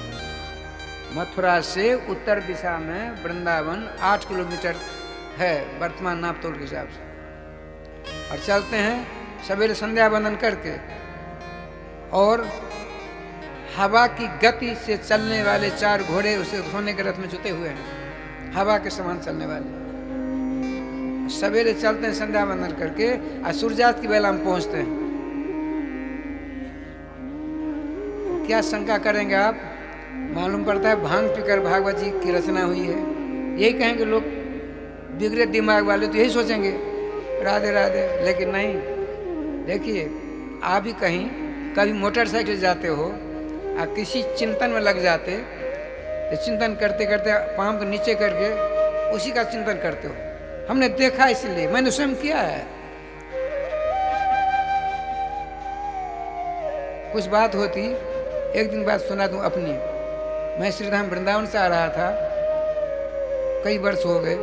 मथुरा से उत्तर दिशा में वृंदावन 8 किलोमीटर है वर्तमान नाप तोल के हिसाब से। और चलते हैं सवेरे संध्या वंदन करके, और हवा की गति से चलने वाले 4 घोड़े उसे सोने के रथ में जुटे हुए हैं, हवा के समान चलने वाले। सवेरे चलते हैं संध्या वंदन करके, और सूर्यास्त की बेला हम पहुंचते हैं। क्या शंका करेंगे आप? मालूम पड़ता है भांग पीकर भागवत जी की रचना हुई है। यही कहेंगे लोग, बिगड़े दिमाग वाले तो यही सोचेंगे राधे राधे, लेकिन नहीं। देखिए, आप ही कहीं कभी मोटरसाइकिल जाते हो और किसी चिंतन में लग जाते, तो चिंतन करते करते पाँव को नीचे करके उसी का चिंतन करते हो। हमने देखा, इसलिए मैंने स्वयं किया है। कुछ बात होती, एक दिन बात सुना दूं अपनी। मैं श्रीधाम वृंदावन से आ रहा था, कई वर्ष हो गए,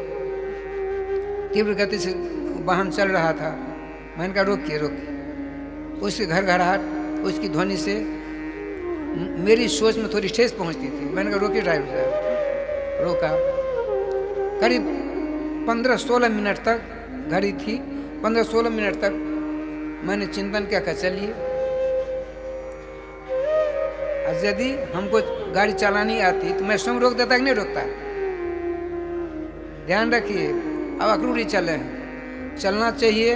तीव्र गति से वाहन चल रहा था। मैंने कहा रोकिए रोकिए। उसके घर घराहट, उसकी ध्वनि से मेरी सोच में थोड़ी ठेस पहुंचती थी। मैंने कहा रोकिए ड्राइवर साहब। रोका। करीब 15-16 मिनट तक घड़ी थी, 15-16 मिनट तक मैंने चिंतन क्या कर चलिए, यदि हमको गाड़ी चलानी आती तो मैं स्वयं रोक देता कि नहीं रोकता। ध्यान रखिए, अब अक्रूरी चले हैं, चलना चाहिए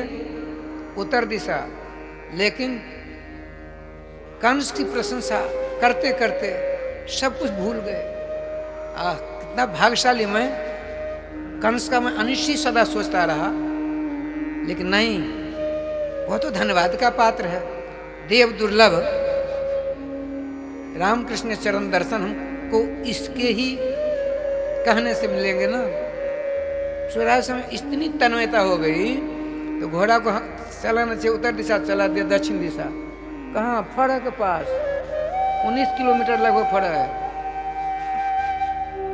उत्तर दिशा, लेकिन कंस की प्रशंसा करते करते सब कुछ भूल गए। कितना भाग्यशाली मैं, कंस का मैं अनिश्चित सदा सोचता रहा, लेकिन नहीं, वह तो धन्यवाद का पात्र है। देव दुर्लभ रामकृष्ण चरण दर्शन हमको इसके ही कहने से मिलेंगे ना। सूर्यास्त समय इतनी तन्मयता हो गई तो घोड़ा को चलाना चाहिए उत्तर दिशा, चला दिया दक्षिण दिशा। कहाँ? फड़ा के पास 19 किलोमीटर लगभग फड़ा है।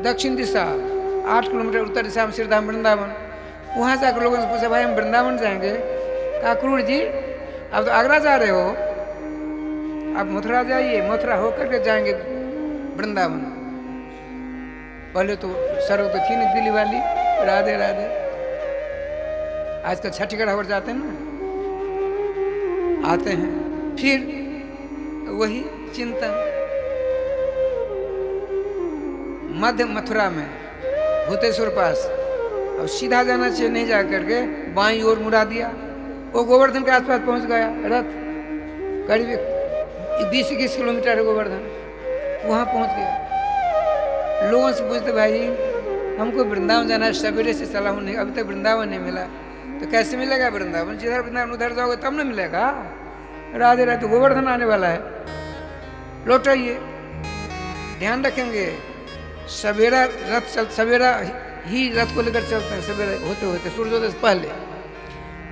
दक्षिण दिशा 8 किलोमीटर, उत्तर दिशा में श्रीधाम वृंदावन। वहाँ जाकर लोगों से पूछा, भाई हम वृंदावन जाएंगे। कहा क्रूर जी अब तो आगरा जा रहे हो, आप मथुरा जाइए, मथुरा होकर के जाएंगे वृंदावन। पहले तो सड़क तो थी नहीं दिल्ली वाली, राधे राधे। आजकल छठीगढ़ होकर जाते हैं ना, आते हैं, फिर वही चिंतन। मध्य मथुरा में भूतेश्वर पास, अब सीधा जाना चाहिए, नहीं जा करके बाईं ओर मुड़ा दिया। वो गोवर्धन के आसपास पहुंच गया रथ, करीब 20-21 किलोमीटर है गोवर्धन, वहाँ पहुँच गया। लोगों से पूछते, भाई हमको वृंदावन जाना है, सवेरे से चला हूँ, नहीं अभी तक वृंदावन नहीं मिला। तो कैसे मिलेगा वृंदावन? जिधर वृंदावन उधर जाओगे तब ना मिलेगा। राधे राधे, गोवर्धन आने वाला है, लौटाइए। ध्यान रखेंगे, सवेरा रथ चल, सवेरा ही रथ को लेकर चलते हैं, सवेरे होते होते सूर्योदय से पहले।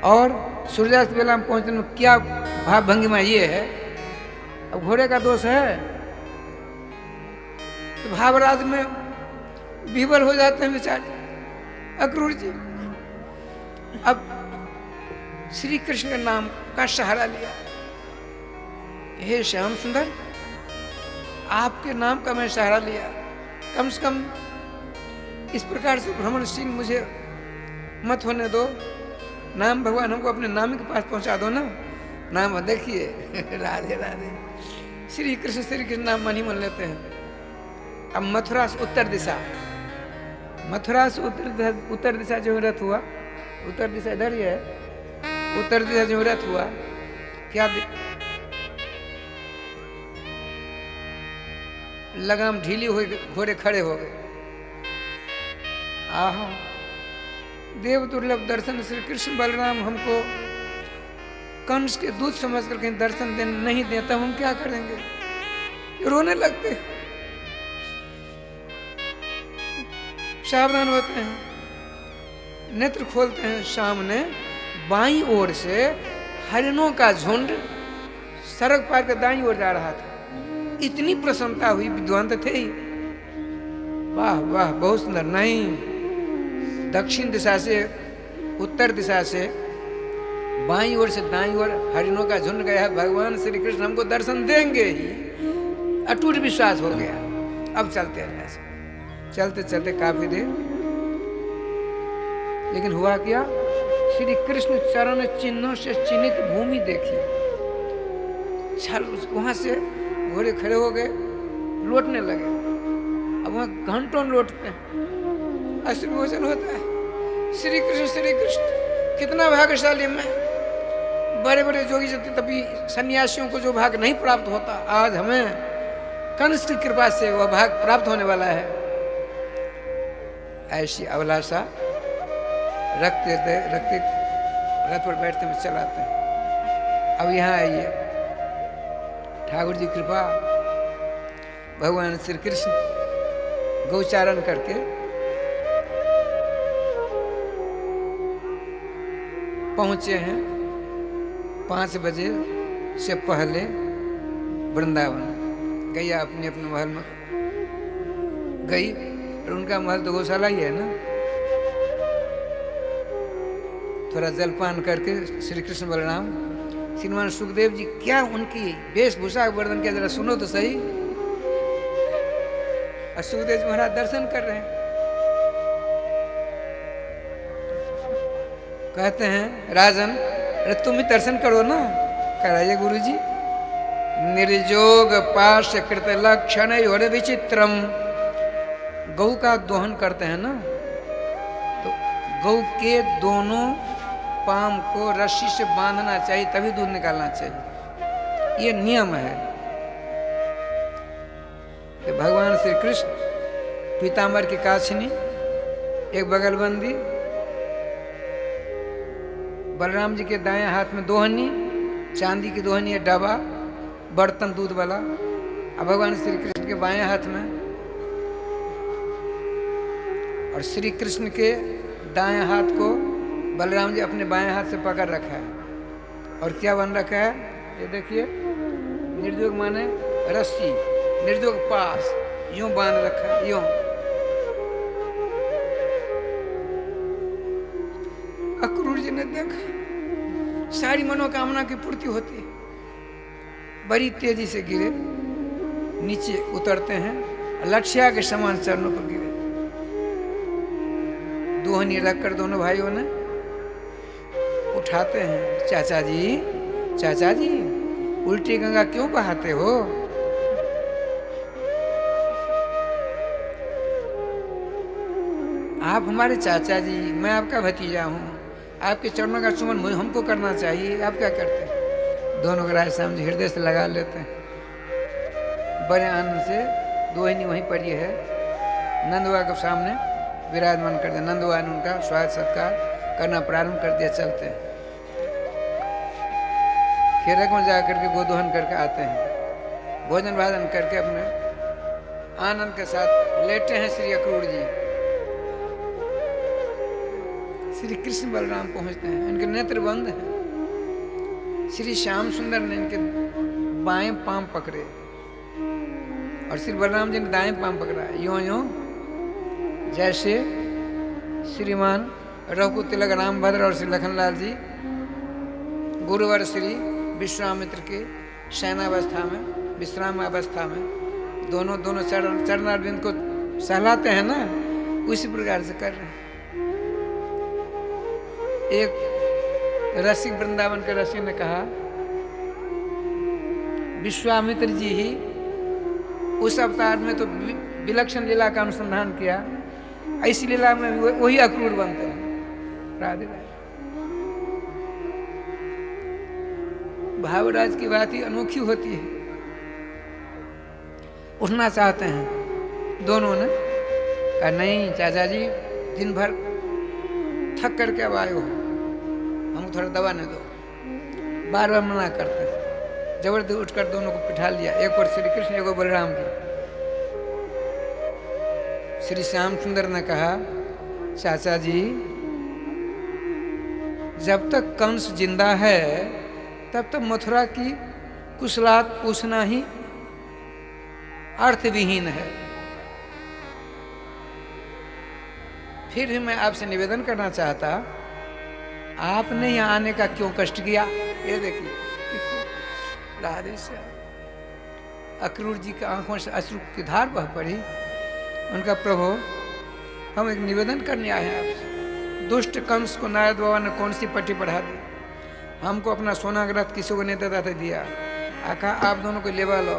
और सूर्यास्त बेला में पहुँचने में क्या भाव भंगिमा ये है। अब घोड़े का दोष है तो भावराज में विवल हो जाते हैं बेचारे अक्रूर जी। अब श्री कृष्ण के नाम का सहारा लिया, हे श्याम सुंदर, आपके नाम का मैं सहारा लिया, कम से कम इस प्रकार से भ्रमणशील मुझे मत होने दो। नाम भगवान हमको अपने नाम के पास पहुंचा दो ना। नाम देखिए राधे राधे, श्री कृष्ण नाम मन ही मन लेते हैं। अब मथुरा से उत्तर दिशा, मथुरा से उत्तर दिशा जो रथ हुआ, उत्तर दिशा इधर ही है, उत्तर दिशा जो रथ हुआ, क्या लगाम ढीली हो गई, घोड़े खड़े हो गए। आहा, देव दुर्लभ दर्शन श्री कृष्ण बलराम हमको कंस के दूत समझ कर कहीं दर्शन नहीं देता, हम क्या करेंगे? रोने लगते, सावधान होते हैं, नेत्र खोलते हैं। सामने बाईं ओर से हरिणों का झुंड सड़क पार कर दाईं ओर जा रहा था। इतनी प्रसन्नता हुई, विद्वान तो थे ही, वाह वाह बहुत सुंदर। नहीं, दक्षिण दिशा से उत्तर दिशा से बाईं ओर से दाईं ओर हरिणों का झुंड गया है, भगवान श्री कृष्ण हमको दर्शन देंगे ही, अटूट विश्वास हो गया। अब चलते हैं ऐसे, चलते चलते काफी देर, लेकिन हुआ क्या, श्री कृष्ण चरण चिन्हों से चिन्हित भूमि देखी। वहां से घोड़े खड़े हो गए, लौटने लगे। अब वहां घंटों लौटते हैं, अश्रुभूषण होता है। श्री कृष्ण कितना भाग्यशाली मैं, बड़े बड़े जोगी जति तभी सन्यासियों को जो भाग नहीं प्राप्त होता, आज हमें कंस की कृपा से वह भाग प्राप्त होने वाला है। ऐसी अभिलाषा रखते रखते रथ पर बैठते में चलाते हैं। अब यहाँ आइए, ठाकुर जी कृपा, भगवान श्री कृष्ण गौचारण करके पहुंचे हैं 5 बजे से पहले वृंदावन। गैया अपने अपने महल में गई, और उनका महल तो गौशाला ही है ना। थोड़ा जलपान करके श्री कृष्ण बलराम, श्रीमान सुखदेव जी क्या उनकी वेशभूषा वर्णन किया, जरा सुनो तो सही। और सुखदेव जी महाराज दर्शन कर रहे हैं, कहते हैं राजन अरे तुम भी दर्शन करो ना। कराइए गुरु जी। निर्जोग पाश कृत लक्षण और विचित्रम, गौ का दोहन करते हैं ना, तो गौ के दोनों पाम को रस्सी से बांधना चाहिए, तभी दूध निकालना चाहिए, ये नियम है। तो भगवान श्री कृष्ण पीताम्बर की काछनी, एक बगलबंदी, बलराम जी के दाएं हाथ में दोहनी, चांदी की दोहनी है, डबा बर्तन दूध वाला। अब भगवान श्री कृष्ण के बाएं हाथ में, और श्री कृष्ण के दाएं हाथ को बलराम जी अपने बाएं हाथ से पकड़ रखा है। और क्या बन रखा है ये देखिए, निर्जोग माने रस्सी, निर्जोग पास, यूं बांध रखा है, यूं। अक्रूर जी ने देखा, सारी मनोकामना की पूर्ति होती है। बड़ी तेजी से गिरे, नीचे उतरते हैं, लक्ष्या के समान चरणों पर गिरे। दोहनी रखकर दोनों भाइयों ने उठाते हैं। चाचा जी उल्टी गंगा क्यों बहाते हो? आप हमारे चाचा जी, मैं आपका भतीजा हूँ, आपके चरणों का चुम्बन हमको करना चाहिए, आप क्या करते हैं? दोनों को राय श्याम जी हृदय से लगा लेते हैं। बड़े आनंद से दोहिनी वहीं पर ही है, नंदवा के सामने विराजमान कर दिया। नंदवा ने उनका स्वागत सत्कार करना प्रारंभ कर दिया। चलते हैं, खेरक में जा करके गोदोहन करके आते हैं, भोजन भाजन करके अपने आनंद के साथ लेटे हैं श्री अक्रूर जी। श्री कृष्ण बलराम पहुंचते हैं, इनके नेत्र बंद हैं। श्री श्याम सुंदर ने इनके बाएं पांव पकड़े और श्री बलराम जी ने दाएं पांव पकड़ा, यूं यूं जैसे श्रीमान रघु तिलक रामभद्र और श्री लखनलाल जी गुरुवर श्री विश्वामित्र के शयनावस्था में, विश्राम अवस्था में दोनों चरणारविंद को सहलाते हैं ना, उसी प्रकार से कर रहे हैं। एक रसिक वृंदावन के रसिक ने कहा, विश्वामित्र जी ही उस अवतार में तो विलक्षण लीला का अनुसंधान किया, ऐसी लीला में वही अक्रूर बनते हैं। राधे राधे। भावराज की बात ही अनोखी होती है। उठना चाहते हैं, दोनों ने कहा नहीं चाचा जी, दिन भर थक करके अब आए हो, हमको थोड़ा दवा नहीं दो। बार बार मना करते हैं, जबरदस्ती उठकर दोनों को बिठा लिया, एक और श्री कृष्ण एक और बलराम जी। श्री श्याम सुंदर ने कहा, चाचा जी जब तक कंस जिंदा है तब तक मथुरा की कुशलात पूछना ही अर्थविहीन है। फिर भी मैं आपसे निवेदन करना चाहता, आपने यहाँ आने का क्यों कष्ट किया? ये देखिए, राधे श्याम। अक्रूर जी की आंखों से अश्रु की धार बह पड़ी। उनका प्रभु, हम एक निवेदन करने आए हैं आपसे। दुष्ट कंस को नारद बाबा ने कौन सी पट्टी पढ़ा दी? हमको अपना सोना ग्रथ किसी को नहीं देता था दिया। आका आप दोनों को लेवा लो।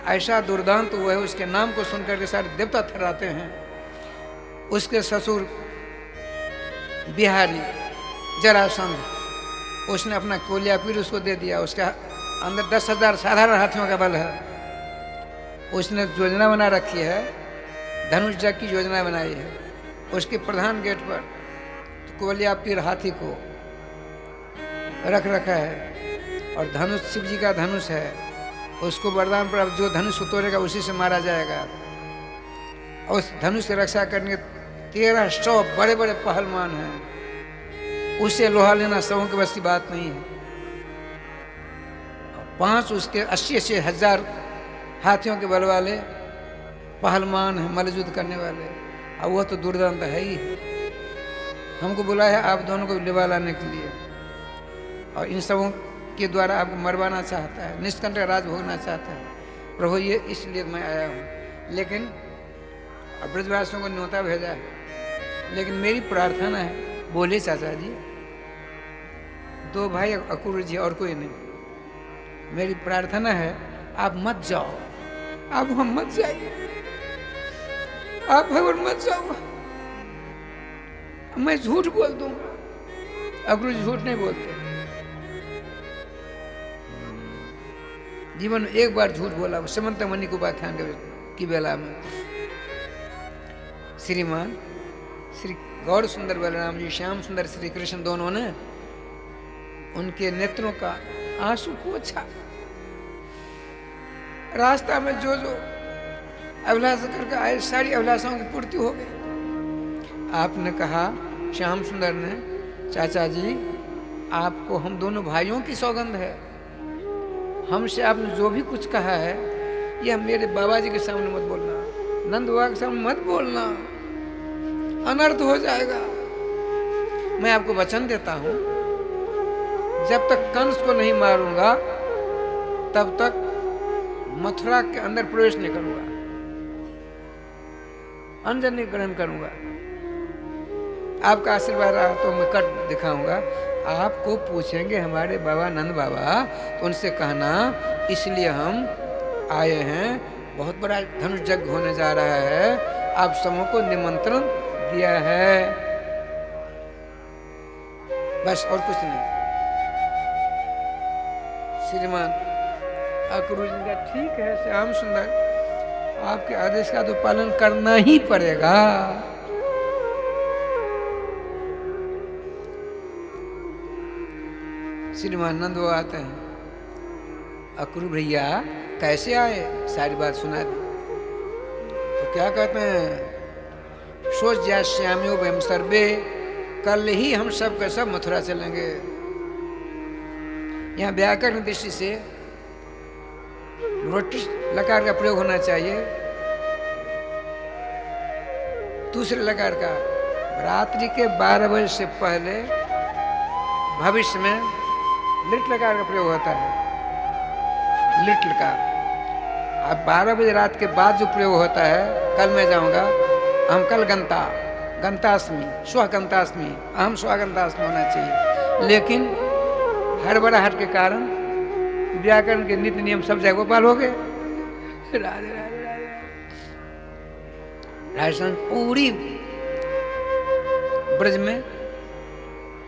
ऐसा दुर्दांत हुआ है, उसके नाम को सुनकर के सारे देवता थर्राते हैं। उसके ससुर बिहारी जरासंध, उसने अपना कोलिया पीर उसको दे दिया। उसका अंदर 10,000 साधारण हाथियों का बल है। उसने योजना बना रखी है, धनुष जग की योजना बनाई है। उसके प्रधान गेट पर कोलिया पीर हाथी को रख रखा है और धनुष शिव जी का धनुष है। उसको वरदान पर जो धनुष उतरेगा उसी से मारा जाएगा। और उस धनुष से रक्षा करने 1300 बड़े बड़े पहलवान हैं। उससे लोहा लेना सबों के बस की बात नहीं है। 5 उसके 80-80 हजार हाथियों के बल वाले पहलवान हैं, मल्लयुद्ध करने वाले। अब वह तो दुर्दांत है ही। हमको बुलाया आप दोनों को लेवा लाने के लिए, और इन सबों के द्वारा आपको मरवाना चाहता है, निष्कंठ राज भोगना चाहता है। प्रभु ये इसलिए मैं आया हूँ। लेकिन ब्रजवासियों को न्योता भेजा है, लेकिन मेरी प्रार्थना है। बोले चाचा जी, 2 भाई अक्रूर जी और कोई नहीं। मेरी प्रार्थना है आप मत जाओ, आप हम मत जाइए, आप भगवान मत जाओ। मैं झूठ बोल दूंगा। अक्रूर जी झूठ नहीं बोलते। जीवन में एक बार झूठ बोला, समंत मणि को उपाख्यान की बेला में। श्रीमान श्री गौर सुंदर बलराम जी, श्याम सुंदर श्री कृष्ण दोनों ने उनके नेत्रों का आंसू पोंछा। रास्ता में जो जो अभिलाषा करके आए, सारी अभिलाषाओं की पूर्ति हो गई। आपने कहा, श्याम सुंदर ने, चाचा जी आपको हम दोनों भाइयों की सौगंध है। हमसे आपने जो भी कुछ कहा है, यह मेरे बाबा जी के सामने मत बोलना, नंद बाबा के सामने मत बोलना, अनर्थ हो जाएगा। मैं आपको वचन देता हूं, जब तक कंस को नहीं मारूंगा तब तक मथुरा के अंदर प्रवेश नहीं करूंगा, अंजनी ग्रहण करूंगा। आपका आशीर्वाद रहा तो मैं कर दिखाऊंगा। आपको पूछेंगे हमारे बाबा नंद बाबा, तो उनसे कहना इसलिए हम आए हैं, बहुत बड़ा धनुष यज्ञ होने जा रहा है, आप सबों को निमंत्रण दिया है, बस और कुछ नहीं। श्रीमान अक्रूर जी का, ठीक है श्याम सुंदर, आपके आदेश का तो पालन करना ही पड़ेगा। श्रीमान नंद वो आते हैं। अक्रूर भैया कैसे आए, सारी बात सुना दी। तो क्या कहते हैं, सोच जा श्यामियों वह सर्वे, कल ही हम सब के सब मथुरा चलेंगे। यहाँ व्याकरण दृष्टि से रोटी लकार का प्रयोग होना चाहिए, दूसरे लकार का। रात्रि के 12 बजे से पहले भविष्य में लिट लकार का प्रयोग होता है, लिट लकार। अब 12 बजे रात के बाद जो प्रयोग होता है, कल मैं जाऊंगा, हम कल गंताष्टमी, स्व गंताष्टमी, अहम स्व गंताष्टमी होना चाहिए। लेकिन हड़बड़ाहट के कारण व्याकरण के नीति नियम सब जगह गोपाल हो गए। राधे राधे राधे राजस्थान पूरी ब्रज में,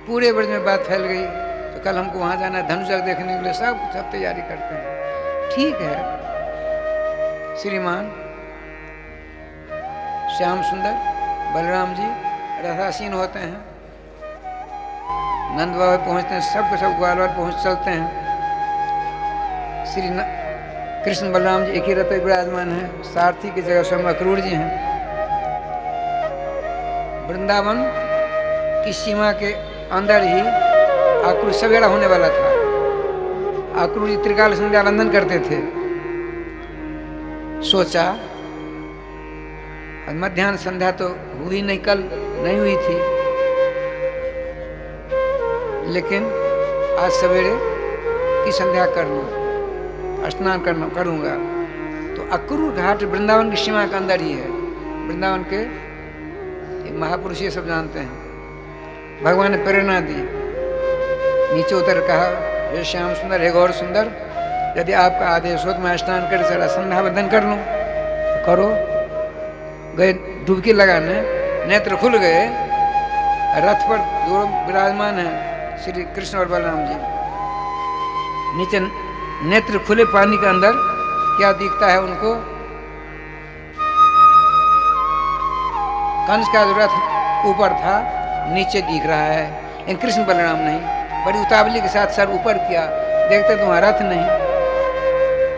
पूरे ब्रज में बात फैल गई। तो कल हमको वहां जाना है धनुष यज्ञ देखने के लिए, सब तैयारी करते हैं। ठीक है श्रीमान श्याम सुंदर बलराम जी रथासीन होते हैं, नंद बाबा पहुंचते हैं, सब सब ग्वालियर पहुंच चलते हैं। श्री कृष्ण बलराम जी एक ही रथ विराजमान है, सारथी की जगह स्वयं अक्रूर जी हैं। वृंदावन की सीमा के अंदर ही अक्रूर सवेरा होने वाला था। अक्रूर जी त्रिकाल संध्या वंदन करते थे। सोचा मध्याह्न संध्या तो हुई नहीं, कल नहीं हुई थी, लेकिन आज सवेरे की संध्या कर लूँ, स्नान करूँगा। तो अक्रूर घाट वृंदावन की सीमा के अंदर ही है। वृंदावन के महापुरुष ये सब जानते हैं। भगवान ने प्रेरणा दी, नीचे उतर कहा, हे श्याम सुंदर, हे गौर सुंदर, यदि आपका आदेश हो तो मैं स्नान कर सारा संध्या बंधन कर लूँ। तो करो। गए डुबकी लगाने, नेत्र खुल गए। रथ पर जो विराजमान है श्री कृष्ण और बलराम जी, नीचे नेत्र खुले पानी के अंदर क्या दिखता है उनको? कंस का जो रथ ऊपर था नीचे दिख रहा है, लेकिन कृष्ण बलराम नहीं। बड़ी उतावली के साथ सर ऊपर किया, देखते तो वहां रथ नहीं।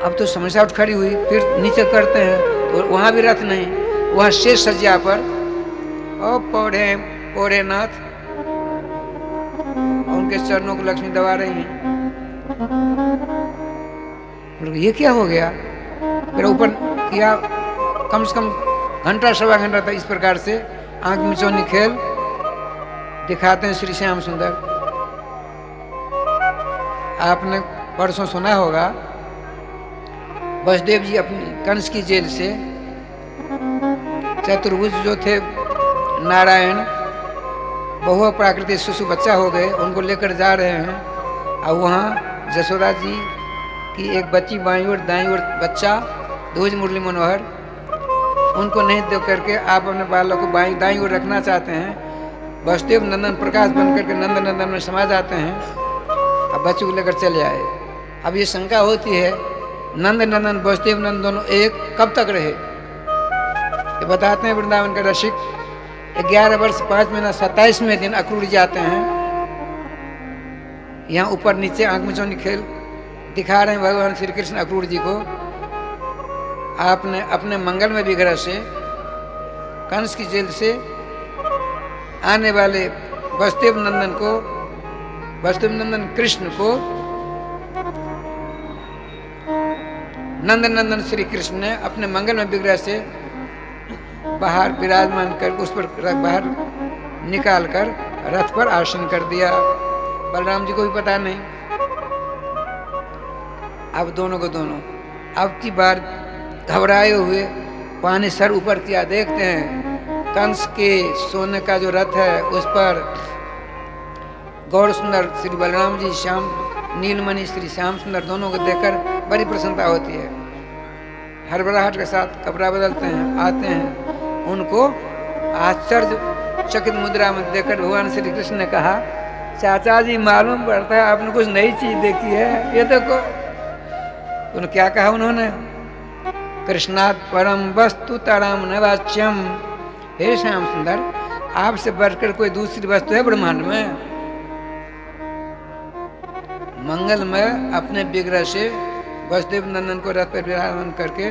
अब तो समस्या उठ खड़ी हुई, फिर नीचे करते हैं तो वहां भी रथ नहीं। वहां शेष सज्जा पर ओ पौड़े नाथ, उनके चरणों को लक्ष्मी दबा रही हैं। ये क्या हो गया? फिर ऊपर किया, कम से कम घंटा सवा घंटा था इस प्रकार से आंख मिचौनी खेल दिखाते हैं श्री श्याम सुंदर। आपने परसों सुना होगा, वसुदेव जी अपनी कंस की जेल से चतुर्भुज जो थे नारायण, बहु प्राकृतिक शिशु बच्चा हो गए, उनको लेकर जा रहे हैं। और वहाँ जसोदा जी की एक बच्ची बाईं ओर दाईं ओर बच्चा, ध्वज मुरली मनोहर, उनको नहीं देख करके आप अपने बालक को बाईं दाईं ओर रखना चाहते हैं। वसुदेव नंदन प्रकाश बन करके नंद नंदन में समा जाते हैं। अब बच्चे को लेकर चले आए। अब ये शंका होती है, नंद नंदन वसुदेव नंदन दोनों एक कब तक रहे? ये बताते हैं वृंदावन का रसिक, 11 वर्ष 5 महीना 27वें दिन अक्रूर जी आते हैं। यहाँ ऊपर नीचे आंख मिचौनी खेल दिखा रहे हैं भगवान श्री कृष्ण अक्रूर जी को। आपने अपने मंगल में विग्रह से कंस की जेल से आने वाले वसुदेव नंदन को, वसुदेव नंदन कृष्ण को नंद नंदन श्री कृष्ण ने अपने मंगल में विग्रह से बाहर विराजमान कर, उस पर बाहर निकाल कर रथ पर आसन कर दिया। बलराम जी को भी पता नहीं। अब दोनों को दोनों अब की बार घबराए हुए पानी सर ऊपर किया, देखते हैं कंस के सोने का जो रथ है उस पर गौर सुंदर श्री बलराम जी, श्याम नीलमणि श्री श्याम सुंदर दोनों को देखकर बड़ी प्रसन्नता होती है। हड़बड़ाहट के साथ कपड़ा बदलते हैं, आते हैं। उनको आश्चर्यचकित मुद्रा में देखकर भगवान श्री कृष्ण ने कहा, चाचा जी मालूम पड़ता है आपने कुछ नई चीज देखी है, ये देखो। उन्होंने क्या कहा? उन्होंने कृष्णात् परम वस्तु तराम नवाच्यम, हे श्याम सुंदर, आपसे बढ़कर कोई दूसरी वस्तु है ब्रह्मांड में? मंगल में अपने विग्रह से वसुदेव नंदन को रथ पर विराजमान करके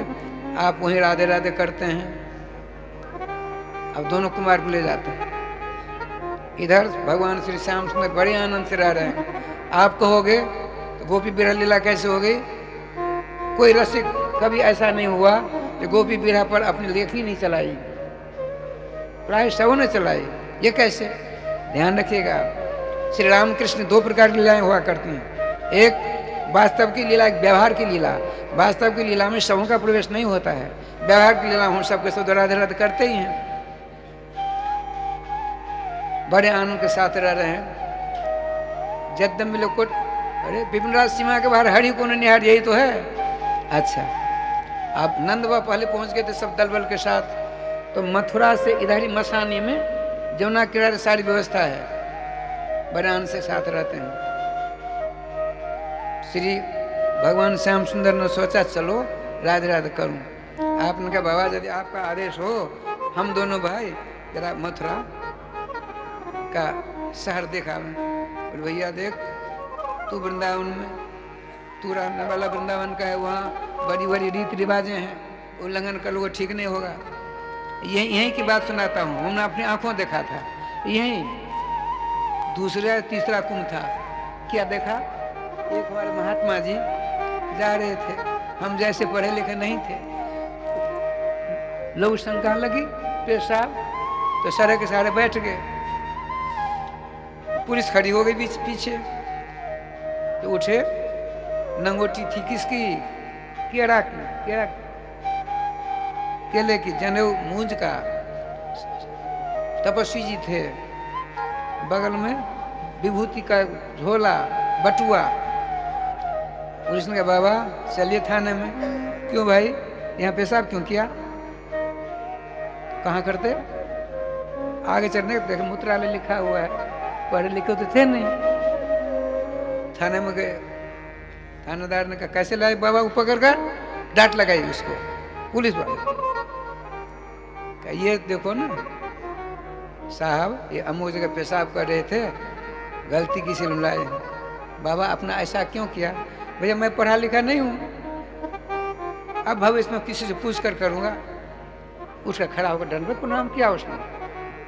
आप वहीं राधे राधे करते हैं। अब दोनों कुमार को ले जाते हैं। इधर भगवान श्री श्याम सुंदर बड़े आनंद से रह रहे हैं। आप कहोगे तो गोपी बिरह लीला कैसे हो गई? कोई रसिक कभी ऐसा नहीं हुआ कि गोपी बिरह पर अपनी लेख ही नहीं चलाई, प्राय सबों ने चलाई। ये कैसे? ध्यान रखिएगा, श्री रामकृष्ण 2 प्रकार की लीलाएं हुआ करती हैं। एक वास्तव की लीला, एक व्यवहार की लीला। वास्तव की लीला में सबों का प्रवेश नहीं होता है। व्यवहार की लीला हम सबके साथ राधे राधे करते ही हैं, बड़े आनंद के साथ रह रहे हैं। जब मिलो को, अरे विपिनराज सीमा के बाहर हरि को निहार, यही तो है। अच्छा, आप नंदवा पहले पहुंच गए थे सब दल बल के साथ। तो मथुरा से इधर ही मसानी में जमुना किनारे सारी व्यवस्था है, बड़े आनंद से साथ रहते हैं। श्री भगवान श्याम सुंदर ने सोचा चलो राधे राधे करूं। आपने कहा बाबा यदि आपका आदेश हो, हम दोनों भाई जरा मथुरा का शहर देखा मैं। और भैया देख, तू वृंदावन में, तू रहने वाला वृंदावन का है, वहाँ बड़ी बड़ी रीति रिवाजें हैं, उल्लंघन कर लो ठीक नहीं होगा। यहीं की बात सुनाता हूँ, हमने अपनी आंखों देखा था। यहीं दूसरा तीसरा कुंभ था। क्या देखा? एक हमारे महात्मा जी जा रहे थे, हम जैसे पढ़े लिखे नहीं थे, लोग शंका लगी पेशाब, तो सारे के सारे बैठ गए। पुलिस खड़ी हो गई बीच पीछे। तो उठे, नंगोटी थी किसकी? केड़ा की, केले की, जनेऊ मूंज का। तपस्वी जी थे, बगल में विभूति का झोला, बटुआ। पुलिस ने कहा बाबा चलिए थाने में। क्यों भाई, यहाँ पेशाब क्यों किया? कहाँ करते? आगे चढ़ने देखे मूत्रालय लिखा हुआ है, पढ़े लिखे तो थे नहीं। थाने में गए, थानेदार ने कहा कैसे लाए बाबा को पकड़ कर? डांट लगाई उसको पुलिस वाले। ये देखो ना साहब, ये अमुक जगह पेशाब कर रहे थे, गलती किसी ने लाए। बाबा अपना ऐसा क्यों किया? भैया मैं पढ़ा लिखा नहीं हूँ, अब भविष्य में किसी से पूछ कर करूँगा। उसका खड़ा होकर दंडवत प्रणाम किया उसने।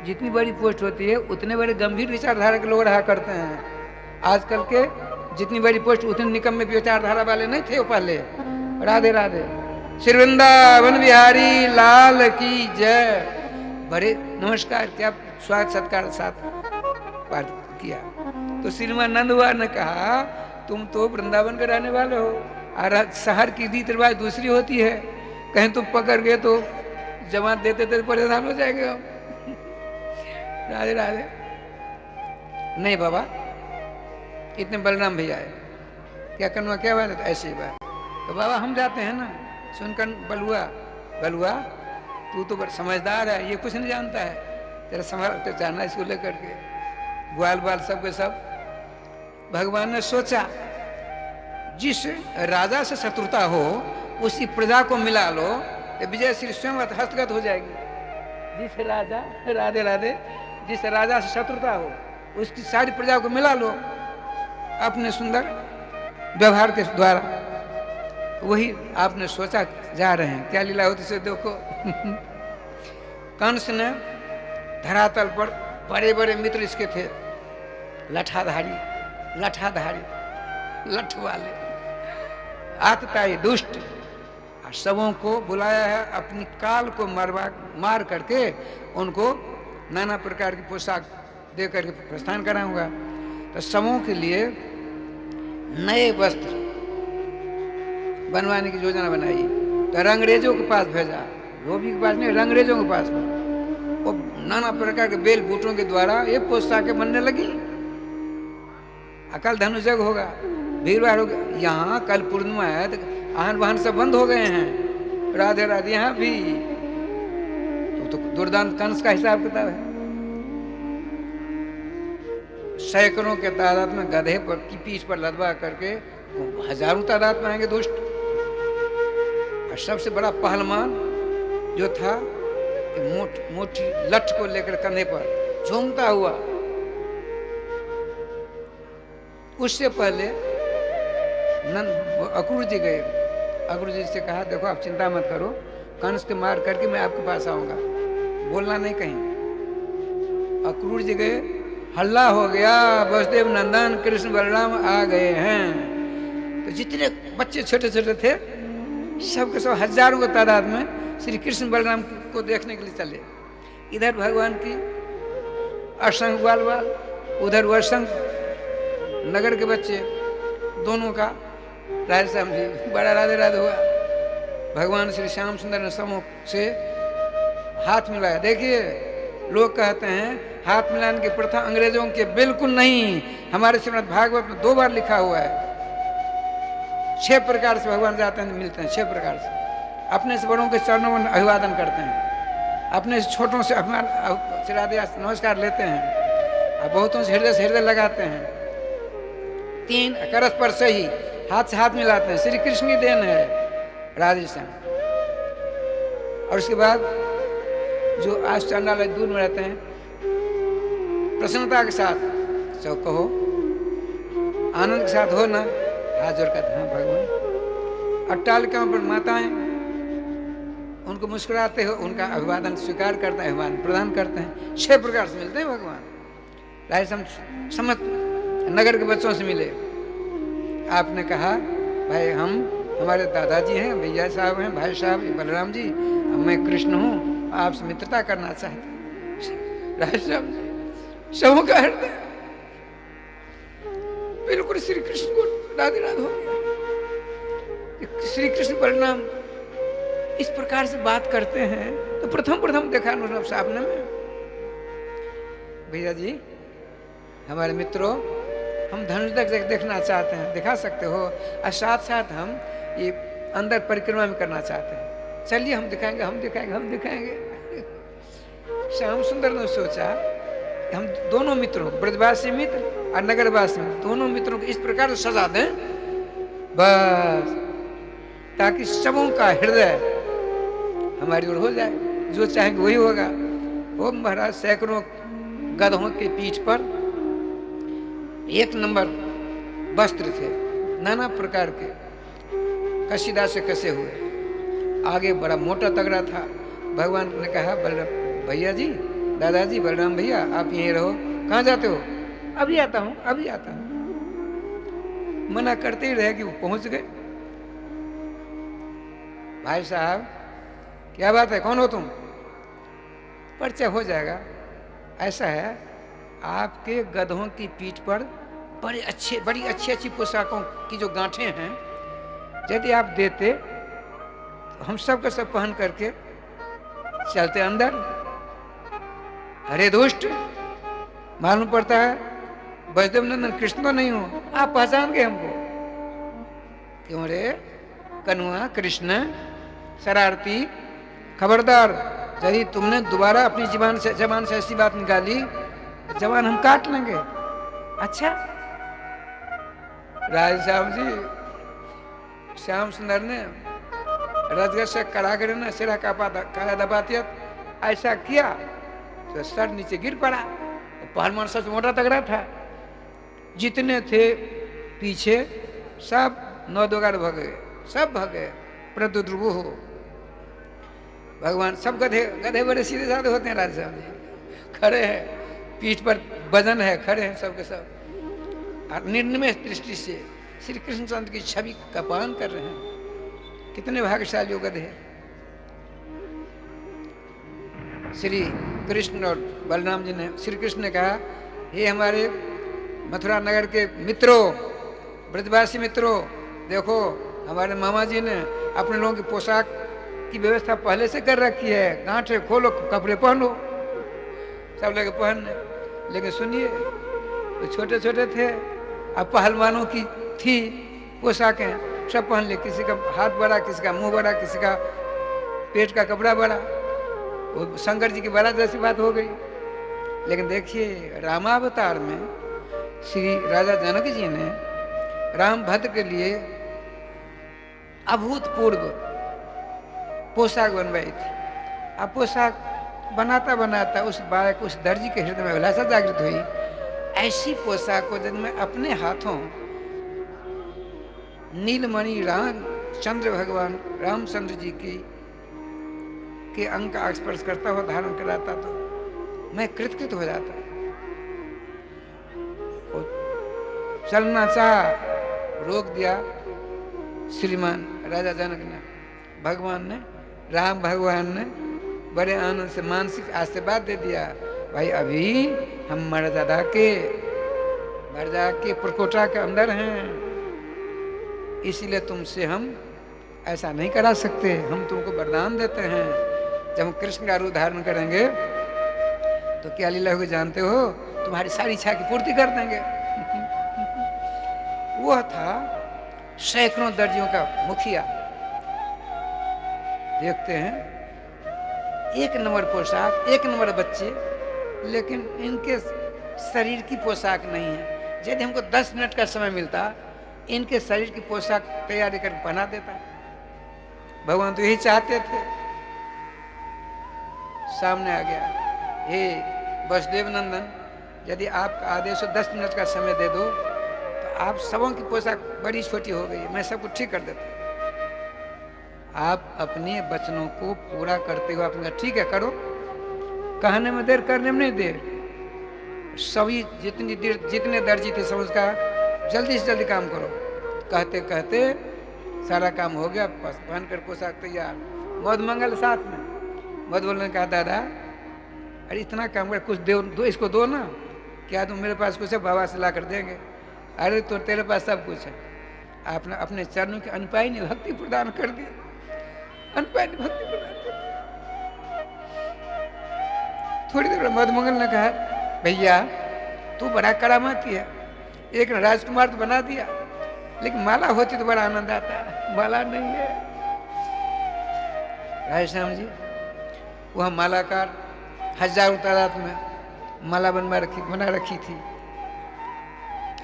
जितनी बड़ी पोस्ट होती है उतने बड़े गंभीर विचारधारा के लोग रहा करते हैं। आजकल के जितनी बड़ी पोस्ट उतने निकम्मे विचारधारा वाले नहीं थे वो पहले। राधे राधे। श्री वृंदावन बिहारी लाल की जय। बड़े नमस्कार क्या स्वागत सत्कार साथ पाठ किया। तो श्रीमान नंदुआ ने कहा तुम तो वृंदावन के रहने वाले हो, और शहर की रीत रिवाज दूसरी होती है। कहीं तुम पकड़ गए तो जमात देते थे परेशान हो जाएंगे हम। राधे राधे। नहीं बाबा, इतने बलराम भैया है, क्या करना क्या बात है? तो ऐसे ही बात। तो बाबा हम जाते हैं ना। सुनकर बलुआ, बलुआ तू तो बड़ा समझदार है, ये कुछ नहीं जानता है, तेरा संभाल तो जाना इसको लेकर के। ग्वाल बाल सब के सब। भगवान ने सोचा जिस राजा से शत्रुता हो उसी प्रजा को मिला लो, तो विजय श्री स्वयं हस्तगत हो जाएगी। जिस राजा, राधे राधे, जिस राजा से शत्रुता हो उसकी सारी प्रजा को मिला लो अपने सुंदर व्यवहार के द्वारा। वही आपने सोचा जा रहे हैं। क्या लीला होती से देखो। कंस ने धरातल पर बड़े बड़े मित्र इसके थे, लठाधारी, लठ वाले, आतताई, दुष्ट, और सबों को बुलाया है अपनी काल को मार करके उनको नाना प्रकार की पोशाक दे करके प्रस्थान कराऊंगा। तो सबों के लिए नए वस्त्र बनवाने की योजना बनाई। तो रंगरेजों के पास भेजा, धोबी के पास नहीं, रंगरेजों के पास में। वो नाना प्रकार के बेल बूटों के द्वारा ये पोशाकें बनने लगी। अकल धनुजग होगा, भीड़भाड़ होगा। यहाँ कल पूर्णिमा है तो आहान वाहन सब बंद हो गए हैं। राधे राधे। यहाँ भी तो दुर्दांत कंस का हिसाब किताब है। सैकड़ों के तादाद में गधे पर की पीठ पर लदवा करके हजारों तादाद में आएंगे दुष्ट। और सबसे बड़ा पहलवान जो था मोटी लठ को लेकर कंधे पर झूमता हुआ। उससे पहले अक्रूर जी गए। अक्रूर जी से कहा देखो आप चिंता मत करो, कंस के मार करके मैं आपके पास आऊंगा, बोलना नहीं कहीं। अक्रूर जी गए, हल्ला हो गया, वसुदेव नंदन कृष्ण बलराम आ गए हैं। तो जितने बच्चे छोटे छोटे थे सबके सब हजारों की तादाद में श्री कृष्ण बलराम को देखने के लिए चले। इधर भगवान की असंग बाल बाल, उधर वसंग नगर के बच्चे, दोनों का राधे श्याम जी बड़ा राधे राधे हुआ। भगवान श्री श्याम सुंदर ने समूह से हाथ मिलाया। देखिए लोग कहते हैं हाथ मिलाने की प्रथा अंग्रेजों के बिल्कुल नहीं, हमारे श्रीमद् भागवत में 2 बार लिखा हुआ है। 6 प्रकार से भगवान जाते हैं मिलते हैं, 6 प्रकार से। अपने से बड़ों के चरणों में अभिवादन करते हैं, अपने से छोटों से राधे नमस्कार लेते हैं, और बहुतों से हृदय लगाते हैं। 3 करस पर से ही हाथ से हाथ मिलाते हैं। श्री कृष्ण की देन है राधे श्याम। और उसके बाद जो आज चंडाल दूर में रहते हैं प्रसन्नता के साथ जो कहो, आनंद के साथ हो ना, हाथ जोड़ कहते हैं भगवान। अट्टालिका पर माताएं उनको मुस्कुराते हो उनका अभिवादन स्वीकार करते हैं, अभिवादन प्रदान करते हैं। 6 प्रकार से मिलते हैं भगवान। राधे समझ नगर के बच्चों से मिले। आपने कहा भाई हम हमारे दादाजी हैं, भैया साहब हैं, भाई साहब बलराम जी, मैं कृष्ण हूँ, आपसे मित्रता करना चाहते। राधे श्याम सबों का हृदय बिल्कुल श्री कृष्ण को राधे राधे हो गया। श्री कृष्ण परिणाम इस प्रकार से बात करते हैं तो प्रथम देखा उन्होंने सामने में। भैया जी, हमारे मित्रों, हम धनुष देखना चाहते हैं, दिखा सकते हो, और साथ साथ हम ये अंदर परिक्रमा में करना चाहते हैं। चलिए हम दिखाएंगे। श्याम सुंदर ने सोचा हम दोनों मित्रों, ब्रजवासी मित्र और नगरवासी मित्र, दोनों मित्रों को इस प्रकार से सजा दें बस, ताकि सबों का हृदय हमारी ओर हो जाए, जो चाहेंगे वही होगा। वो महाराज सैकड़ों गधों के पीठ पर एक नंबर वस्त्र थे, नाना प्रकार के कशीदा से कसे हुए, आगे बड़ा मोटा तगड़ा था। भगवान ने कहा, बलराम भैया जी, दादाजी, बलराम भैया, आप यहीं रहो। कहाँ जाते हो? अभी आता हूँ। मना करते ही रहे कि वो पहुंच गए। भाई साहब, क्या बात है, कौन हो तुम? परिचय हो जाएगा। ऐसा है, आपके गधों की पीठ पर बड़ी अच्छी पोशाकों की जो गांठें हैं, यदि आप देते तो हम सब का सब पहन करके चलते अंदर। अरे दुष्ट, मालूम पड़ता है वैष्णव नंदन कृष्ण तो नहीं हो, आप पहचान गए हमको। क्यों रे कन्हुआ, कृष्ण शरारती, खबरदार, यदि तुमने दोबारा अपनी जबान से ऐसी बात निकाली तो जबान हम काट लेंगे। अच्छा राज साहब जी, श्याम सुंदर ने रजगज से कड़ा कर ना सिरा काला दबातियत ऐसा किया तो सर नीचे गिर पड़ा। पहलवान सच मोटा तगड़ा था, जितने थे पीछे सब नौ दोगार भग गए, सब भग गए। प्रद्रुवु हो भगवान, सब गधे बड़े सीधे साधे होते हैं। राजा साहब जी खड़े हैं, पीठ पर वजन है, खड़े हैं सब के सब, और निर्निमेष दृष्टि से श्री कृष्ण चंद्र की छवि का पान कर रहे हैं। कितने भाग्यशाली हो गधे। श्री कृष्ण और बलराम जी ने, श्री कृष्ण ने कहा, हे हमारे मथुरा नगर के मित्रों, ब्रजवासी मित्रों, देखो हमारे मामा जी ने अपने लोगों की पोशाक की व्यवस्था पहले से कर रखी है। गांठे खोलो, कपड़े पहनो, सब लोग पहनने। लेकिन सुनिए, तो छोटे छोटे थे, अब पहलवानों की थी पोशाकें, सब पहन ले। किसी का हाथ बड़ा, किसी का मुंह बड़ा, किसी का पेट का कपड़ा बड़ा। वो शंकर जी की बड़ा जैसी बात हो गई। लेकिन देखिए, रामावतार में श्री राजा जनक जी ने राम भद्र के लिए अभूतपूर्व पोशाक बनवाई थी। अब पोशाक बनाता बनाता उस बालक, उस दर्जी के हृदय में अभिलाषा जागृत हुई, ऐसी पोशाक को जब मैं अपने हाथों नीलमणि रामचंद्र भगवान रामचंद्र जी के अंग का स्पर्श करता हुआ धारण कराता तो मैं कृतकृत हो जाता। चलना चाह, रोक दिया श्रीमान राजा जनक ने। भगवान ने, राम भगवान ने बड़े आनंद से मानसिक आशीर्वाद दे दिया, भाई अभी हम मर्यादा के प्रकोटा के अंदर हैं, इसीलिए तुमसे हम ऐसा नहीं करा सकते। हम तुमको वरदान देते हैं, जब हम कृष्ण का रूप धारण करेंगे तो क्या लीला होगी जानते हो? तुम्हारी सारी इच्छा की पूर्ति कर देंगे। वह था सैकड़ों दर्जियों का मुखिया। देखते हैं, एक नंबर पोशाक, एक नंबर बच्चे, लेकिन इनके शरीर की पोशाक नहीं है। यदि हमको 10 मिनट का समय मिलता, इनके शरीर की पोशाक तैयारी करके पहना देता। भगवान तो यही चाहते थे। सामने आ गया, हे वसुदेव नंदन, यदि आपका आदेश हो 10 मिनट का समय दे दो तो आप सबों की पोशाक बड़ी छोटी हो गई है, मैं सब कुछ ठीक कर देता। आप अपने वचनों को पूरा करते हो। आपने कहा ठीक है करो, कहने में देर, करने में नहीं देर। सभी जितने दर्जी थे सब उसका जल्दी से जल्दी काम करो। कहते कहते सारा काम हो गया, पहन कर पोशाक तैयार। मधुमंगल साथ में। मधुमंगल ने कहा, दादा अरे इतना काम कर, कुछ दो इसको दो ना। क्या तुम मेरे पास कुछ है, बाबा से ला कर देंगे। अरे तो तेरे पास सब कुछ है, आपने अपने चरणों की अनुपायनी भक्ति प्रदान कर दी, अनुपायनी भक्ति प्रदान कर दी। थोड़ी देर मधुमंगल ने कहा, भैया तू बड़ा करामाती है, एक राजकुमार तो बना दिया, लेकिन माला होती तो बड़ा आनंद आता है, माला नहीं है। राधे श्याम जी वह मालाकार हजारों तादाद में माला बना रखी थी।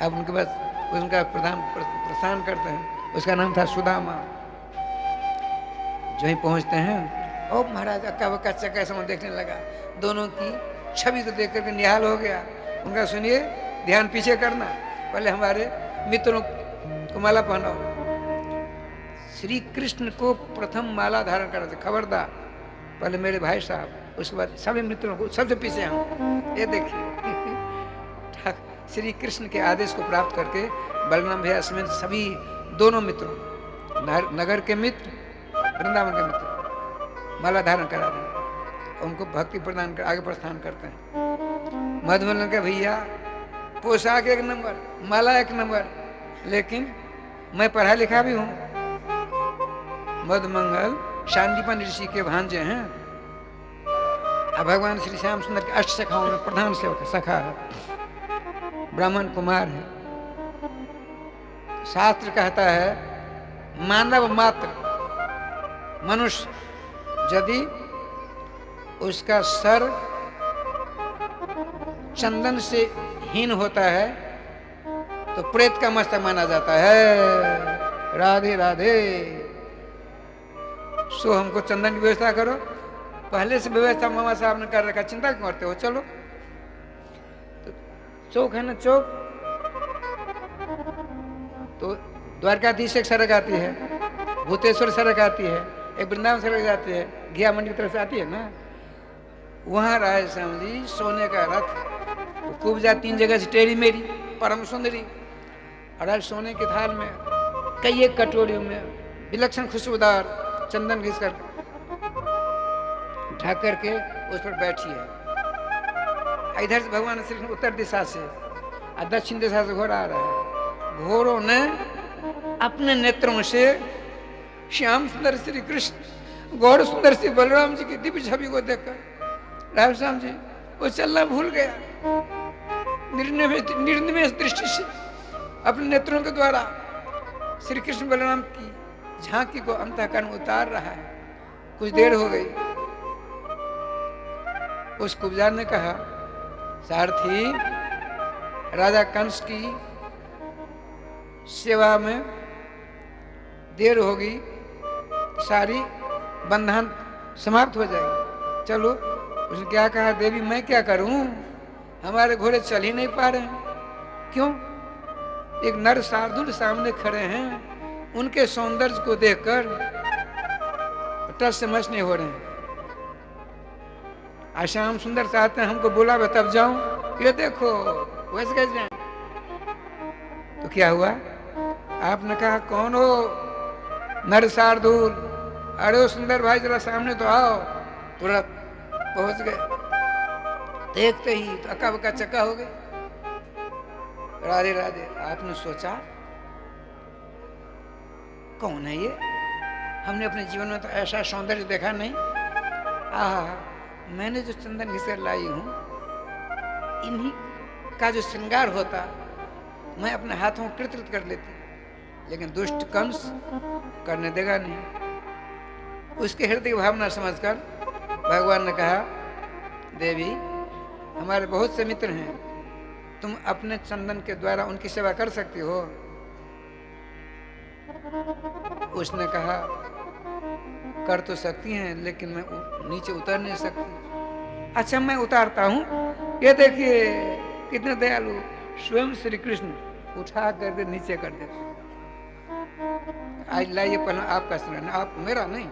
अब उनके पास उनका प्रस्थान करते हैं, उसका नाम था सुदामा। जो ही पहुंचते हैं, ओ महाराज अक्का बक्का चक्का समझ देखने लगा, दोनों की छवि को देख करके निहाल हो गया। उनका सुनिए, ध्यान पीछे करना, पहले हमारे मित्रों को माला पहनाओ। श्री कृष्ण को प्रथम माला धारण करना था, खबरदार, पहले मेरे भाई साहब, उसके बाद सभी मित्रों को, सबसे पीछे हम। ये देखिए श्री कृष्ण के आदेश को प्राप्त करके बलराम भैया समेत सभी दोनों मित्रों, नगर के मित्र, वृंदावन के मित्र, माला धारण करा दें, उनको भक्ति प्रदान कर आगे प्रस्थान करते हैं। मधुमंगल के भैया पोशाक एक नंबर, माला एक नंबर, लेकिन मैं पढ़ा लिखा भी हूँ। मधुमंगल शांतिपन ऋषि के भांजे हैं, अब भगवान श्री श्याम सुंदर के अष्ट सखाओं में प्रधान सेवक सखा है, ब्राह्मण कुमार है। शास्त्र कहता है मानव मात्र मनुष्य यदि उसका सर चंदन से हीन होता है तो प्रेत का मस्तक माना जाता है। राधे राधे। सो हमको चंदन की व्यवस्था करो, पहले से व्यवस्था मामा साहब ने कर रखा, चिंता क्यों करते हो, चलो। तो चौक है ना, चौक, तो द्वारकाधीश एक सड़क आती है, भूतेश्वर सड़क आती है, एक वृंदावन सड़क जाती है, घिया मंडी की तरफ से आती है ना, वहां राय श्याम जी सोने का रथ, कुब्जा 3 जगह से टेढ़ी मेरी परम सुंदरी, और आज सोने के थाल में कई एक कटोरियों में विलक्षण खुशबूदार चंदन घिस कर ढक करके उस पर बैठी है। इधर से भगवान श्री कृष्ण उत्तर दिशा से और दक्षिण दिशा से घोड़ा आ रहा है। घोड़ों ने अपने नेत्रों से श्याम सुंदर श्री कृष्ण, गौर सुंदर श्री बलराम जी की दिव्य छवि को देखकर राम श्याम जी वो चलना भूल गया। निर्निमेष दृष्टि से अपने नेत्रों के द्वारा श्री कृष्ण बलराम की झांकी को अंतःकरण उतार रहा है। कुछ देर हो गई, उस कुब्जा ने कहा, सारथी, राजा कंस की सेवा में देर होगी, सारी बंधन समाप्त हो जाएगी, चलो। उसने क्या कहा, देवी मैं क्या करूं, हमारे घोड़े चल ही नहीं पा रहे हैं। क्यों? एक नर शार्दूल सामने खड़े हैं, उनके सौंदर्य को देखकर टस से मस नहीं हो रहे हैं। श्याम सुंदर चाहते हैं हमको बुलावे तब जाऊं, ये देखो वैसे कैसे जाए। तो क्या हुआ, आपने कहा कौन हो नर शार्दूल, अरे सुंदर भाई जरा सामने तो आओ। तुरंत पहुंच गए, देखते ही तो अक्का बक्का चक्का हो गए। राधे राधे। आपने सोचा कौन है ये, हमने अपने जीवन में तो ऐसा सौंदर्य देखा नहीं। आहा, मैंने जो चंदन घिस कर लाई हूं, इन्हीं का जो श्रृंगार होता मैं अपने हाथों कृत कर लेती, लेकिन दुष्ट कंस करने देगा नहीं। उसके हृदय की भावना समझकर भगवान ने कहा, देवी हमारे बहुत से मित्र हैं, तुम अपने चंदन के द्वारा उनकी सेवा कर सकती हो। उसने कहा, कर तो सकती हैं, लेकिन मैं नीचे उतर नहीं सकती। अच्छा मैं उतारता हूँ, ये देखिए कितने दयालु, स्वयं श्री कृष्ण उठा करके नीचे कर देते। आज लाइए पहले आपका स्मरण, आप मेरा नहीं,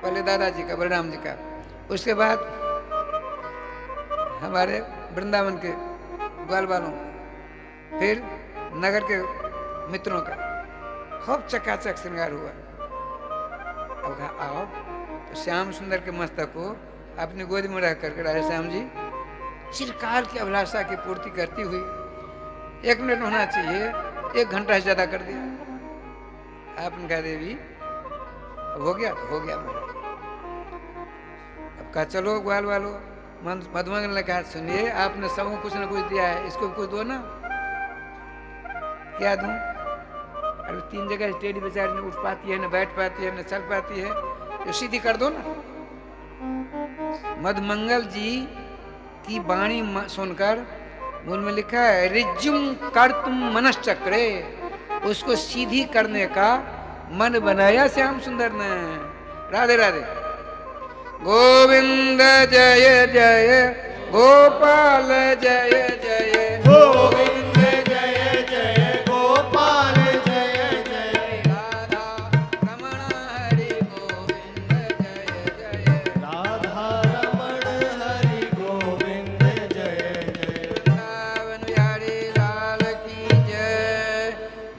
पहले दादाजी का, बलराम जी का, उसके बाद हमारे वृंदावन के ग्वाल वालों, फिर नगर के मित्रों का खूब चकाचक श्रृंगार हुआ। अब कहा आओ, तो श्याम सुंदर के मस्तक को अपनी गोद में रख करके राधे श्याम जी चिरकाल की अभिलाषा की पूर्ति करती हुई 1 मिनट होना चाहिए, 1 घंटा से ज्यादा कर दिया। आपने कहा देवी अब हो गया तो हो गया महाराज। अब कहा चलो ग्वाल वालो। मधुमंगल ने कहा सुनिए आपने सबको कुछ न कुछ दिया है, इसको भी कुछ दो ना। क्या दूं? अरे 3 जगह टेढ़ी बेचारी न उठ पाती है, न बैठ पाती है, न चल पाती है, तो सीधी कर दो ना। मधुमंगल जी की वाणी सुनकर मूल में लिखा है रिज्जुम कर तुम मनश्चक्रे, उसको सीधी करने का मन बनाया श्याम सुंदर ने। राधे राधे। गोविंद जय जय गोपाल जय जय
गोविंद जय जय गोपाल जय जय
राधा रमण हरि गोविंद जय जय
राधा रमण हरि गोविंद जय जय
वृंदावन बिहारी लाल की जय।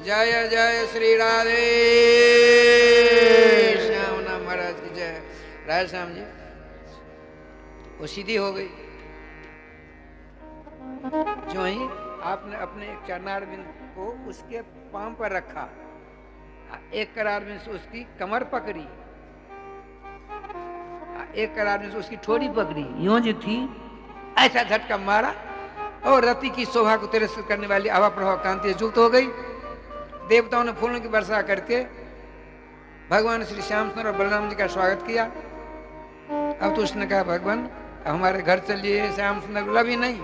जय जय श्री राधे श्याम नाम महाराज की जय। राधे श्याम जी वो सीधी हो गई। जो ही आपने अपने एक चरणारविंद को उसके पांव पर रखा, एक करारविंद से उसकी कमर पकड़ी, एक करारविंद से उसकी ठोड़ी पकड़ी, यूं जो थी ऐसा झटका मारा और रति की शोभा को तिरस्कृत करने वाली आभा प्रभाव कांति युक्त हो गई। देवताओं ने फूलों की वर्षा करके भगवान श्री श्याम सुंदर और बलराम जी का स्वागत किया। अब तो उसने कहा भगवान हमारे घर चलिए। श्याम सुंदर बोला भी नहीं,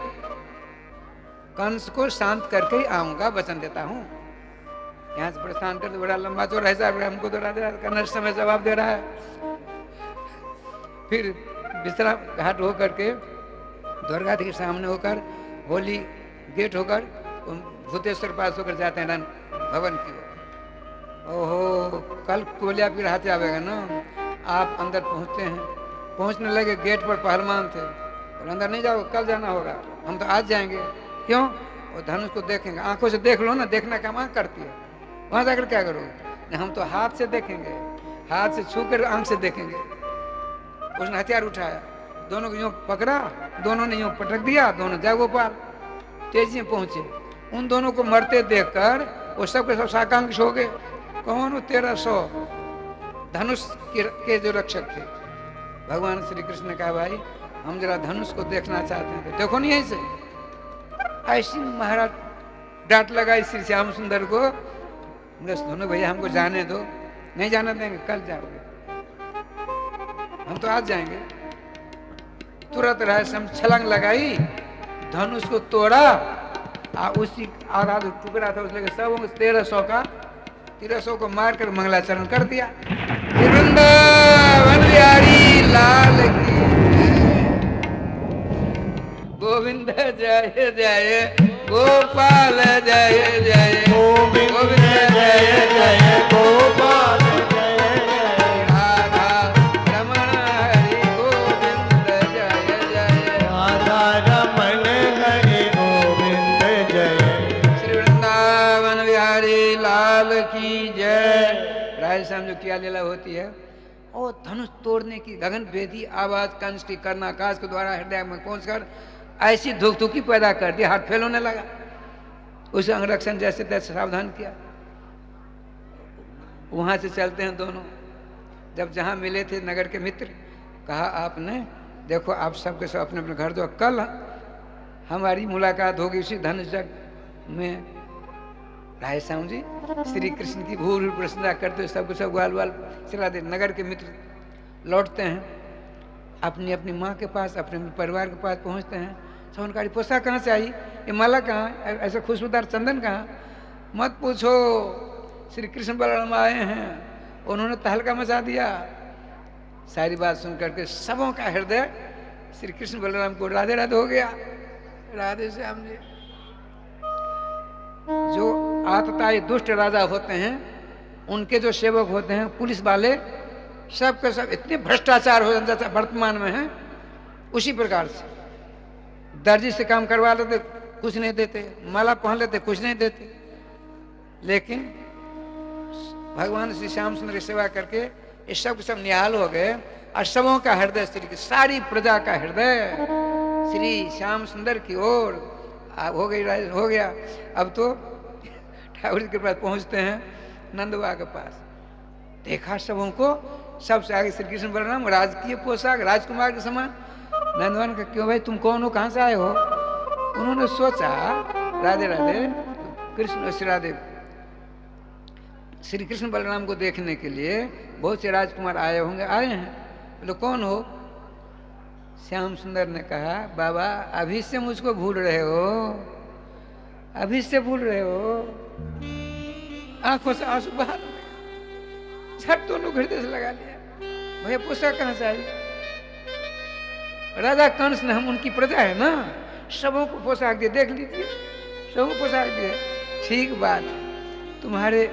कंस को शांत करके ही आऊंगा, वचन देता हूँ। यहाँ से प्रस्थान कर बड़ा लंबा चौड़ा है, हमको तो राधे राधे करना समय जवाब दे रहा है। फिर बिस्तरा घाट होकर के द्वारका के सामने होकर होली गेट होकर भूतेश्वर पास होकर जाते हैं भवन की ओर। ओहो कल कोलिया फिर हाथे आवेगा ना। आप अंदर पहुंचते हैं, पहुंचने लगे गेट पर पहलवान थे और अंदर नहीं जाओगे, कल जाना होगा। हम तो आज जाएंगे। क्यों? और धनुष को देखेंगे, आंखों से देख लो ना, देखना काम आंख करती है। वहां जाकर क्या करोगे? हम तो हाथ से देखेंगे, हाथ से छू कर आंख से देखेंगे। उसने हथियार उठाया, दोनों को यूं पकड़ा, दोनों ने यूं पटक दिया, दोनों जय गोपाल तेजी में पहुंचे। उन दोनों को मरते देखकर वो सब के सब साकांक्ष हो गए। कौन? 1300 धनुष के जो रक्षक थे। भगवान श्री कृष्ण ने कहा भाई हम जरा धनुष को देखना चाहते हैं, तो देखो नहीं ऐसे। ऐसी महाराज डांट लगाई श्री श्याम सुंदर को। दोनों भैया हमको जाने दो। नहीं जाने देंगे, कल जाओगे, हम तो आज जाएंगे। तुरंत रहस्यम छलांग लगाई, धनुष को तोड़ा, उसी आधा जो टुकड़ा था उसने सब 1300 का 1300 को मारकर मंगलाचरण कर दिया। वृंदावन बिहारी लाल की गोविंद जय जय गोपाल जय जय
गोविंद जय जय गोपाल जय जय
राधा रमण हरि गोविंद जय जय
राधा रमण हरि गोविंद जय।
श्री वृंदावन बिहारी लाल की जय। राधेश्याम जो क्या लीला होती है, और धनुष तोड़ने की गगन भेदी आवाज कंस की कर्णाकाश के द्वारा हृदय में पहुंचकर ऐसी धुकधुकी पैदा कर दी, हाथ फेल होने लगा। उसे अंगरक्षण जैसे तैसे सावधान किया। वहां से चलते हैं दोनों, जब जहां मिले थे नगर के मित्र, कहा आपने देखो आप सबके सब अपने अपने घर दो, कल हमारी मुलाकात होगी उसी धनुष जग में। राधेश्याम जी श्री कृष्ण की भूल प्रशंसा करते सबको सब ग्वाल वाल चला दे। नगर के मित्र लौटते हैं, अपनी अपनी माँ के पास, अपने परिवार के पास पहुँचते हैं। सोनकारी पोशाक कहाँ से आई, ये माला कहाँ, ऐसा खुशबूदार चंदन कहाँ? मत पूछो, श्री कृष्ण बलराम आए हैं, उन्होंने तहलका मचा दिया। सारी बात सुन करके सबों का हृदय श्री कृष्ण बलराम को राधे राधे हो गया। राधे श्याम जी। जो आतताई दुष्ट राजा होते हैं, उनके जो सेवक होते हैं, पुलिस वाले, सब के सब इतने भ्रष्टाचार हो जाता है वर्तमान में है। उसी प्रकार से दर्जी से काम करवा लेते, कुछ नहीं देते, माला पहन लेते, कुछ नहीं देते। लेकिन भगवान श्री श्याम सुंदर की सेवा करके ये सब के सब निहाल हो गए। और सबों का हृदय, श्री सारी प्रजा का हृदय श्री श्याम सुंदर की ओर हो गई राज, हो गया। अब तो ठाकुर जी के पास पहुंचते हैं नंदवा के पास, देखा सबों को, सबसे आगे श्री कृष्ण बलराम राजकीय पोशाक राजकुमार के समान। नंदवान का क्यों भाई तुम कौन हो, कहाँ से आए हो? उन्होंने सोचा राधे राधे कृष्ण श्री कृष्ण बलराम को देखने के लिए बहुत से राजकुमार आए होंगे, आए हैं। बोले कौन हो? श्याम सुंदर ने कहा बाबा अभी से मुझको भूल रहे हो, अभी से भूल रहे हो। आंखों से आंसू बाहर, झट दोनों हृदय से लगा लिया। भैया पोशाक कहां से आई? राजा कंस ने, हम उनकी प्रजा है ना, सबों को पोशाक दिए, देख लीजिए सबों को पोशाक दिए। ठीक बात, तुम्हारे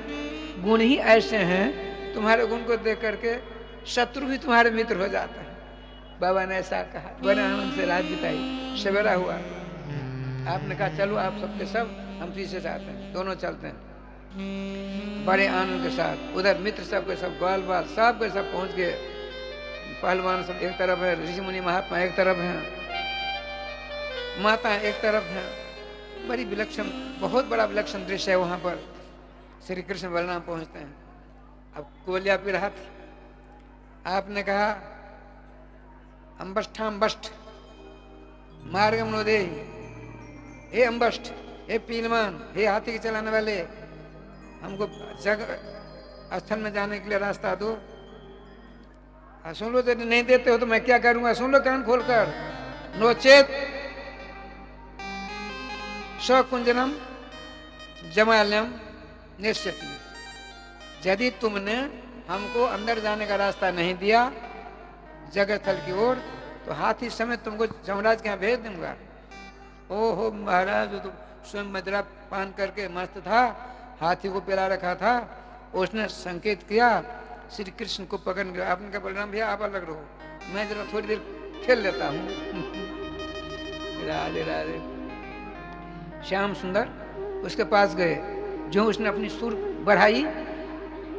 गुण ही ऐसे हैं, तुम्हारे गुण को देख करके शत्रु भी तुम्हारे मित्र हो जाता है। बाबा ने ऐसा कहा, बड़े आनंद से रात बिताई। सवेरा हुआ, आपने कहा चलो आप सबके सब हम पीछे जाते हैं, दोनों चलते हैं बड़े आनंद के साथ। उधर मित्र सब के सब, ग्वाल बाल सब के सब पहुंच गए। पहलवान सब एक तरफ है, ऋषि मुनि महात्मा एक तरफ हैं, माता एक तरफ है। बड़ी विलक्षण, बहुत बड़ा विलक्षण दृश्य है वहां पर। श्री कृष्ण बलराम पहुंचते हैं। अब कोलिया पी रहा था, आपने कहा अम्बष्ठाम बष्ठ मार्गम नोदे, हे अम्बष्ठ, हे पीलमान, हे हाथी के चलाने वाले, हमको जगह स्थल में जाने के लिए रास्ता दो। सुन लो, यदि नहीं देते हो तो मैं क्या करूंगा, सुन लो कान खोलकर। नोचेत सकुंजनम जमालयम निश्चित, यदि तुमने हमको अंदर जाने का रास्ता नहीं दिया जगह स्थल की ओर, तो हाथी समेत तुमको जमराज के यहाँ भेज दूंगा। ओहो महाराज, वो तो स्वयं मदिरा पान करके मस्त था, हाथी को पिला रखा था, उसने संकेत किया, श्री कृष्ण को पकड़ गया। आपने कहा बलराम भैया आप अलग रहो, मैं जरा थोड़ी देर खेल लेता हूँ। राधे राधे। श्याम सुंदर उसके पास गए, जो उसने अपनी सुर बढ़ाई,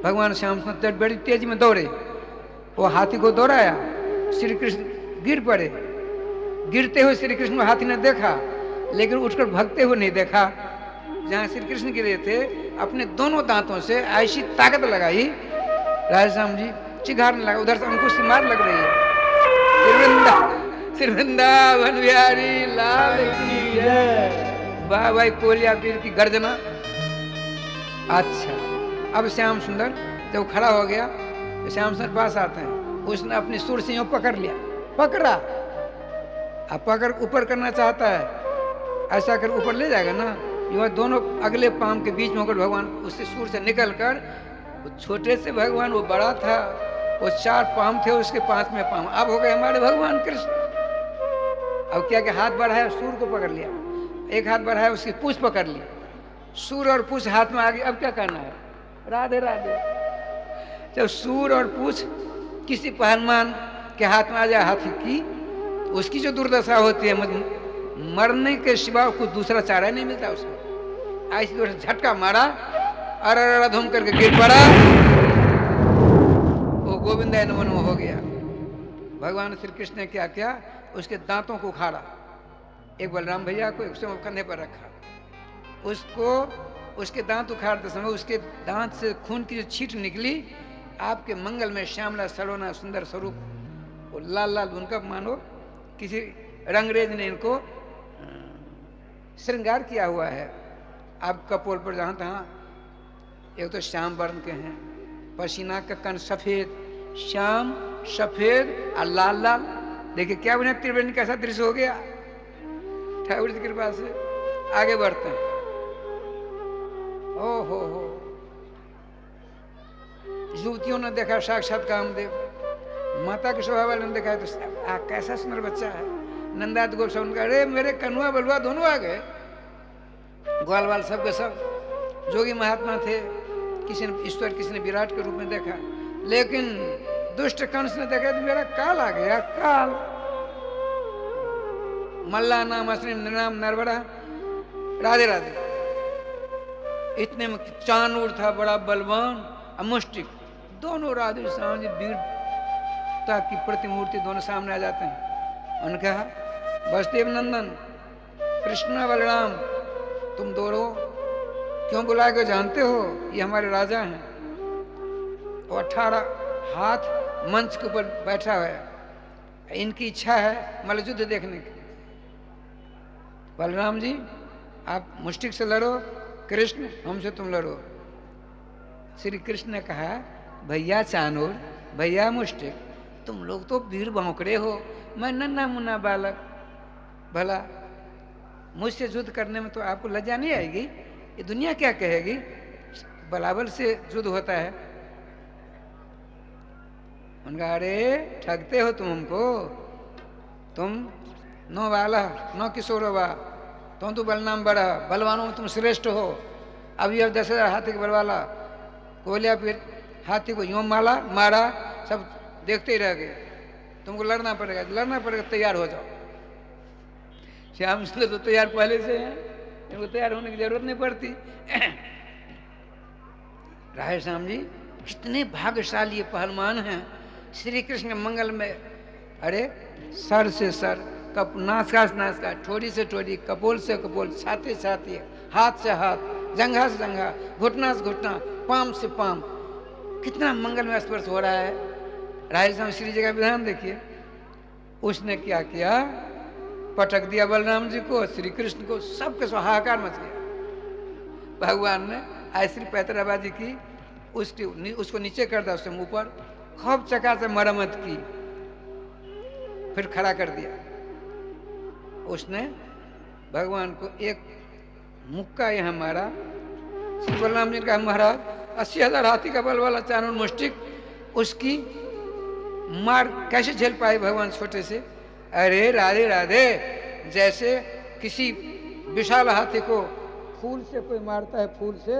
भगवान श्याम सुंदर बड़ी तेजी में दौड़े, वो हाथी को दौड़ाया, श्री कृष्ण गिर पड़े। गिरते हुए श्री कृष्ण को हाथी ने देखा, लेकिन उठकर भागते हुए नहीं देखा। जहां श्री कृष्ण गिरे थे, अपने दोनों दांतों से ऐसी ताकत लगाई, राधे श्याम जी चिघारने लगा, उधर से अंकुश से मार लग रही है। श्री वृंदावन बिहारी लाल की जय। वाह भाई, कोलिया पीर की गर्जना। अच्छा, अब श्याम सुंदर जब खड़ा हो गया, तो श्याम सुंदर पास आते हैं, उसने अपनी सुर से यूं पकड़ लिया, पकड़ा, अब पकड़ ऊपर करना चाहता है, ऐसा कर ऊपर ले जाएगा ना, यूं दोनों अगले पाम के बीच में होकर भगवान उससे सूर से निकल कर, वो छोटे से भगवान, वो बड़ा था, वो 4 पाम थे, उसके 5वें पाम अब हो गए हमारे भगवान कृष्ण। अब क्या हाथ बढ़ाया, सूर को पकड़ लिया, एक हाथ बढ़ाया, उसकी पूंछ पकड़ ली, सूर और पूंछ हाथ में आ गई। अब क्या करना है? राधे राधे। जब सूर और पूंछ किसी पहलवान के हाथ में आ जाए हाथी की, उसकी जो दुर्दशा होती है, मरने के सिवा कुछ दूसरा चारा नहीं मिलता उसको। ऐसी दूर से झटका मारा, अरे धूम करके गिर पड़ा, वो गोविंद नमन हो गया। भगवान श्री कृष्ण ने क्या किया, उसके दांतों को उखाड़ा, एक बलराम भैया को एक कंधे पर रखा, उसको उसके दांत उखाड़ते समय उसके दांत से खून की जो छींट निकली, आपके मंगल में श्यामला सलोना सुंदर स्वरूप, वो लाल लाल, उनका मानो किसी रंगरेज ने इनको श्रृंगार किया हुआ है। आप कपोल पर जहाँ तहाँ एक तो श्याम वर्ण के हैं, पसीना का कण सफेद, श्याम सफेद और लाल लाल। देखिए क्या बने, त्रिवेणी कैसा दृश्य हो गया। ठाकुर जी की कृपा से आगे बढ़ते हैं। ओ हो, युवतियों ने देखा साक्षात कामदेव, माता के स्वभाव वाले ने देखा तो कैसा सुंदर बच्चा है। नंदा गोप सब उनका, अरे मेरे कन्हुआ बलुआ दोनों आ गए, ग्वाल वाल सब के सब जोगी महात्मा थे। किसी ने ईश्वर, किसी ने विराट के रूप में देखा, लेकिन दुष्ट कंस ने देखा तो मेरा काल आ गया, काल। मल्ला नाम असली नाम नरवरा। राधे राधे। इतने में चानूर था बड़ा बलवान, मुष्टिक, दोनों राधे श्याम जी वीरता की प्रतिमूर्ति दोनों सामने आ जाते हैं। उन्होंने कहा वसुदेव नंदन कृष्ण बलराम तुम दोनों क्यों बुलाए गए जानते हो? ये हमारे राजा हैं और 18 हाथ मंच के ऊपर बैठा हुआ है। इनकी इच्छा है मल्लयुद्ध देखने की। बलराम जी आप मुष्टिक से लड़ो, कृष्ण हमसे तुम लड़ो। श्री कृष्ण ने कहा भैया चानूर, भैया मुष्टिक, तुम लोग तो वीर भौंकड़े हो, मैं नन्हा मुन्ना बालक, भला मुझसे युद्ध करने में तो आपको लज्जा नहीं आएगी? ये दुनिया क्या कहेगी? बलाबल से युद्ध होता है। उनका अरे ठगते हो तुम हमको, तुम नो बाला नो किशोरवा, तुम तो बलनाम बड़ा, बलवानों में तुम श्रेष्ठ हो। अभी अब 10,000 हाथी के बलवाला बोलिया, फिर हाथी को यूं मारा, सब देखते ही रह गए। तुमको लड़ना पड़ेगा, तैयार हो जाओ। श्याम सुंदर तो तैयार पहले से हैं, इनको तैयार होने की जरूरत नहीं पड़ती। राधे श्याम जी कितने भाग्यशाली पहलवान हैं। श्री कृष्ण के मंगल में अरे सर से सर, नास का, ठोड़ी से ठोड़ी, कपोल से कपोल, छाती से छाती, हाथ से हाथ, जंघा से जंघा, घुटना से घुटना, पाम से पाम, कितना मंगल में स्पर्श हो रहा है। राधे श्याम श्री जी का विधान देखिए। उसने क्या किया, पटक दिया बलराम जी को, श्री कृष्ण को, सबके सो हाहाकार मच गया। भगवान ने ऐसी पैतराबाजी की, उसको नीचे कर दिया, उससे ऊपर खूब चका से मरम्मत की, फिर खड़ा कर दिया। उसने भगवान को एक मुक्का यहाँ मारा। श्री बलराम जी का महाराज 80,000 हाथी का बल वाला चानूर मुष्टिक, उसकी मार कैसे झेल पाए भगवान छोटे से? अरे राधे राधे, जैसे किसी विशाल हाथी को फूल से कोई मारता है, फूल से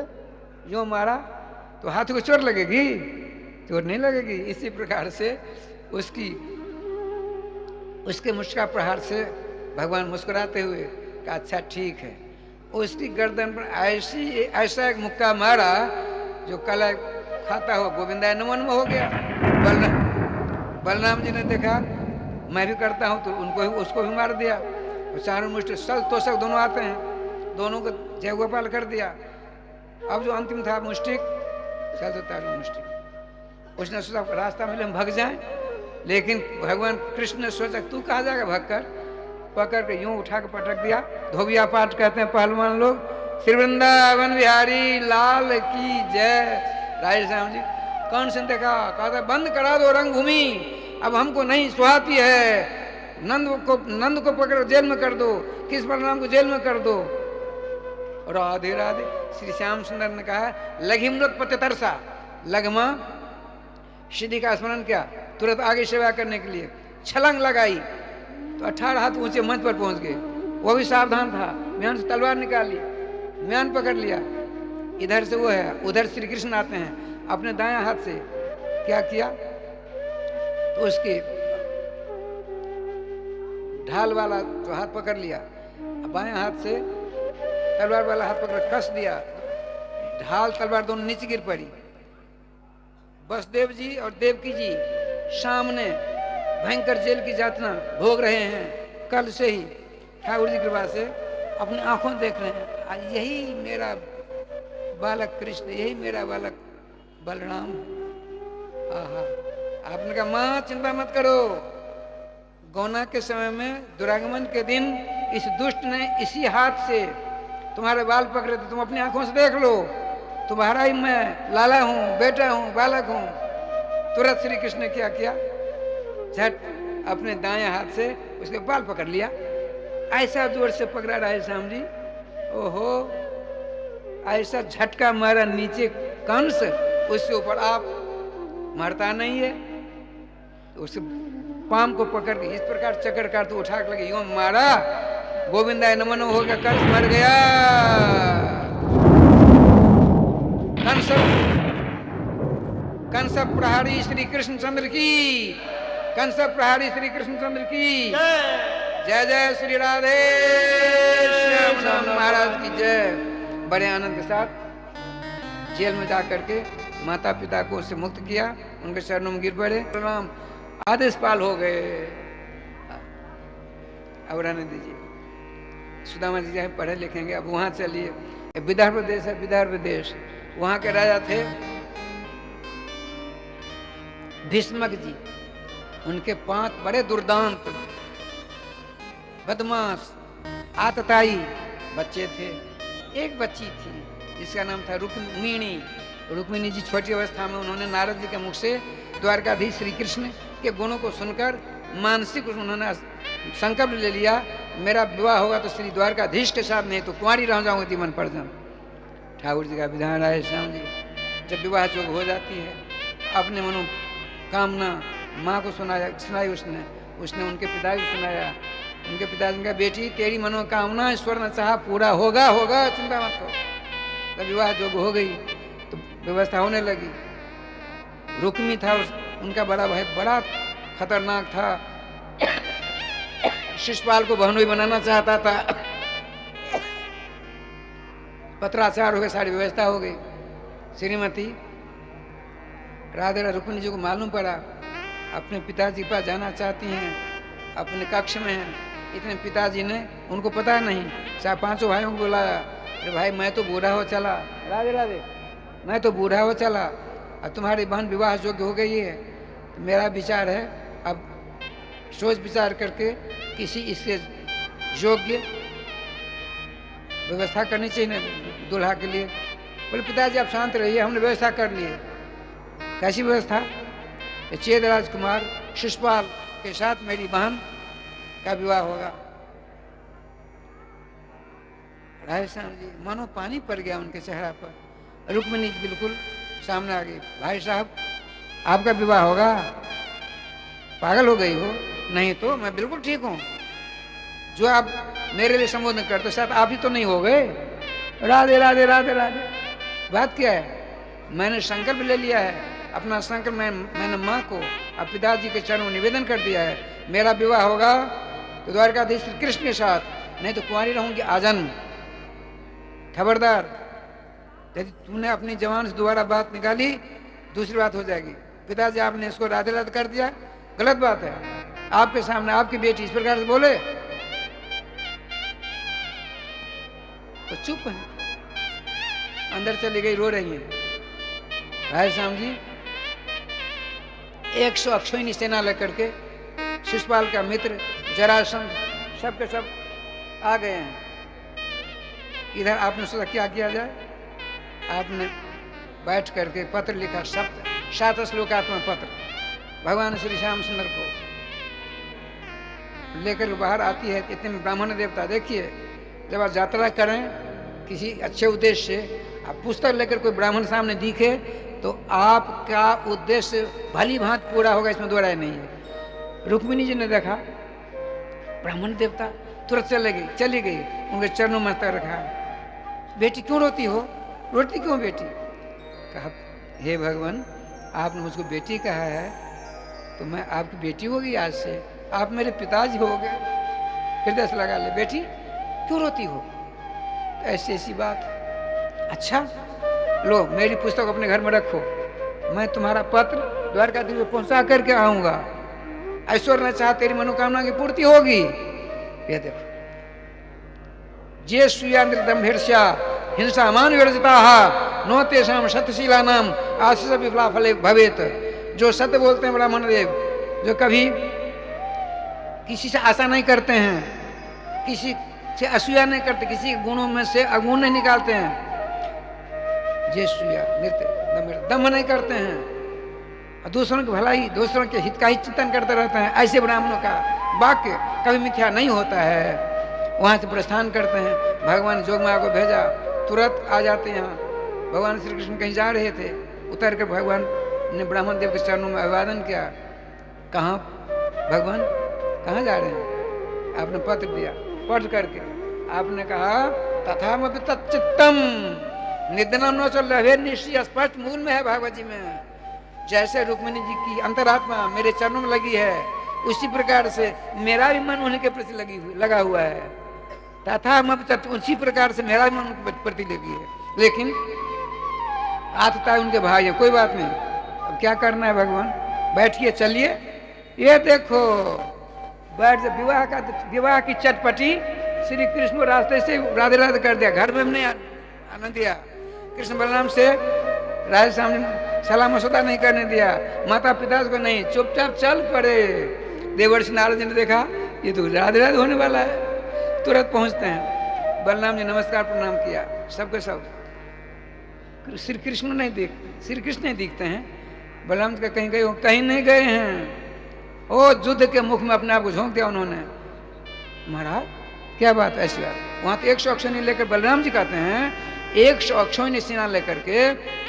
यूं मारा तो हाथी को चोट लगेगी? चोट नहीं लगेगी। इसी प्रकार से उसके मुस्का प्रहार से भगवान मुस्कुराते हुए कहा अच्छा ठीक है। उसकी गर्दन पर ऐसा एक मुक्का मारा जो कला खाता हो गोविंदाय नमो नमः हो गया। बलराम जी ने देखा मैं भी करता हूं, तो उसको भी मार दिया। चारों मुष्टि सल तोषक दोनों आते हैं, दोनों को जय गोपाल कर दिया। अब जो अंतिम था मुष्टिक, सल तो तारू मुष्टिक, उसने सोचा रास्ता मिले हम भाग जाएं, लेकिन भगवान कृष्ण ने सोचा तू कहाँ जाएगा भाग कर, पकड़ के यूं उठा के पटक दिया। धोबिया पाठ कहते हैं पहलवान लोग। श्री वृंदावन बिहारी लाल की जय। राधे श्याम जी कौन से देखा, कहा था बंद करा दो रंगभूमि, अब हमको नहीं सुहाती है। नंद को पकड़ जेल में कर दो, किस बलराम को जेल में कर दो। राधे राधे। श्री श्याम सुंदर ने कहा लघिमृत पति तरसा, लघमा सिद्धि का स्मरण किया, तुरंत आगे सेवा करने के लिए छलांग लगाई तो 18 हाथ ऊंचे मंच पर पहुंच गए। वो भी सावधान था, म्यान से तलवार निकाल ली, म्यान पकड़ लिया। इधर से वो है, उधर श्री कृष्ण आते हैं। अपने दायां हाथ से क्या किया तो उसके ढाल वाला जो हाथ पकड़ लिया, बाएं हाथ से तलवार वाला हाथ पकड़ कस दिया, ढाल तलवार दोनों नीचे गिर पड़ी। वसुदेव जी और देवकी जी सामने भयंकर जेल की यातना भोग रहे हैं। कल से ही ठाकुर जी की कृपा से अपनी आंखों देख रहे हैं, यही मेरा बालक कृष्ण, यही मेरा बालक बलराम। आहा, आपने कहा माँ चिंता मत करो, गौना के समय में दुरागमन के दिन इस दुष्ट ने इसी हाथ से तुम्हारे बाल पकड़े थे, तुम अपनी आंखों से देख लो, तुम्हारा ही मैं लाला हूँ, बेटा हूँ, बालक हूँ। तुरंत श्री कृष्ण ने क्या किया, झट अपने दाएं हाथ से उसके बाल पकड़ लिया। ऐसा जोर से पकड़ा राधे श्याम जी, ओहो ऐसा झटका मारा नीचे कंस, उसके ऊपर आप मरता नहीं है। तो उस पाम को पकड़ के इस प्रकार चक्कर काट तो उठा के लगे यूं मारा, गोविंदाय नमो नमः हो गया, कंस मर गया। कंस प्रहारी श्री कृष्ण चंद्र की, कंस प्रहारी श्री कृष्ण चंद्र की जय जय। श्री राधे श्याम महाराज की जय। बड़े आनंद के साथ जेल में जाकर के माता पिता को उससे मुक्त किया, उनके चरणों में गिर पड़े, प्रणाम, आदेश पाल हो गए। अब रहने दीजिए। सुदामा जी हैं पढ़े लिखेंगे। अब वहां चलिए, विदर्भ देश है, विदर्भ देश। वहां के राजा थे भीष्मक जी। उनके 5 बड़े दुर्दांत बदमाश आतताई बच्चे थे। एक बच्ची थी जिसका नाम था रुक्मिणी। रुक्मिणी जी छोटी अवस्था में उन्होंने नारद जी के मुख से द्वारकाधीश श्री कृष्ण के गुणों को सुनकर मानसिक उन्होंने संकल्प ले लिया, मेरा विवाह होगा तो श्री द्वारकाधीश के साथ, नहीं तो कुंवारी रह जाऊंगी जीवन पर जन। ठाकुर जी का विधान राय श्याम जी जब विवाह जोग हो जाती है, अपने मनोकामना माँ को सुनाई उसने उनके पिता को सुनाया। उनके पिताजी ने कहा, बेटी तेरी मनोकामना ईश्वर ने चाहा पूरा होगा, चिंता मत करो। जब विवाह जोग हो गई तो व्यवस्था होने लगी। रुक्मी था उनका बड़ा भाई, बड़ा खतरनाक था, शिशुपाल को बहनोई बनाना चाहता था। पत्राचार हो गए, सारी व्यवस्था हो गई। श्रीमती राधे रुक्मिणी जी को मालूम पड़ा अपने पिताजी के पास जाना चाहती हैं, अपने कक्ष में हैं। इतने पिताजी ने, उनको पता नहीं, 4-5 भाइयों को बुलाया। अरे भाई मैं तो बूढ़ा हो चला, राधे राधे, मैं तो बूढ़ा हो चला और तुम्हारी बहन विवाह योग्य हो गई है। तो मेरा विचार है अब सोच विचार करके किसी इसके योग्य व्यवस्था करनी चाहिए दूल्हा के लिए। बोले पिताजी आप शांत रहिए, हमने व्यवस्था कर ली है। कैसी व्यवस्था? चेद राजकुमार शिशुपाल के साथ मेरी बहन का विवाह होगा। राधेश्याम जी मानो पानी पड़ गया उनके चेहरा पर। रुक्मिणी बिल्कुल सामने आ गई, भाई साहब आपका विवाह होगा, पागल हो गई हो? नहीं तो मैं बिल्कुल ठीक हूँ, जो आप मेरे लिए संबोधन करते शायद आप ही तो नहीं हो गए। राधे राधे राधे राधे। बात क्या है? मैंने संकल्प ले लिया है, अपना संकल्प मैंने माँ को और पिताजी के चरणों में निवेदन कर दिया है। मेरा विवाह होगा तो द्वारकाधीश श्री कृष्ण के साथ, नहीं तो कुंवारी रहूंगी आजन्म। खबरदार, यदि तूने अपनी जवान से दोबारा बात निकाली दूसरी बात हो जाएगी। पिताजी आपने इसको राधे राधे कर दिया, गलत बात है। आपके सामने आपकी बेटी इस प्रकार से बोले तो चुप है। अंदर चली गई, रो रही है। राधेश्याम जी 100 अक्षोहिणी सेना लेकर के शिशुपाल का मित्र जरासंध सब के सब आ गए हैं। इधर आपने सोचा क्या किया जाए? आपने बैठ करके पत्र लिखा, 7 श्लोकात्मक पत्र भगवान श्री श्याम सुंदर को लेकर बाहर आती है। इतने में ब्राह्मण देवता, देखिए जब आप यात्रा करें किसी अच्छे उद्देश्य से, आप पुस्तक लेकर कोई ब्राह्मण सामने दिखे तो आपका उद्देश्य भली भांत पूरा होगा, इसमें दो राय नहीं है। रुक्मिणी जी ने देखा ब्राह्मण देवता, तुरंत चली गई, उनके चरणों में मस्तक रखा। बेटी क्यों रोती हो? रोती क्यों बेटी? कहा हे भगवान, आपने मुझको बेटी कहा है तो मैं आपकी बेटी होगी, आज से आप मेरे पिताजी हो गए। हृदय से लगा ले, बेटी क्यों रोती हो? तो ऐसी बात। अच्छा लो मेरी पुस्तक अपने घर में रखो, मैं तुम्हारा पत्र द्वारकाधीश को पहुंचा करके आऊंगा। ऐश्वर्य ने चाहा तेरी मनोकामना की पूर्ति होगी। ये देखो, जे सुयान्द्रदम्भिर्ष्या हिंसा मान विवर्जिता नो तेषाम सत्यशीला नाम आशीष विफला फले भवेत। जो सत्य बोलते हैं ब्राह्मण देव, जो कभी किसी से आशा नहीं करते हैं, किसी से असूया नहीं करते, किसी गुणों में से अवगुण नहीं निकालते हैं, जे सुया नृत्य दम्भ नहीं करते हैं, और दूसरों की भलाई, दूसरों के हित का ही चिंतन करते रहते हैं, ऐसे ब्राह्मणों का वाक्य कभी मिथ्या नहीं होता है। वहां से प्रस्थान करते हैं। भगवान जोगमाया को भेजा, तुरंत आ जाते हैं यहाँ। भगवान श्री कृष्ण कहीं जा रहे थे, उतर कर भगवान ने ब्राह्मण देव के चरणों में अभिवादन किया। कहाँ भगवान, कहाँ जा रहे हैं? आपने पत्र दिया, पढ़ करके आपने कहा तथा मत तच्चित्तम निधनम न चल रहे निश्चय, स्पष्ट मूल में है भागवत जी में। जैसे रुक्मिणी जी की अंतरात्मा मेरे चरणों में लगी है, उसी प्रकार से मेरा भी मन उन्हीं के प्रति लगा हुआ है। तथा मत उसी प्रकार से मेरा भी मन उनके प्रति लगी है। लेकिन आतता उनके भाई है, कोई बात नहीं, अब क्या करना है भगवान? बैठिए, चलिए। ये देखो बैठ, विवाह की चटपटी श्री कृष्ण को रास्ते से राधे राधे कर दिया, घर में हमने आनंद दिया। कृष्ण बलराम से राधे सामने सलाह मसौदा नहीं करने दिया, माता पिता को नहीं, चुपचाप चल पड़े। देवर्षि नारद जी ने देखा ये तो राधे राधे होने वाला है, तुरंत पहुंचते हैं। बलराम जी नमस्कार प्रणाम किया, सबके सब। श्री कृष्ण नहीं दिखते हैं। बलराम जी का कहीं गए, कहीं नहीं गए हैं। ओ युद्ध के मुख में अपने आप को झोंक दिया उन्होंने। महाराज क्या बात है, ऐसी बात? वहां तो 100 अक्षौहिणी लेकर बलराम जी कहते हैं 100 अक्षौहिणी सेना लेकर के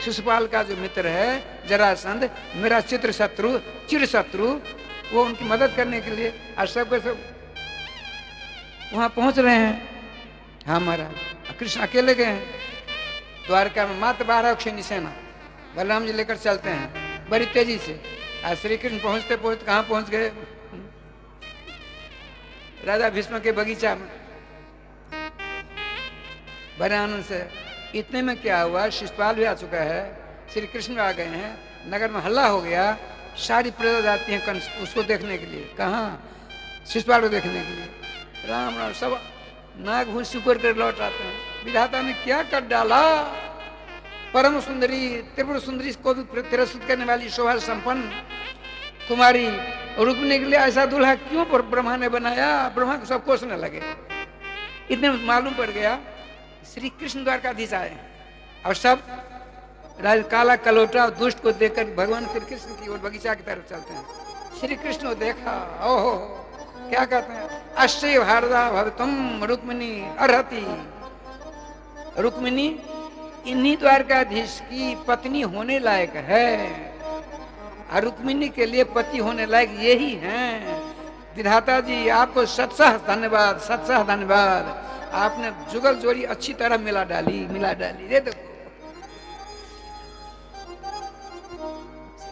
शिशुपाल का जो मित्र है जरासंध, मेरा चिर शत्रु, वो उनकी मदद करने के लिए आज सबके सब वहां पहुंच रहे हैं। हाँ महाराज, कृष्ण अकेले गए हैं। द्वारका में मात्र 12 अक्षौहिणी सेना बलराम जी लेकर चलते हैं बड़ी तेजी से। आज श्री कृष्ण पहुंचते पहुंचते कहाँ पहुंच गए? राजा भीष्म के बगीचा में, बड़े आनंद से। इतने में क्या हुआ, शिशुपाल भी आ चुका है, श्री कृष्ण भी आ गए हैं, नगर में हल्ला हो गया, सारी प्रजा जाती है उसको देखने के लिए। कहाँ? शिशुपाल को देखने के लिए। राम राम, सब नाक भूल सुकर कर लौट आते हैं। विधाता ने क्या कर डाला? परम सुंदरी त्रिपुर सुंदरी को भी तिरस्कृत करने वाली शोभा संपन्न कुमारी रुकने के लिए ऐसा दूल्हा क्यों ब्रह्मा ने बनाया? ब्रह्मा को सब कोसने लगे। इतने मालूम पड़ गया श्री कृष्ण द्वारकाधीश आए और सब राज काला कलोटा दुष्ट को देखकर भगवान श्री कृष्ण की ओर बगीचा की तरफ चलते हैं। श्री कृष्ण को देखा, ओहो क्या कहते हैं, अश्चर्य भारदा भवतुम रुक्मिणी अर्हति। रुक्मिणी इन्हीं द्वारकाधीश की पत्नी होने लायक है, और रुक्मिणी के लिए पति होने लायक यही हैं। विधाता जी आपको सत्सह धन्यवाद, सत्सह धन्यवाद। आपने जुगल जोड़ी अच्छी तरह मिला डाली। ये देखो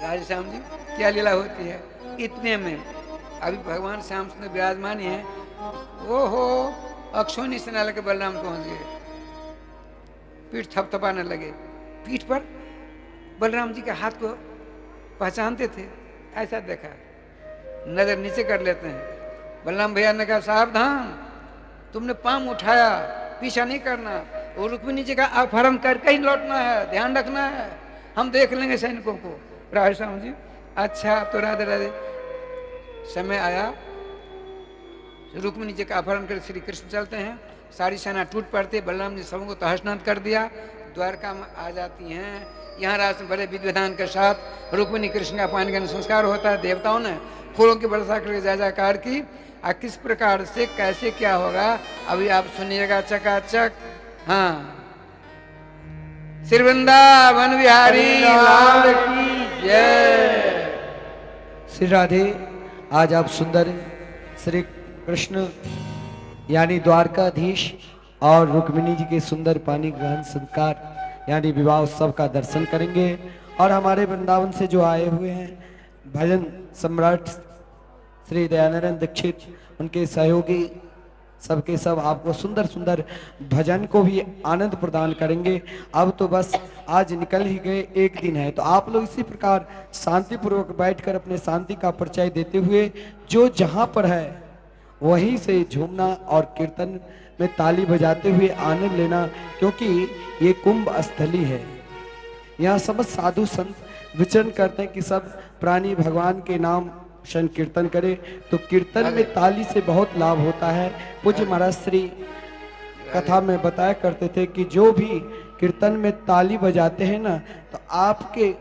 राधे श्याम जी क्या लीला होती है। इतने में अभी भगवान श्याम सुंदर विराजमान है। ओहो, अक्षौहिणी सेना लेकर बलराम पहुंच गए, पीठ थपथपाने लगे। पीठ पर बलराम जी के हाथ को पहचानते थे, ऐसा देखा, नजर नीचे कर लेते हैं। बलराम भैया ने कहा सावधान, तुमने पांव उठाया, पीछा नहीं करना, और रुक्मिणी जी का अपहरण करके ही लौटना है, ध्यान रखना है, हम देख लेंगे सैनिकों को। राधे श्याम जी अच्छा, तो राधे राधे। समय आया, रुक्मिणी जी का अपहरण कर श्री कृष्ण चलते हैं, सारी सेना टूट पड़ती है। बलराम जी सबको तहस-नहस कर दिया, द्वारका में आ जाती हैं। यहाँ रात में बड़े विधि विधान के साथ रुक्मिणी कृष्ण का पानी का संस्कार होता है। देवताओं ने फूलों की वर्षा करके जय जयकार की। किस प्रकार से कैसे क्या होगा अभी आप सुनिएगा चकाचक। हाँ, श्री वृंदावन बिहारी लाल की जय।
श्री राधे, आज आप सुंदर श्री कृष्ण यानी द्वारकाधीश और रुक्मिणी जी के सुंदर पानी ग्रहण संस्कार यानी विवाह उत्सव का दर्शन करेंगे। और हमारे वृंदावन से जो आए हुए हैं भजन सम्राट श्री दयानंद दीक्षित, उनके सहयोगी सबके सब आपको सुंदर सुंदर भजन को भी आनंद प्रदान करेंगे। अब तो बस आज निकल ही गए, एक दिन है, तो आप लोग इसी प्रकार शांतिपूर्वक बैठकर अपने शांति का परिचय देते हुए जो जहां पर है वहीं से झूमना और कीर्तन में ताली बजाते हुए आनंद लेना, क्योंकि ये कुंभ स्थली है। यहाँ समस्त साधु संत विचरण करते हैं कि सब प्राणी भगवान के नाम कीर्तन करे, तो कीर्तन में ताली से बहुत लाभ होता है। पूज्य महाराज श्री कथा में बताया करते थे कि जो भी कीर्तन में ताली बजाते हैं ना, तो आपके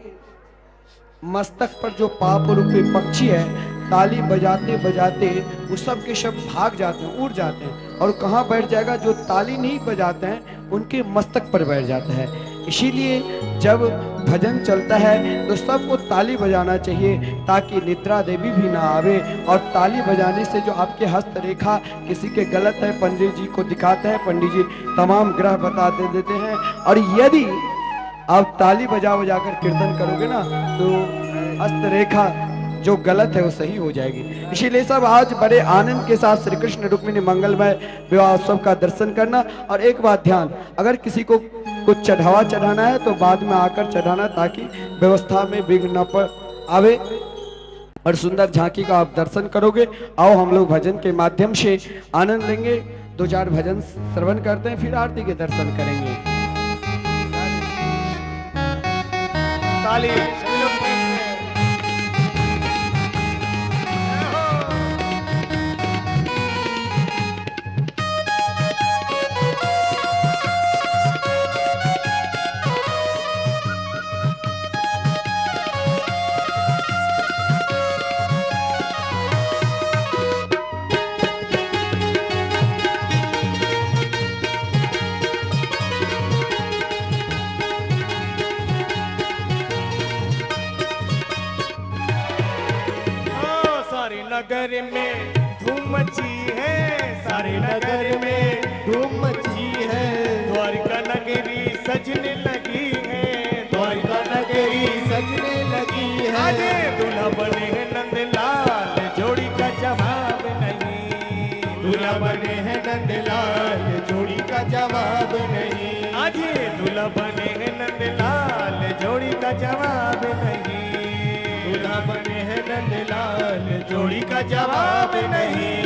मस्तक पर जो पाप रूपी पक्षी है, ताली बजाते बजाते वो सब के सब भाग जाते हैं, उड़ जाते हैं, और कहाँ बैठ जाएगा? जो ताली नहीं बजाते हैं उनके मस्तक पर बैठ जाता है। इसीलिए जब भजन चलता है तो सबको ताली बजाना चाहिए, ताकि निद्रा देवी भी ना आवे। और ताली बजाने से जो आपके हस्त रेखा किसी के गलत है, पंडित जी को दिखाते हैं, पंडित जी तमाम ग्रह बता देते हैं। और यदि आप ताली बजा कर कीर्तन करोगे ना, तो हस्त रेखा जो गलत है वो सही हो जाएगी। इसीलिए सब आज बड़े आनंद के साथ श्री कृष्ण रुक्मिणी मंगलमय विवाह उत्सव का दर्शन करना। और एक बात ध्यान, अगर किसी को कुछ चढ़ावा चढ़ाना है तो बाद में आकर चढ़ाना, ताकि व्यवस्था में विघ्न न आवे। और सुंदर झांकी का आप दर्शन करोगे। आओ हम लोग भजन के माध्यम से आनंद लेंगे। दो चार भजन श्रवण करते हैं, फिर आरती के दर्शन करेंगे।
ताली सभी लोग प्रेम से। जय हो। सारे नगर में धूम मची है, सारे नगर में
धूम मची है,
द्वारका नगरी सजने लगी है, द्वारका नगरी
सजने लगी
आज
है।
दूल्हा बने हैं नंदलाल, जोड़ी का जवाब नहीं।
दूल्हा बने हैं नंदलाल, जोड़ी का जवाब नहीं।
आज दूल्हा बने हैं नंदलाल, जोड़ी का जवाब नहीं।
दूल्हा बने हैं नंदलाल,
जोड़ी का जवाब नहीं।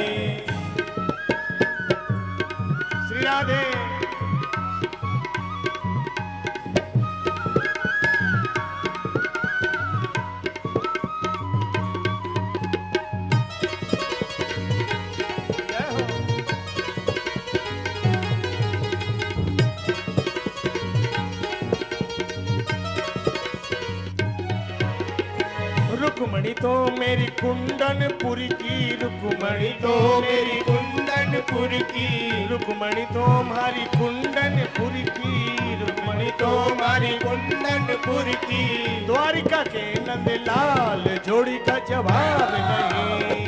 श्री राधे। जय हो। रुक्मणी तो मेरी कुंदनपुर की, रुक्मणी तो मेरी
कुंदनपुर की,
रुक्मणी तो हमारी कुंदनपुर की, रुक्मणी तो
हमारी कुंदनपुर की।
द्वारिका के नंदलाल, जोड़ी का जवाब नहीं।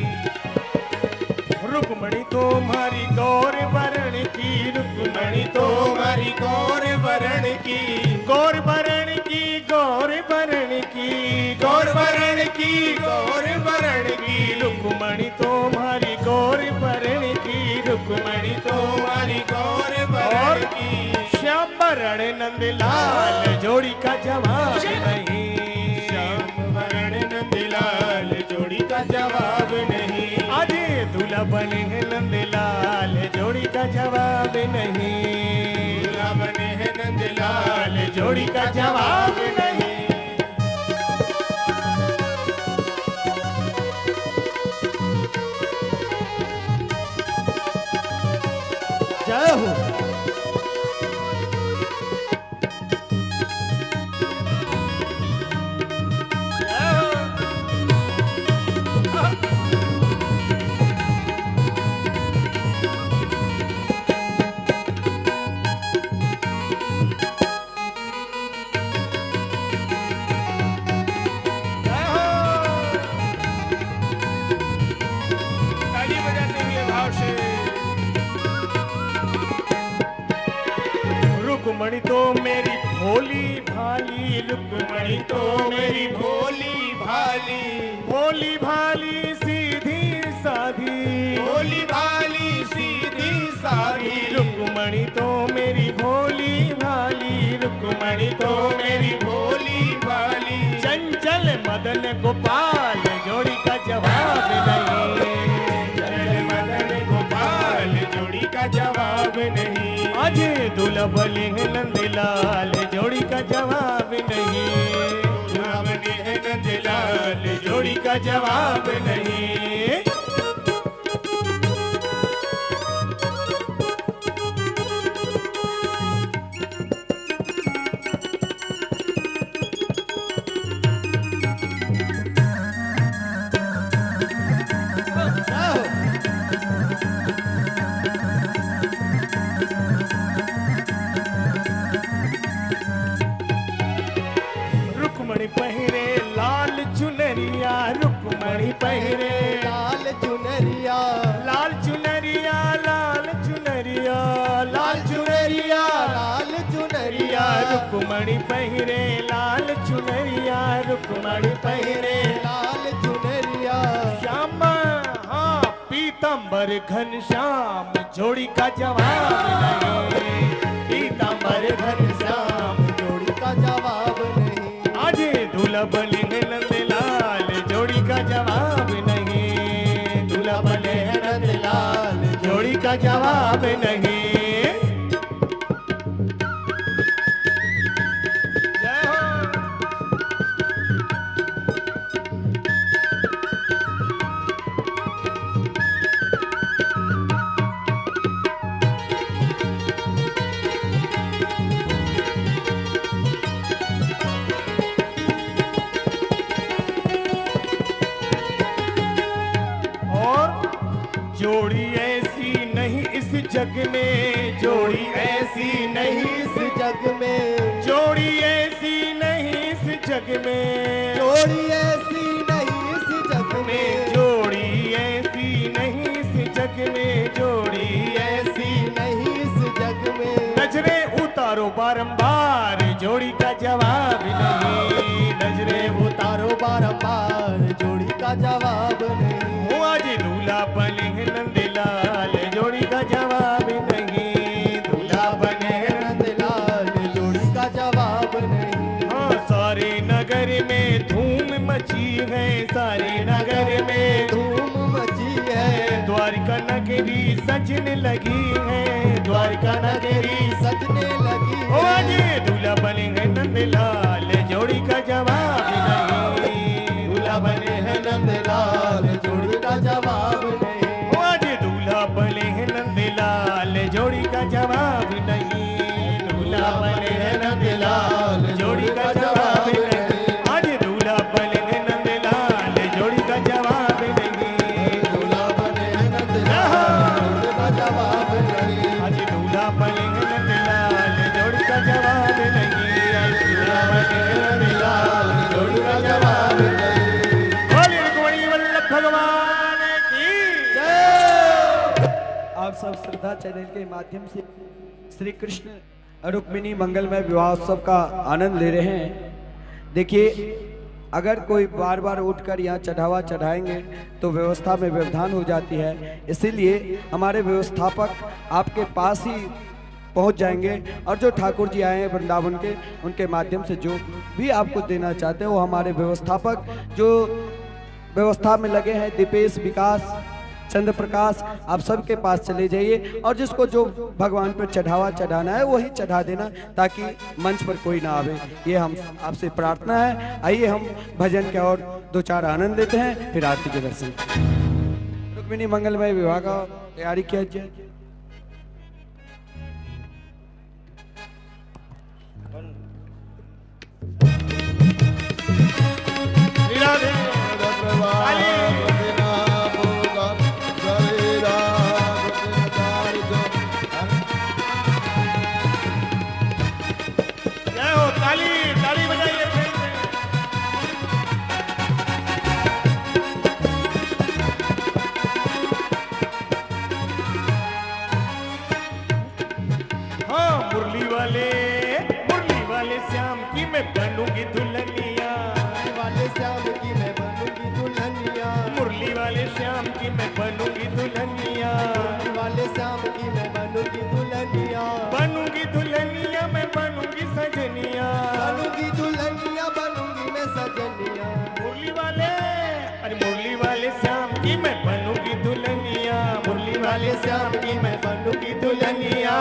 रुक्मणी तो हमारी गौर वरण की, रुक्मणी तो
हमारी गौर वरण की,
गौर वरण की, गौर वरण की,
गौर वरण की, गौर वरण की।
रुक्मणी तो हमारी गौर वरण की, रुक्मणी तो
हमारी गौर
और
वरण की।
श्याम वरण नंदलाल, जोड़ी का जवाब नहीं।
श्याम वरण नंदलाल, जोड़ी का जवाब नहीं।
आज दूल्हा बने हैं नंदलाल, जोड़ी का जवाब नहीं।
दूल्हा बने हैं नंदलाल,
लाल, जोड़ी का जवाब नहीं।
जय हो।
ताली बजाते हुए भाव से।
रुक्मणी तो मेरी भोली भाली, रुक्मणी तो मेरी
भोली भाली,
भोली भाली सीधी साधी,
भोली भाली सीधी साधी।
रुक्मणी तो मेरी भोली भाली, रुक्मणी तो मेरी
भोली भाली।
चंचल मदन गोपाल, जोड़ी का जवाब नहीं।
चंचल मदन गोपाल, जोड़ी का जवाब नहीं।
आज दूल्हा बने हैं नंदलाल, जोड़ी का जवाब नहीं।
दूल्हा बने हैं नंदलाल,
जोड़ी का जवाब नहीं। रुक्मणी पहिरे लाल चुनरिया, रुक्मणी पहिरे
लाल चुनरिया,
लाल चुनरिया, लाल चुनरिया,
लाल चुनरिया, लाल चुनरिया।
रुक्मणी पहिरे लाल चुनरिया, रुक्मणी पहिरे
लाल चुनरिया।
श्याम, हाँ पीतांबर घनश्याम, जोड़ी का जवाब नहीं। पीतांबर घनश्याम,
जोड़ी का जवाब नहीं।
आज दूल्हा बने हैं नंदलाल, जोड़ी का जवाब नहीं। दूल्हा बने हैं
नंदलाल,
जोड़ी का का जवाब नहीं। जय हो। जोड़ी ऐसी नहीं इस जग में, जोड़ी ऐसी नहीं इस जग में, जोड़ी ऐसी नहीं इस जग में, जोड़ी ऐसी नहीं इस जग में, जोड़ी ऐसी नहीं इस जग में, जोड़ी ऐसी नहीं इस जग में। नजरें उतारो बारंबार, जोड़ी का जवाब नहीं। नजरें उतारो बारंबार, जोड़ी का जवाब नहीं। आज दूल्हा बने हैं नंदलाल, जोड़ी का जवाब नहीं। दूल्हा बने हैं नंदलाल, जोड़ी का जवाब नहीं। हाँ, सारे नगर में धूम मची है, सारे नगर में धूम मची है। द्वारका नगरी सजने लगी है, द्वारका नगरी सजने लगी है। आज दूल्हा बने हैं नंदलाल, जोड़ी का जवाब नहीं। दूल्हा बने हैं नंदलाल, जोड़ी का जवाब नहीं। आज दूल्हा बने हैं नंदलाल, जोड़ी का जवाब नहीं। दूल्हा बने हैं नंदलाल, जोड़ी का जवाब नहीं। आज दूल्हा बने हैं नंदलाल, जोड़ी का जवाब नहीं। दूल्हा बने हैं नंदलाल, जोड़ी का जवाब नहीं। आज दूल्हा बने हैं नंदलाल, जोड़ी का जवाब नहीं। आज दूल्हा बने हैं नंदलाल, जोड़ी का जवाब नहीं। भगवान की जय।
आप सब श्रद्धा चैनल के माध्यम से श्री कृष्ण रुक्मिणी मंगलमय विवाह उत्सव का आनंद ले रहे हैं। देखिए, अगर कोई बार बार उठकर यहाँ चढ़ावा चढ़ाएंगे तो व्यवस्था में व्यवधान हो जाती है। इसीलिए हमारे व्यवस्थापक आपके पास ही पहुंच जाएंगे और जो ठाकुर जी आए हैं वृंदावन के, उनके माध्यम से जो भी आपको देना चाहते हैं वो हमारे व्यवस्थापक जो व्यवस्था में लगे हैं, दीपेश, विकास, चंद्र प्रकाश, आप सबके पास चले जाइए और जिसको जो भगवान पर चढ़ावा चढ़ाना है वही चढ़ा देना, ताकि मंच पर कोई ना आवे। ये हम आपसे प्रार्थना है। आइए हम भजन के और दो चार आनंद लेते हैं, फिर आरती के दर्शन। रुक्मिणी मंगलमय विवाह का तैयारी किया जाए।
श्याम की मैं बनूंगी दुल्हनिया, वाले श्याम की मैं बनूंगी दुल्हनिया, मुरली वाले श्याम की मैं बनूंगी दुल्हनिया, वाले श्याम की मैं बनूंगी दुल्हनिया, बनूंगी दुल्हनिया मैं बनूंगी सजनिया, बनूंगी दुल्हनिया बनूंगी मैं सजनिया। मुरली वाले, अरे मुरली वाले श्याम की मैं बनूंगी दुल्हनिया, मुरली वाले श्याम की मैं बनूंगी दुल्हनिया।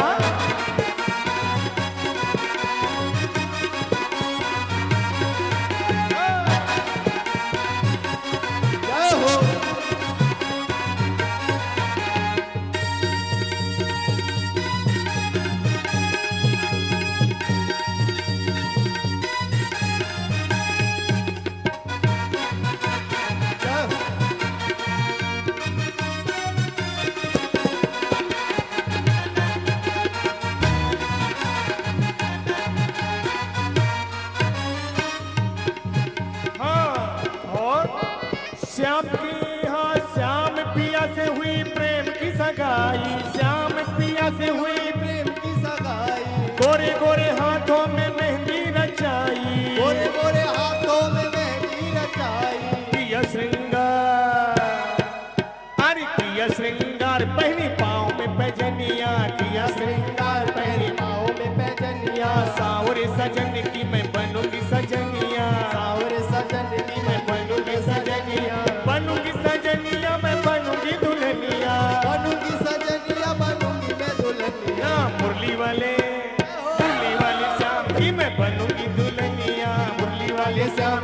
श्याम की, हाँ श्याम पिया से हुई प्रेम की सगाई, श्याम पिया से हुई प्रेम की सगाई, गोरे गोरे हाथों में मेहंदी रचाई, गोरे गोरे हाथों में मेहंदी रचाई, किया श्रृंगार, अरे किया श्रृंगार पहनी पाँव में पैजनिया, किया श्रृंगार पहनी पाँव में पैजनिया। सावरे सजन की मैं बनूंगी सजनिया, सावरे सजन की मैं बनूंगी सजनिया, बनूंगी सजनिया मैं बनूंगी दुल्हनिया, बनूंगी सजनिया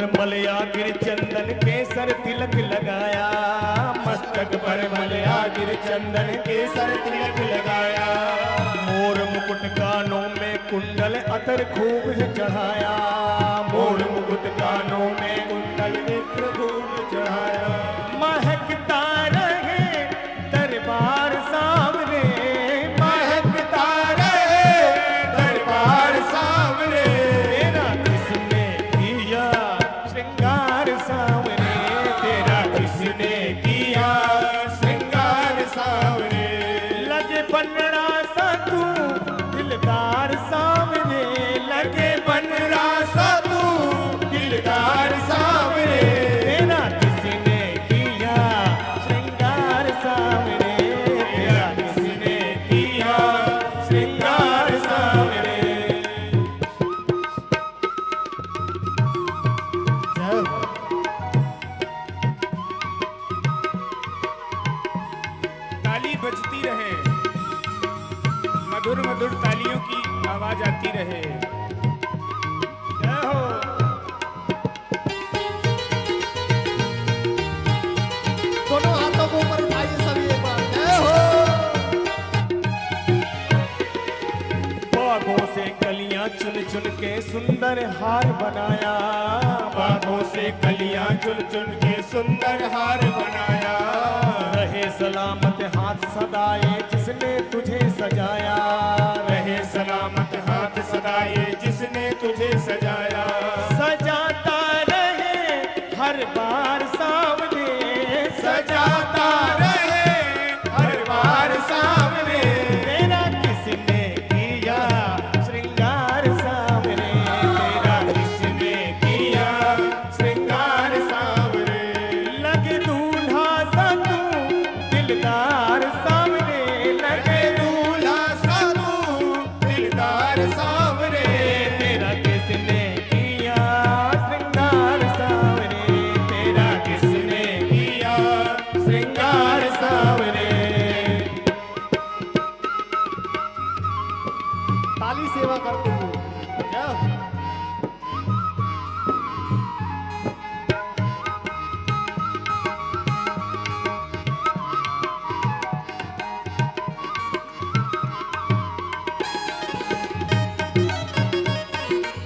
पर मलया गिर चंदन केसर तिलक लगाया,
मस्तक पर मलया गिर चंदन केसर तिलक लगाया।
मोर मुकुट कानों में कुंडल अतर खूब है चढ़ाया,
मोर मुकुट कानों में कुंडल नेत्र खूब चढ़ाया।
महकता रहे दरबार सामने,
महकता रहे दरबार सामने,
तेरा किसने किया श्रृंगार सामने,
तेरा किसने किया श्रृंगार सामने।
लगे बनड़ा सा तू दिलदार सामने, लगे
बनरा सा तू दिलदार सामने,
तेरा किसने किया श्रृंगार सामने,
तेरा किसने किया श्रृंगार सामने। ताली बजती रहे, मधुर मधुर तालियों की आवाज आती रहे।
जय हो।
दोनों हाथों को ऊपर उठाइए सभी एक बार, जय हो।
बागों से कलियां चुन चुन के सुंदर हार बनाया,
बागों से कलियां चुन चुन के सुंदर हार बनाया।
रहे सलामत हाथ सदाए जिसने तुझे सजाया,
रहे सलामत हाथ सदाए जिसने तुझे सजाया।
सजाता रहे हर बार सामने,
सजाता रहे हर बार सामने,
तेरा किसने किया श्रृंगार सामने,
तेरा किसने किया श्रृंगार सामने।
लगे दूल्हा सा तू दिलदार सामने, लगे
दूल्हा सा तू दिलदार सामने,
तेरा किसने किया श्रृंगार सामने, तेरा
किसने किया श्रृंगार सामने।
ताली सेवा करते हुए, जय हो।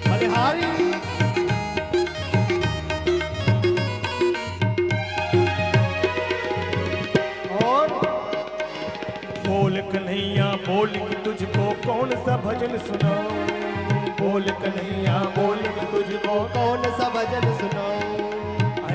बलिहारी
और बोल कन्हैया बोल कि तुझको कौन सा भजन सुनाऊं, बोल कन्हैया बोल कि तुझको
कौन सा भजन सुनाऊं,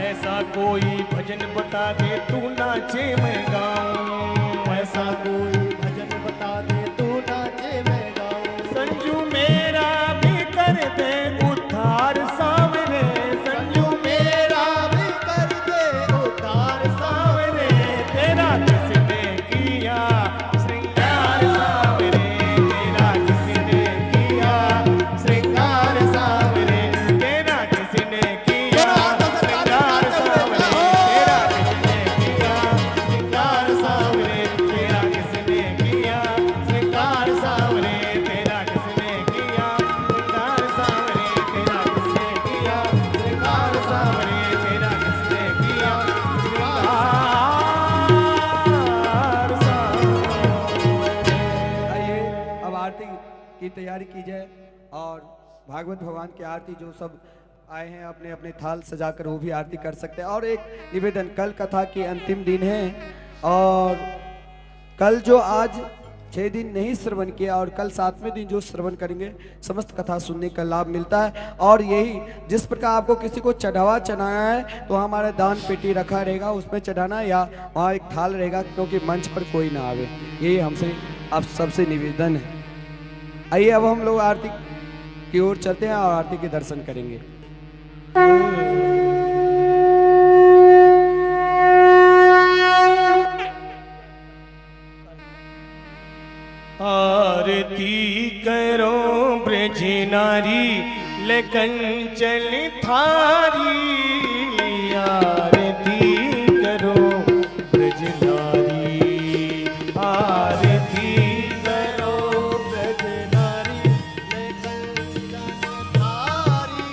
ऐसा कोई भजन बता दे तू नाचे मैं गाऊं,
ऐसा कोई भजन बता दे तू नाचे मैं गाऊं।
संजू मेरा भी कर दे उद्धार सामने, संजू
मेरा भी कर दे उद्धार
सामने, तेरा किसने किया श्रृंगार सामने, तेरा किसने किया श्रृंगार सामने, तेरा किसने किया श्रृंगार सामने, तेरा किसने किया श्रृंगार सामने, तेरा किसने किया श्रृंगार सामने, तेरा किसने किया श्रृंगार सामने, तेरा किसने किया श्रृंगार सामने, तेरा किसने किया श्रृंगार सामने।
आइए अब आरती की तैयारी की जाए और भागवत भगवान की आरती जो सब आए हैं अपने अपने थाल सजाकर वो भी आरती कर सकते हैं। और एक निवेदन, कल कथा की अंतिम दिन है और कल जो आज 6 दिन नहीं श्रवण किया और कल 7वें दिन जो श्रवण करेंगे समस्त कथा सुनने का लाभ मिलता है। और यही जिस प्रकार आपको किसी को चढ़ावा चढ़ाना है तो हमारा दान पेटी रखा रहेगा, उसमें चढ़ाना या वहाँ एक थाल रहेगा, क्योंकि मंच पर कोई ना आवे, यही हमसे आप सबसे निवेदन है। आइए अब हम लोग आरती की ओर चलते हैं और आरती के दर्शन करेंगे।
आरती करो ब्रज नारी लगन चल थारी, आरती करो ब्रज नारी, आरती करो ब्रज नारी
लेकर जन थारी,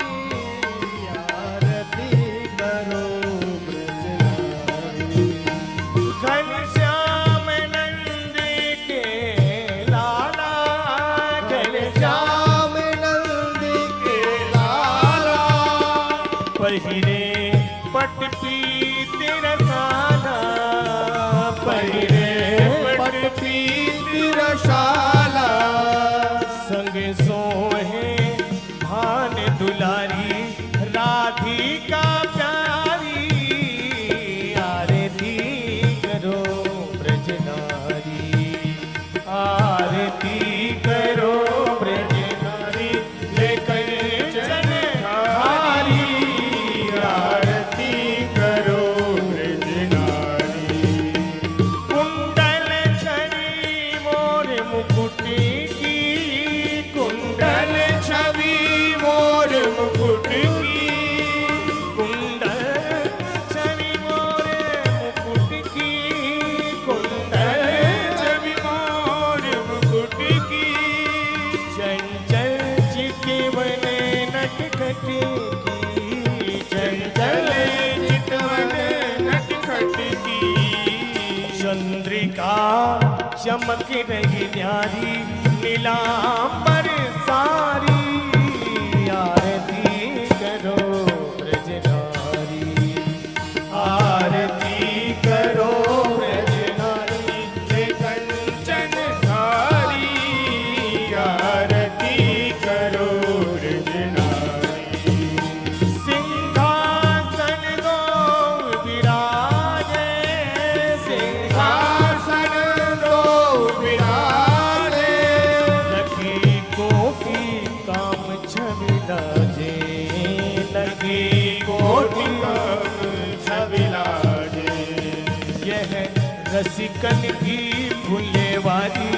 पहिरे पट पीत रसाला, पहिरे
पट पीत रसाला,
संगे सोहे भान दुलारी राधिका प्यारी, आरती करो ब्रज नारी, आरती करो ब्रज नारी, लेकर जन हारी,
आरती करो ब्रज नारी।
कुंडल छवि मोर मुकुट की, कुंडल
छवि मोर मुकुट की,
कुंडल छवि मोर मुकुट की, कुंडल
छवि मोर मुकुट की,
चंचल चितवन नटखट की, चंचल
चितवन नटखट की,
चंद्रिका चमक रही न्यारी, नीलांबर सारी, आरती करो ब्रज नारी, आरती करो ब्रज नारी,
कंचन धारी, आरती करो ब्रज नारी।
सिंहासन दो विराजे,
आसन दो विराजे,
लगी कोटि काम छवि लाजे, लगी कोटि
छवि लाजे।
यह रसिकन की फुलेवारी,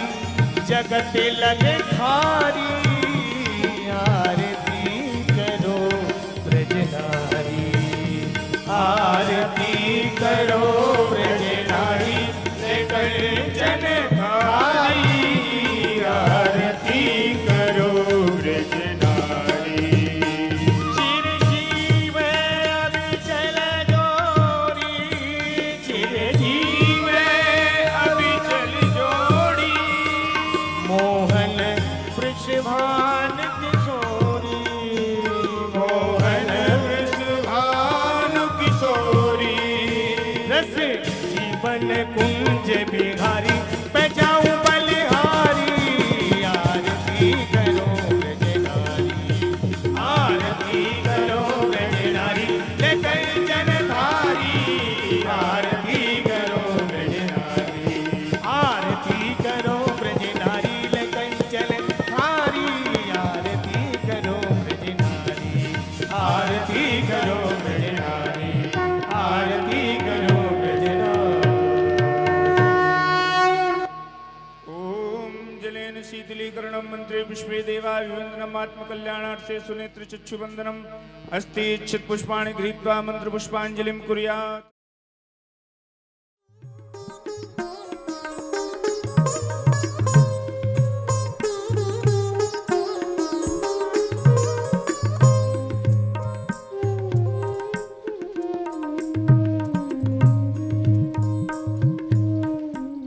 जगत लगे खारी, आरती करो ब्रज नारी, आरती करो ब्रज नारी, लेकर जन
धारी, आरती करो ब्रज नारी।
चिरजीव अविचल जोड़ी, चिरजीव
अविचल जोड़ी,
मोहन वृषभान किशोरी,
मोहन वृषभानु किशोरी,
रस जीवन कुंज बिहारी, बजाऊं बलिहारी, आरती करो ब्रज नारी, आरती करो ब्रज नारी, लेकर जन धारी, आरती करो ब्रज नारी, आरती करो ब्रज नारी, लेकर जन धारी, आरती करो ब्रज नारी, आरती करो ब्रज नारी, आरती करो ब्रज नारी।
ओम जलेन शीतलीकरणं मंत्रे पुष्पे देवा विवन्दनम् आत्मकल्याणार्थे सुनेत्र चक्षुबन्धनम् अस्ति इच्छित पुष्पाणि गृहीत्वा मंत्र पुष्पाञ्जलिं कुर्यात्।